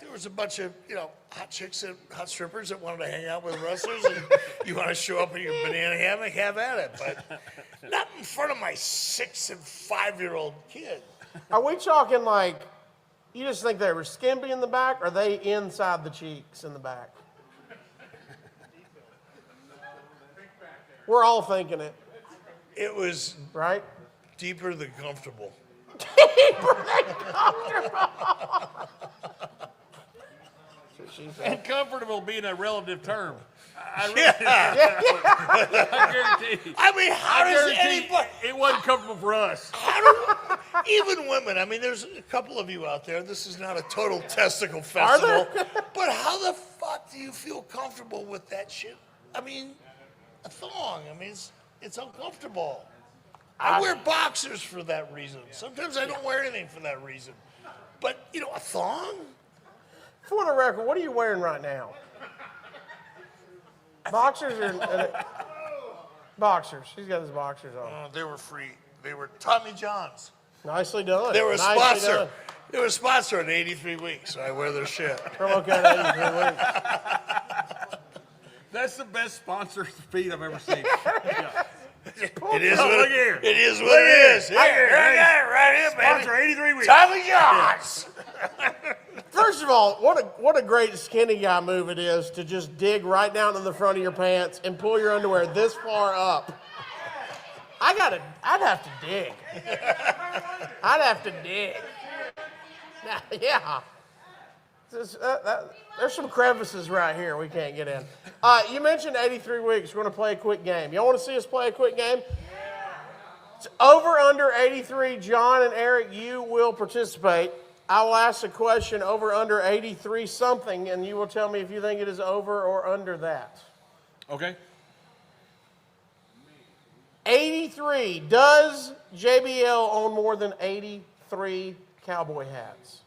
there was a bunch of, you know, hot chicks and hot strippers that wanted to hang out with wrestlers, and you want to show up in your banana hammock, have at it. But not in front of my 6- and 5-year-old kid. are we talking like, you just think they were skimpy in the back, or are they inside the cheeks in the back? We're all thinking it, It was right? deeper than comfortable. And comfortable being a relative term. I guarantee. I mean, how does guarantee anybody? It wasn't comfortable for us. Even women. I mean, there's a couple of you out there. This is not a total testicle festival. But how the fuck do you feel comfortable with that shit? I mean, a thong. I mean, it's uncomfortable. I wear boxers for that reason. Sometimes I don't wear anything for that reason. But, you know, a thong? For the record, what are you wearing right now? Boxers or boxers? He's got his boxers on. They were free. They were Tommy John's. Nicely done. They were a Nicely sponsor. done. They were a sponsor in 83 weeks, so I wear their shit. Promo code 83 weeks. That's the best sponsored feed I've ever seen. Yeah. It is Oh, what look here. it is. What it is. Right here, Right here, baby. Sponsor 83 weeks. Tommy John's. First of all, what a great skinny guy move it is to just dig right down to the front of your pants and pull your underwear this far up. I'd have to dig. I'd have to dig. Yeah. There's some crevices right here we can't get in. You mentioned 83 weeks. We're going to play a quick game. Y'all want to see us play a quick game? It's over under 83. John and Eric, you will participate. I will ask a question over under 83 something, and you will tell me if you think it is over or under that. Okay. 83. Does JBL own more than 83 cowboy hats?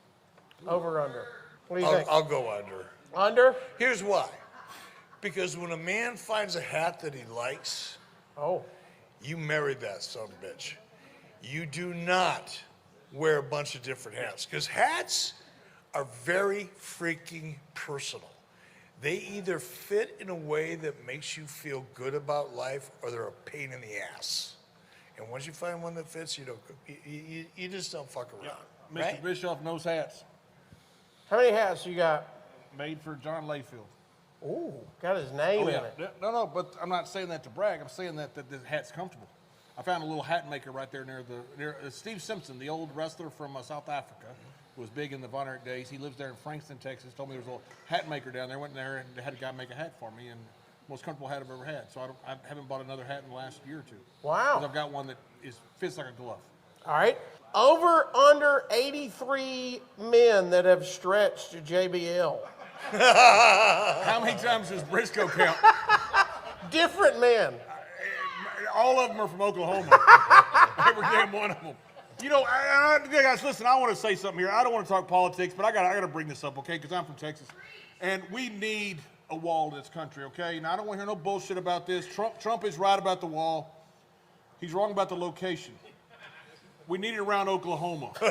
Over or under? What do you think? I'll go under. Under? Here's why. Because when a man finds a hat that he likes, you marry that son of a bitch. You do not wear a bunch of different hats, because hats are very freaking personal. They either fit in a way that makes you feel good about life, or they're a pain in the ass. And once you find one that fits, you just don't fuck around. Mr. Right? Bischoff knows hats. How many hats you got? Made for John Layfield. Ooh, got his name in it. No, but I'm not saying that to brag. I'm saying that the hat's comfortable. I found a little hat maker right there near Steve Simpson, the old wrestler from South Africa, It was big in the Von Erich days. He lives there in Frankston, Texas. Told me there was a little hat maker down there. Went in there and had a guy make a hat for me, and most comfortable hat I've ever had. So I haven't bought another hat in the last year or two. Wow. 'Cause I've got one that fits like a glove. All right. Over under 83 men that have stretched JBL. How many times does Briscoe count? Different men. All of them are from Oklahoma. Every damn one of them. You know, guys, listen, I want to say something here. I don't want to talk politics, but I got to bring this up, okay? Because I'm from Texas. And we need a wall in this country, okay? Now, I don't want to hear no bullshit about this. Trump is right about the wall. He's wrong about the location. We need it around Oklahoma. to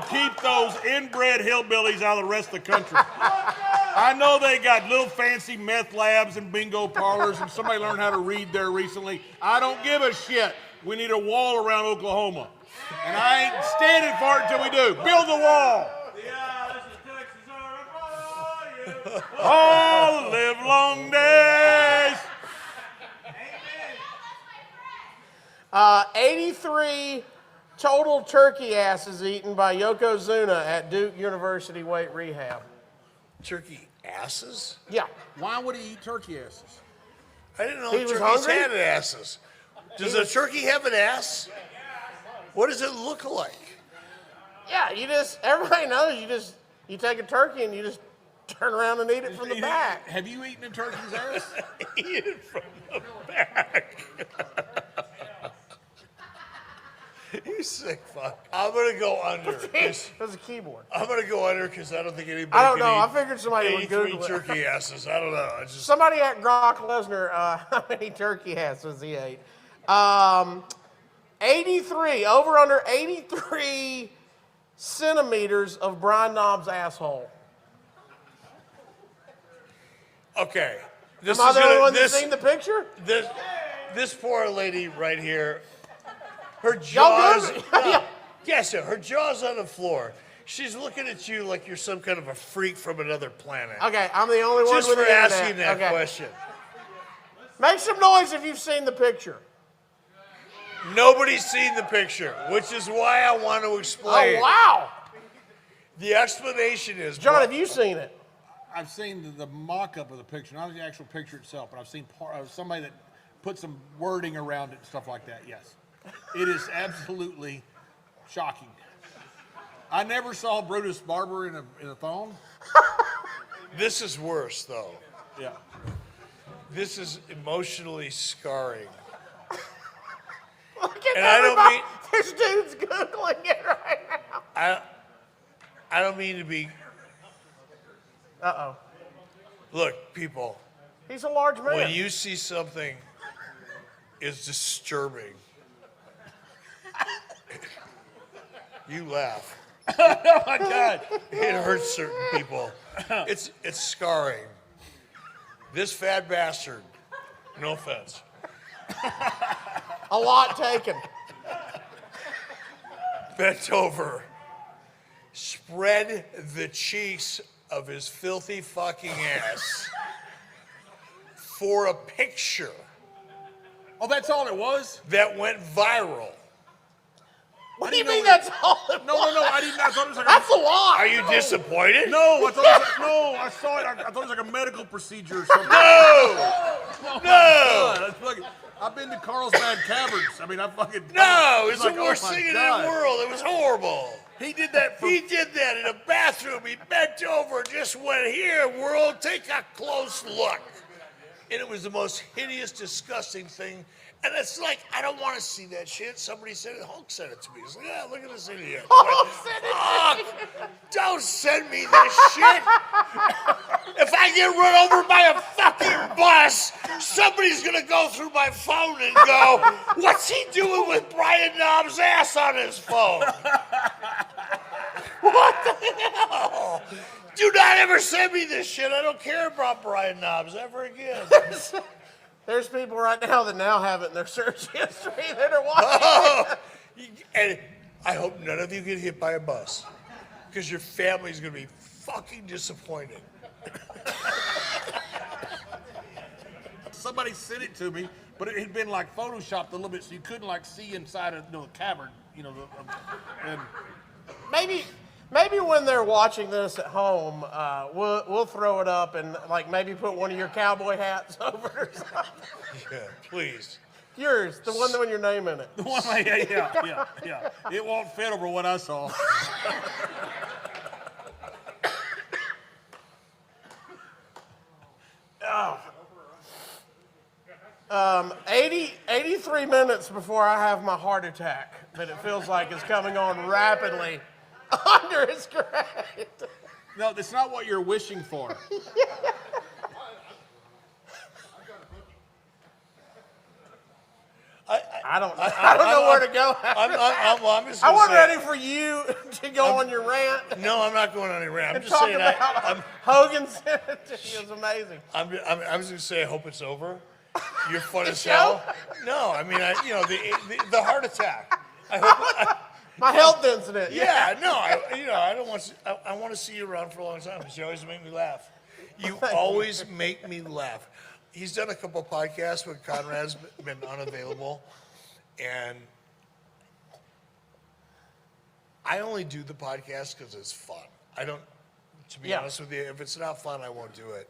keep those inbred hillbillies out of the rest of the country. I know they got little fancy meth labs and bingo parlors, and somebody learned how to read there recently. I don't give a shit. We need a wall around Oklahoma. And I ain't standing for it until we do. Build the wall. All the live long days. 83 total turkey asses eaten by Yokozuna at Duke University Weight Rehab. Turkey asses? Yeah. Why would he eat turkey asses? I didn't know He was turkeys hungry? had asses. Does a turkey have an ass? What does it look like? Yeah, everybody knows you take a turkey and you just turn around and eat it from the back. Have you eaten a turkey's ass? Eat it from the back. You sick fuck. I'm going to go under. There's a keyboard. I'm going to go under because I don't think anybody I don't can know. eat I figured somebody would 83 Google it. turkey asses. I don't know. Somebody at Brock Lesnar, how many turkey asses he ate? 83, over under 83 centimeters of Brian Knobbs' asshole. Okay. Am I the only one that's seen the picture? This poor lady right here, her jaws. Yes, her jaw's on the floor. She's looking at you like you're some kind of a freak from another planet. Okay, I'm the only one Just with for the internet. asking that Okay. question. Make some noise if you've seen the picture. Nobody's seen the picture, which is why I want to explain. Oh, wow. The explanation is... John, have you seen it? I've seen the mock-up of the picture, not the actual picture itself, but I've seen somebody that put some wording around it and stuff like that, yes. It is absolutely shocking. I never saw Brutus Barber in a thong. This is worse, though. Yeah. This is emotionally scarring. Look at And I don't mean... This dude's Googling it right now. I don't mean to be... Uh-oh. Look, people. He's a large man. When you see something is disturbing, you laugh. Oh my God! It hurts certain people. It's scarring. This fat bastard, no offense, A lot taken. bent over, spread the cheeks of his filthy fucking ass for a picture. Oh, that's all it was? That went viral. What do you mean that's all it was? No, I didn't. I thought it was like That's a lot. Are you disappointed? No, I thought it was like, no, I saw it. I thought it was like a medical procedure or something. No! God, I've been to Carlsbad Caverns. I mean, I fucking... No, it's like, the worst oh my thing in God. the world. It was horrible. He did that He did that in a bathroom. He bent over and just went, "Here, world, take a close look." And it was the most hideous, disgusting thing. And it's like, I don't want to see that shit. Somebody said it. Hulk sent it to me. He's like, "Yeah, look at this idiot." Fuck! Don't send me this shit. If I get run over by a fucking bus, somebody's gonna go through my phone and go, "What's he doing with Brian Knobbs' ass on his phone?" What the hell? Do not ever send me this shit. I don't care about Brian Knobbs ever again. There's people right now that now have it in their search history that are watching. And I hope none of you get hit by a bus, because your family's gonna be fucking disappointed. Somebody sent it to me, but it had been like photoshopped a little bit, so you couldn't like see inside of the cavern, and Maybe when they're watching this at home, we'll throw it up and like maybe put one of your cowboy hats over it or something. Yeah, please. Yours, the one with your name in it. The one, yeah. It won't fit over what I saw. 83 minutes before I have my heart attack that it feels like is coming on rapidly under his grade. No, that's not what you're wishing for. I don't know where to go. I wasn't ready for you to go on your rant. No, I'm not going on any rant. I'm just Talk saying about Hogan said it to you. It was amazing. I was going to say, I hope it's over. You're fun as hell. No, I mean, the heart attack. I hope. My health incident. Yeah, no, I don't want. I want to see you around for a long time because you always make me laugh. You always make me laugh. He's done a couple podcasts when Conrad's been unavailable, and I only do the podcast because it's fun. I don't, to be honest with you, if it's not fun, I won't do it.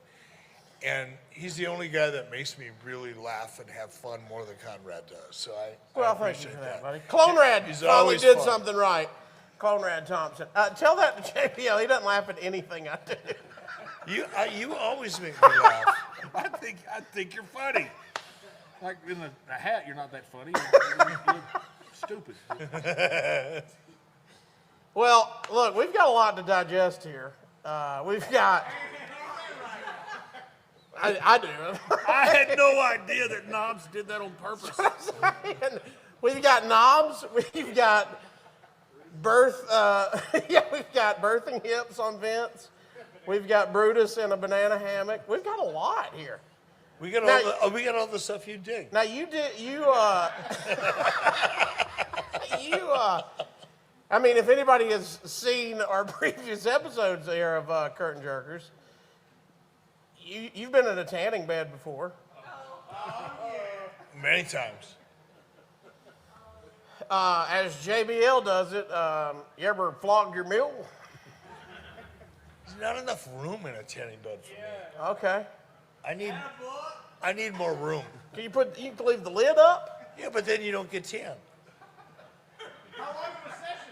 And he's the only guy that makes me really laugh and have fun more than Conrad does. So I appreciate that, buddy. Conrad He's finally always did fun. something right. Conrad Thompson. Tell that to JBL. He doesn't laugh at anything I do. You always make me laugh. I think you're funny. Like in the hat, you're not that funny. You're stupid. Well, look, we've got a lot to digest here. We've got. I do. I had no idea that Knobs did that on purpose. We've got Knobs. We've got we've got birthing hips on Vince. We've got Brutus in a banana hammock. We've got a lot here. We got all the stuff you dig. Now I mean, if anybody has seen our previous episodes there of Curtain Jerkers, you've been in a tanning bed before. Many times. As JBL does it, you ever flogged your mule? There's not enough room in a tanning bed for me. Okay. I need more room. Can you leave the lid up? Yeah, but then you don't get tan.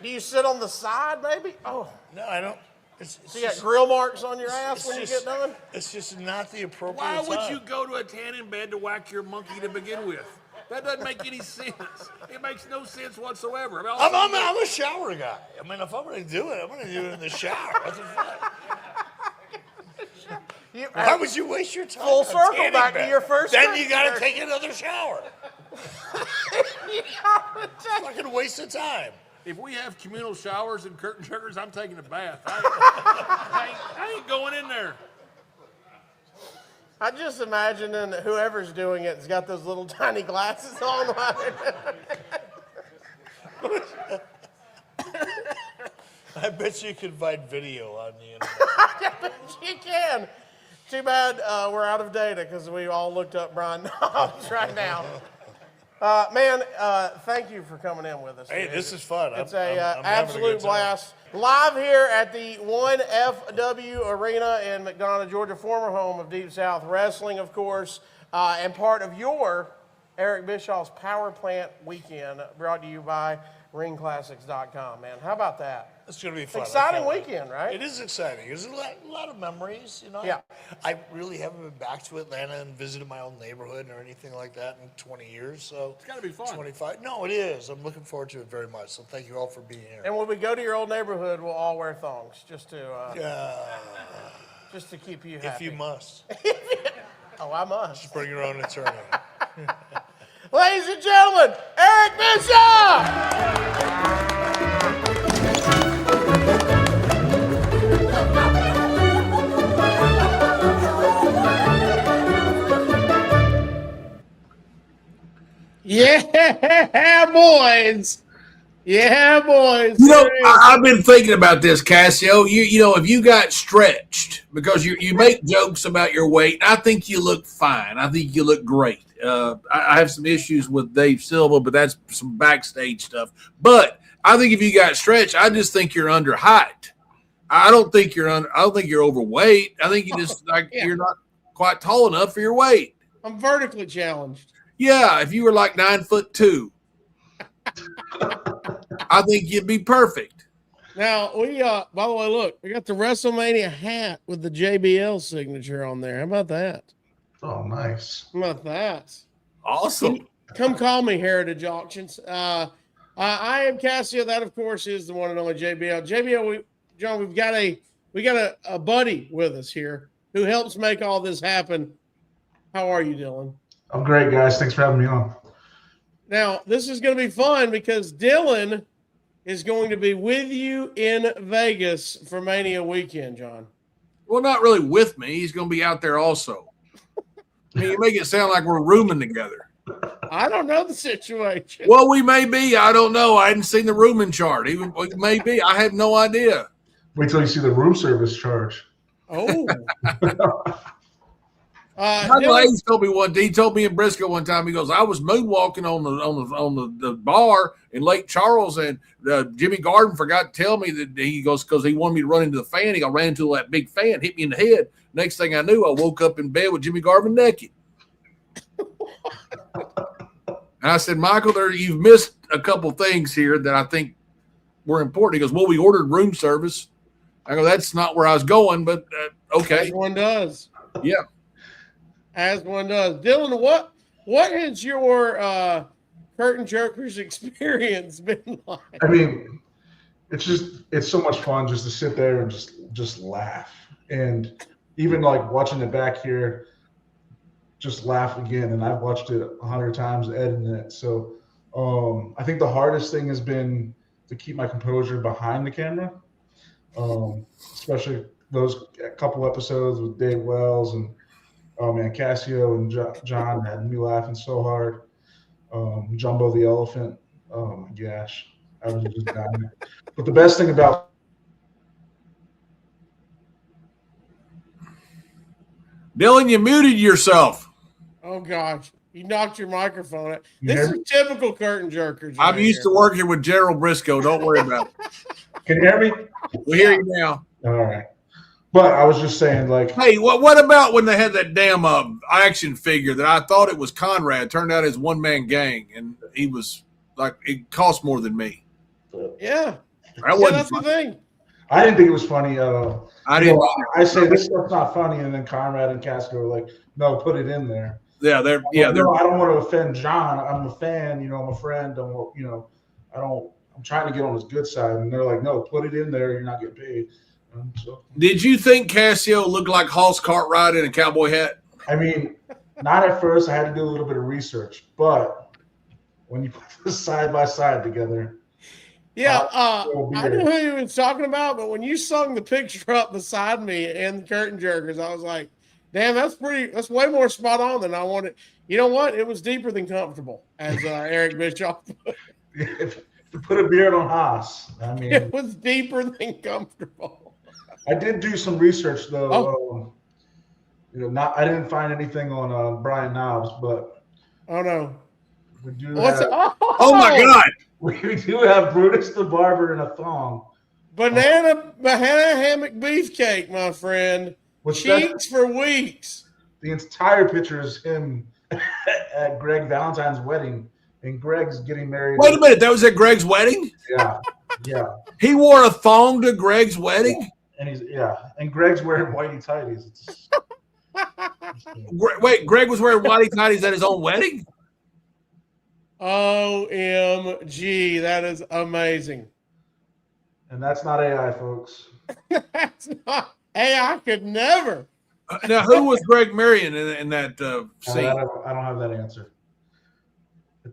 Do you sit on the side, maybe? Oh. No, I don't. So you got grill marks on your ass when you get done? It's just not the appropriate Why would time. you go to a tanning bed to whack your monkey to begin with? That doesn't make any sense. It makes no sense whatsoever. I'm a shower guy. I mean, if I'm going to do it, I'm going to do it in the shower. What the fuck? Why would you waste your time? Full circle back to your first. Then you got to take another shower. Fucking waste of time. If we have communal showers and curtain jerkers, I'm taking a bath. I ain't going in there. I just imagining whoever's doing it has got those little tiny glasses on. I bet you could find video on the internet. I bet you can. Too bad we're out of data because we all looked up Brian Knobs right now. Man, thank you for coming in with us. Hey, this is fun. It's I'm absolute blast. Live here at the 1FW Arena in McDonough, Georgia, former home of Deep South Wrestling, of course, and part of your Eric Bischoff's Power Plant Weekend, brought to you by ringclassics.com, man. How about that? It's going to be fun. Exciting weekend, right? It is exciting. There's a lot of memories, you know. Yeah. I really haven't been back to Atlanta and visited my own neighborhood or anything like that in 20 years. So it's got to be fun. 25. No, it is. I'm looking forward to it very much. So thank you all for being here. And when we go to your old neighborhood, we'll all wear thongs just to keep you happy. If you must. Oh, I must. Just bring your own attorney. Ladies and gentlemen, Eric Bischoff! Yeah, boys. Yeah, boys. You know, I've been thinking about this, Cassio. You know, if you got stretched because you make jokes about your weight, I think you look fine. I think you look great. I have some issues with Dave Silva, but that's some backstage stuff. But I think if you got stretched, I just think you're under height. I don't think you're overweight. I think you just you're not quite tall enough for your weight. I'm vertically challenged. Yeah, if you were like 9'2", I think you'd be perfect. Now we by the way, look, we got the WrestleMania hat with the JBL signature on there. How about that? Oh, nice. How about that? Awesome. Come call me Heritage Auctions. I am Cassio. That of course is the one and only JBL. JBL, John, we got a buddy with us here who helps make all this happen. How are you, Dylan? I'm great, guys. Thanks for having me on. Now, this is going to be fun because Dylan is going to be with you in Vegas for Mania weekend, John. Well, not really with me. He's going to be out there also. I mean, you make it sound like we're rooming together. I don't know the situation. Well, we may be. I don't know. I hadn't seen the rooming chart. Even it may be. I have no idea. Wait till you see the room service charge. Oh. He told me he told me in Briscoe one time. He goes, I was moonwalking on the bar in Lake Charles, and Jimmy Garden forgot to tell me that he goes because he wanted me to run into the fan. He ran into that big fan, hit me in the head. Next thing I knew, I woke up in bed with Jimmy Garvin naked. And I said, Michael, you've missed a couple things here that I think were important. He goes, well, we ordered room service. I go, that's not where I was going, but okay. As one does. Yeah. As one does. Dylan, what has your curtain jerkers experience been like? I mean, it's so much fun just to sit there and just laugh. And even like watching it back here, just laugh again. And I've watched it 100 times editing it. So I think the hardest thing has been to keep my composure behind the camera, especially those couple episodes with Dave Wells and Cassio and John had me laughing so hard. Jumbo the elephant. Oh my gosh, I was just dying. But the best thing about Dylan, you muted yourself. Oh gosh, you knocked your microphone out. This is typical curtain jerkers. I'm used to working with Gerald Briscoe. Don't worry about it. Can you hear me? We hear you now. All right. But I was just saying, like, hey, what about when they had that damn action figure that I thought it was Conrad? Turned out it's one-man gang, and he was like, it cost more than me. Yeah, that's the thing. I didn't think it was funny. I didn't. I say this stuff's not funny, and then Conrad and Casco are like, "No, put it in there." Yeah, they're. I don't want to offend John. I'm a fan. I'm a friend. I'm trying to get on his good side, and they're like, "No, put it in there. You're not getting paid." Did you think Cassio looked like Hoss Cartwright in a cowboy hat? I mean, not at first. I had to do a little bit of research, but when you put this side by side together, yeah, I knew who you was talking about, but when you sung the picture up beside me and the curtain jerkers, I was like, "Damn, that's way more spot on than I wanted." You know what? It was deeper than comfortable, as Eric Bischoff put. If you put a beard on Haas, I mean, it was deeper than comfortable. I did do some research though. I didn't find anything on Brian Knobs, but we do. Oh my God! We do have Brutus the Barber in a thong. Banana hammock beefcake, my friend. Cheeks for weeks. The entire picture is him at Greg Valentine's wedding, and Greg's getting married. Wait a minute, that was at Greg's wedding? Yeah. He wore a thong to Greg's wedding? And Greg's wearing whitey tighties. Wait, Greg was wearing whitey tighties at his own wedding? OMG, that is amazing. And that's not AI, folks. That's not AI. Could never. Now, who was Greg marrying in that scene? I don't have that answer.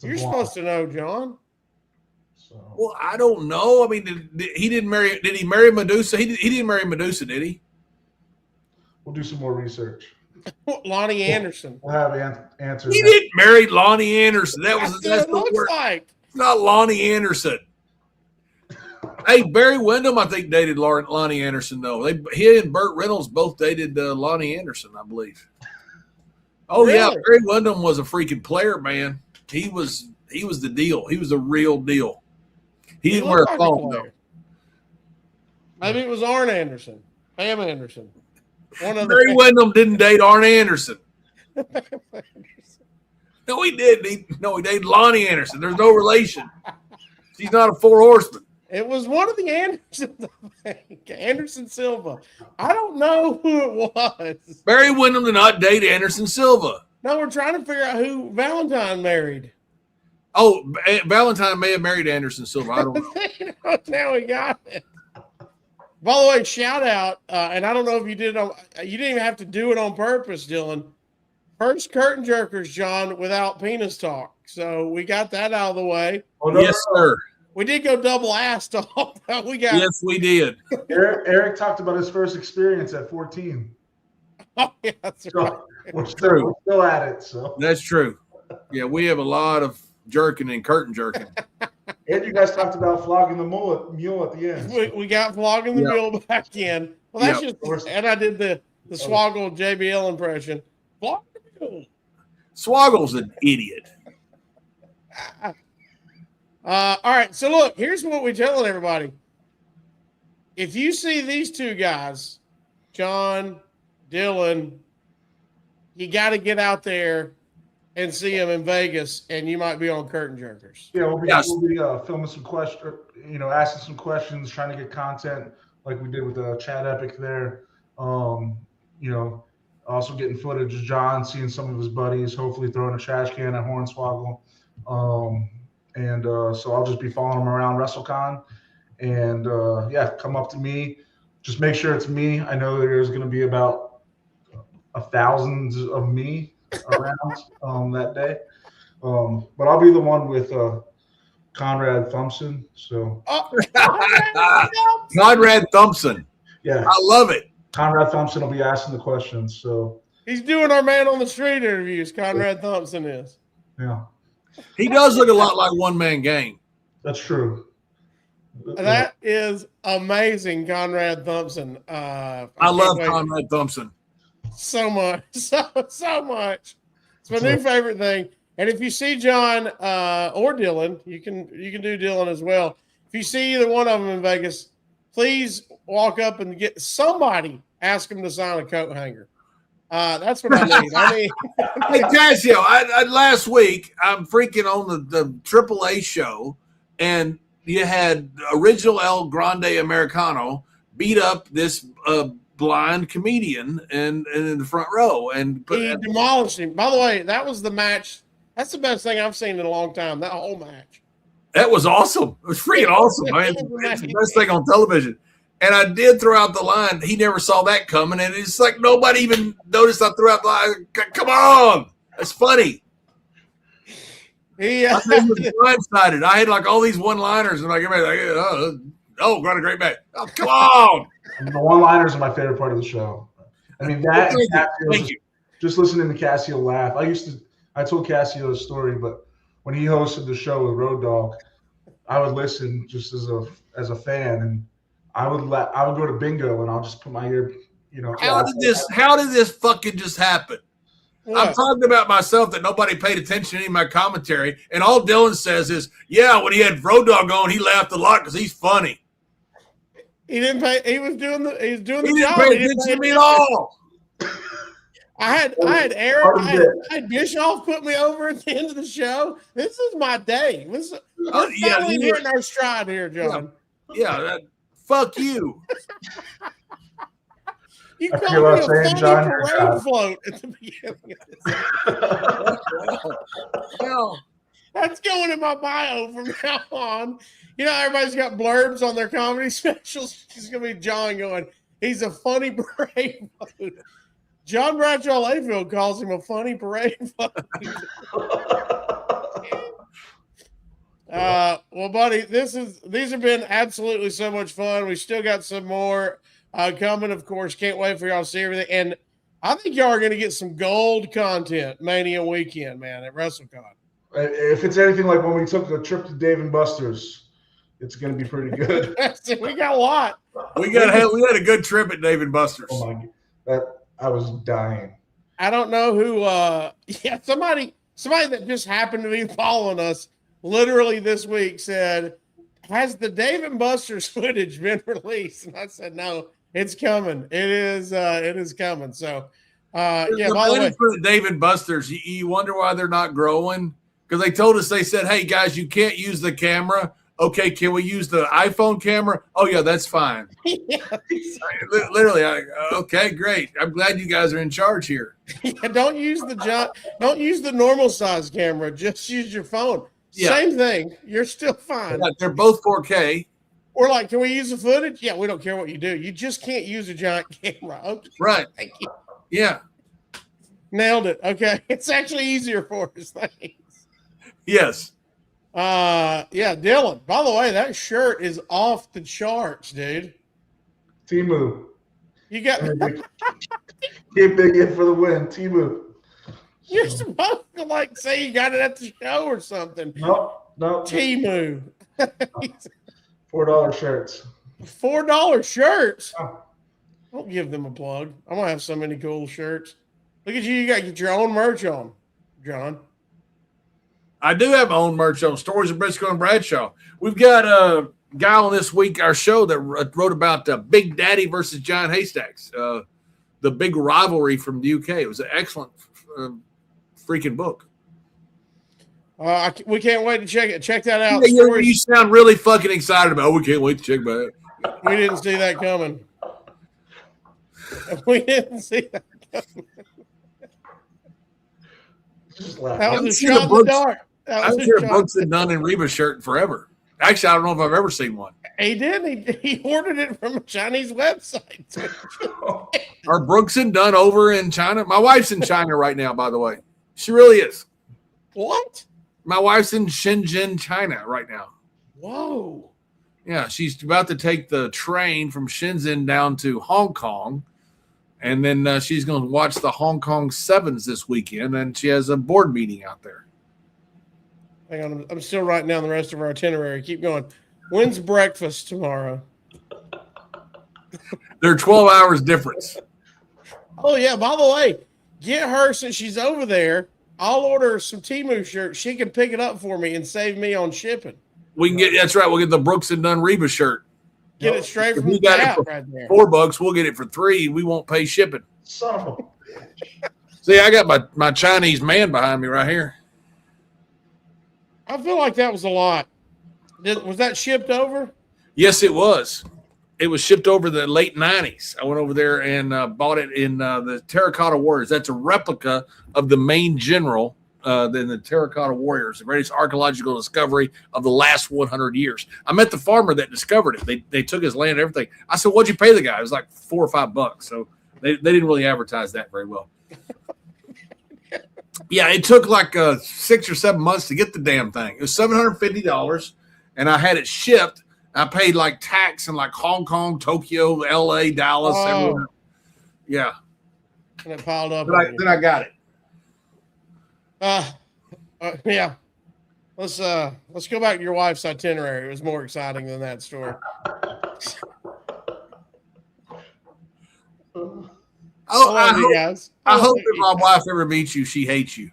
You're supposed to know, John. Well, I don't know. I mean, he didn't marry. Did he marry Medusa? He didn't marry Medusa, did he? We'll do some more research. Lonnie Anderson. We'll have answers. He didn't marry Lonnie Anderson. That's what it looks like. It's not Lonnie Anderson. Hey, Barry Windham, I think, dated Lonnie Anderson, though. He and Burt Reynolds both dated Lonnie Anderson, I believe. Oh, Really? yeah. Barry Windham was a freaking player, man. He was the deal. He was the real deal. He didn't wear a phone, though. Maybe it was Arn Anderson. Pam Anderson. Barry Windham didn't date Arn Anderson. No, he didn't. He dated Lonnie Anderson. There's no relation. She's not a four horseman. It was one of the Andersons, I think. Anderson Silva. I don't know who it was. Barry Windham did not date Anderson Silva. No, we're trying to figure out who Valentine married. Oh, Valentine may have married Anderson Silva. I don't know. Now we got it. By the way, shout out, and I don't know if you did. You didn't even have to do it on purpose, Dylan. First curtain jerkers, John, without penis talk. So we got that out of the way. Oh, no, yes, sir. We did go double ass talk. Yes, we did. Eric talked about his first experience at 14. Oh, yeah, that's right. We're still at it. So that's true. Yeah, we have a lot of jerking and curtain jerking. And you guys talked about flogging the mule at the end. We got flogging the mule back in. Well, that's just, and I did the Swoggle JBL impression. Flog the mule. Swoggle's an idiot. All right, so look, here's what we're telling everybody. If you see these two guys, John, Dylan, you got to get out there and see them in Vegas, and you might be on Curtain Jerkers. Yeah, we'll be filming some questions, asking some questions, trying to get content like we did with Chad Epic there. Also getting footage of John, seeing some of his buddies, hopefully throwing a trash can at Hornswoggle. So I'll just be following him around WrestleCon. And, come up to me. Just make sure it's me. I know there's going to be about 1,000 of me around that day. But I'll be the one with Conrad Thompson. So Conrad Thompson. Yeah. I love it. Conrad Thompson will be asking the questions. So he's doing our man on the street interviews. Conrad Thompson is. Yeah. He does look a lot like One Man Gang. That's true. That is amazing, Conrad Thompson. I love Conrad Thompson so much, so much. It's my new favorite thing. And if you see John or Dylan, you can do Dylan as well. If you see either one of them in Vegas, please walk up and get somebody. Ask them to sign a coat hanger. That's what I need. Hey, Casio, last week I'm freaking on the AAA show, and you had original El Grande Americano beat up this blind comedian and in the front row, and he demolished him. By the way, that was the match. That's the best thing I've seen in a long time. That whole match. That was awesome. It was freaking awesome. It's the best thing on television. And I did throw out the line. He never saw that coming, and it's like nobody even noticed I threw out the line. Come on, that's funny. I was blindsided. I had like all these one-liners, and what a great match. Oh, come on. The one-liners are my favorite part of the show. I mean, just listening to Casio laugh. I told Casio a story, but when he hosted the show with Road Dogg, I would listen just as a fan, and I would go to bingo, and I'll just put my ear, How did this fucking just happen? What? I'm talking about myself that nobody paid attention to any of my commentary, and all Dylan says is, when he had Road Dogg on, he laughed a lot because he's funny. He didn't pay. He was doing the job. He didn't pay attention to me at all. I had Eric. I had Bischoff put me over at the end of the show. This is my day. We're finally hitting our stride here, John. Fuck you. You called me a funny parade float at the beginning of this. That's going in my bio from now on. Everybody's got blurbs on their comedy specials. It's going to be John going, he's a funny parade float. John Bradshaw Layfield calls him a funny parade float. Well, buddy, these have been absolutely so much fun. We still got some more coming, of course. Can't wait for y'all to see everything. And I think y'all are going to get some gold content Mania weekend, man, at WrestleCon. If it's anything like when we took the trip to Dave & Buster's, It's going to be pretty good. We got a lot. We had a good trip at Dave and Buster's. Oh my, I was dying. I don't know who. Somebody that just happened to be following us literally this week said, "Has the Dave and Buster's footage been released?" And I said, "No, it's coming. It is coming." So, by the way, for the Dave and Buster's, you wonder why they're not growing, because they told us, they said, "Hey guys, you can't use the camera." Okay, can we use the iPhone camera? Oh yeah, that's fine. Literally, okay, great. I'm glad you guys are in charge here. Don't use the normal size camera. Just use your phone. Yeah. Same thing. You're still fine. Yeah, they're both 4K. Or like, can we use the footage? Yeah, we don't care what you do. You just can't use a giant camera. Okay. Right. Thank you. Yeah. Nailed it. Okay. It's actually easier for us. Thanks. Yes. Dylan, by the way, that shirt is off the charts, dude. Timu. You got Get big in for the win. Timu. You're supposed to say you got it at the show or something. No. Timu. $4 shirts. $4 shirts. Oh. Don't give them a plug. I'm gonna have so many cool shirts. Look at you. You got to get your own merch on, John. I do have my own merch on Stories of Briscoe and Bradshaw. We've got a guy on this week, our show, that wrote about Big Daddy versus John Haystacks, the big rivalry from the UK. It was an excellent freaking book. We can't wait to check it. Check that out. Yeah, you sound really fucking excited about it. We can't wait to check about it. We didn't see that coming. We didn't see that coming. That was a shot in the dark. I haven't seen a Brooks and Dunn and Reba shirt forever. Actually, I don't know if I've ever seen one. He did. He ordered it from a Chinese website. Are Brooks and Dunn over in China? My wife's in China right now, by the way. She really is. What? My wife's in Shenzhen, China right now. Whoa. Yeah, she's about to take the train from Shenzhen down to Hong Kong. And then she's going to watch the Hong Kong Sevens this weekend. And she has a board meeting out there. Hang on, I'm still writing down the rest of our itinerary. Keep going. When's breakfast tomorrow? They're 12 hours difference. Oh, yeah. By the way, get her, since she's over there, I'll order her some Temu shirts. She can pick it up for me and save me on shipping. That's right. We'll get the Brooks and Dunn Reba shirt. Get it straight from the tap right there. $4, we'll get it for $3. We won't pay shipping. Son of a bitch. See, I got my Chinese man behind me right here. I feel like that was a lot. Was that shipped over? Yes, it was. It was shipped over the late 90s. I went over there and bought it in the Terracotta Warriors. That's a replica of the main general in the Terracotta Warriors, the greatest archaeological discovery of the last 100 years. I met the farmer that discovered it. They took his land and everything. I said, "What'd you pay the guy?" It was like $4 or $5. So they didn't really advertise that very well. Yeah, it took like 6 or 7 months to get the damn thing. It was $750, and I had it shipped. I paid like tax in like Hong Kong, Tokyo, LA, Dallas, everywhere. Yeah. And it piled up. Then I got it. Yeah. Let's go back to your wife's itinerary. It was more exciting than that story. I hope if my wife ever meets you, she hates you.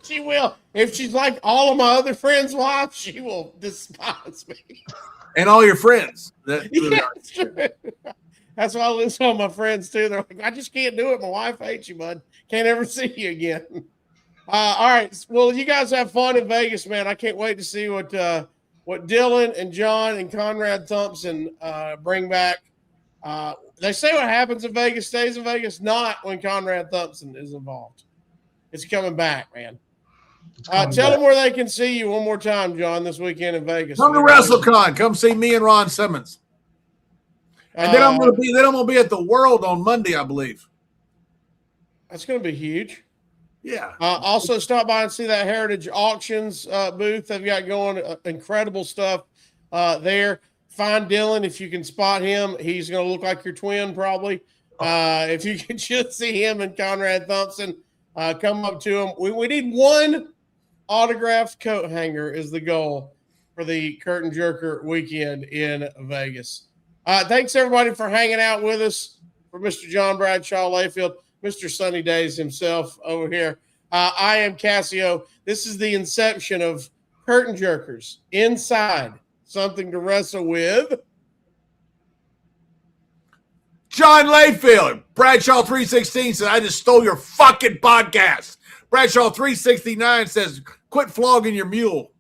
She will. If she's like all of my other friends' wives, she will despise me. And all your friends. That's true. That's why I listen to my friends too. They're like, "I just can't do it. My wife hates you, bud. Can't ever see you again." All right. Well, you guys have fun in Vegas, man. I can't wait to see what Dylan and John and Conrad Thompson bring back. They say what happens in Vegas stays in Vegas, not when Conrad Thompson is involved. It's coming back, man. Tell them where they can see you one more time, John, this weekend in Vegas. Come to WrestleCon. Come see me and Ron Simmons. And then I'm going to be at the World on Monday, I believe. That's going to be huge. Yeah. Also, stop by and see that Heritage Auctions booth they've got going. Incredible stuff there. Find Dylan if you can spot him. He's going to look like your twin, probably. If you can just see him and Conrad Thompson, come up to him. We need one autographed coat hanger is the goal. for the Curtain Jerker weekend in Vegas. Thanks, everybody, for hanging out with us. For Mr. John Bradshaw Layfield, Mr. Sunny Days himself over here. I am Cassio. This is the inception of Curtain Jerkers inside Something to Wrestle with. John Layfield, Bradshaw 316 says, I just stole your fucking podcast. Bradshaw 369 says, quit flogging your mule.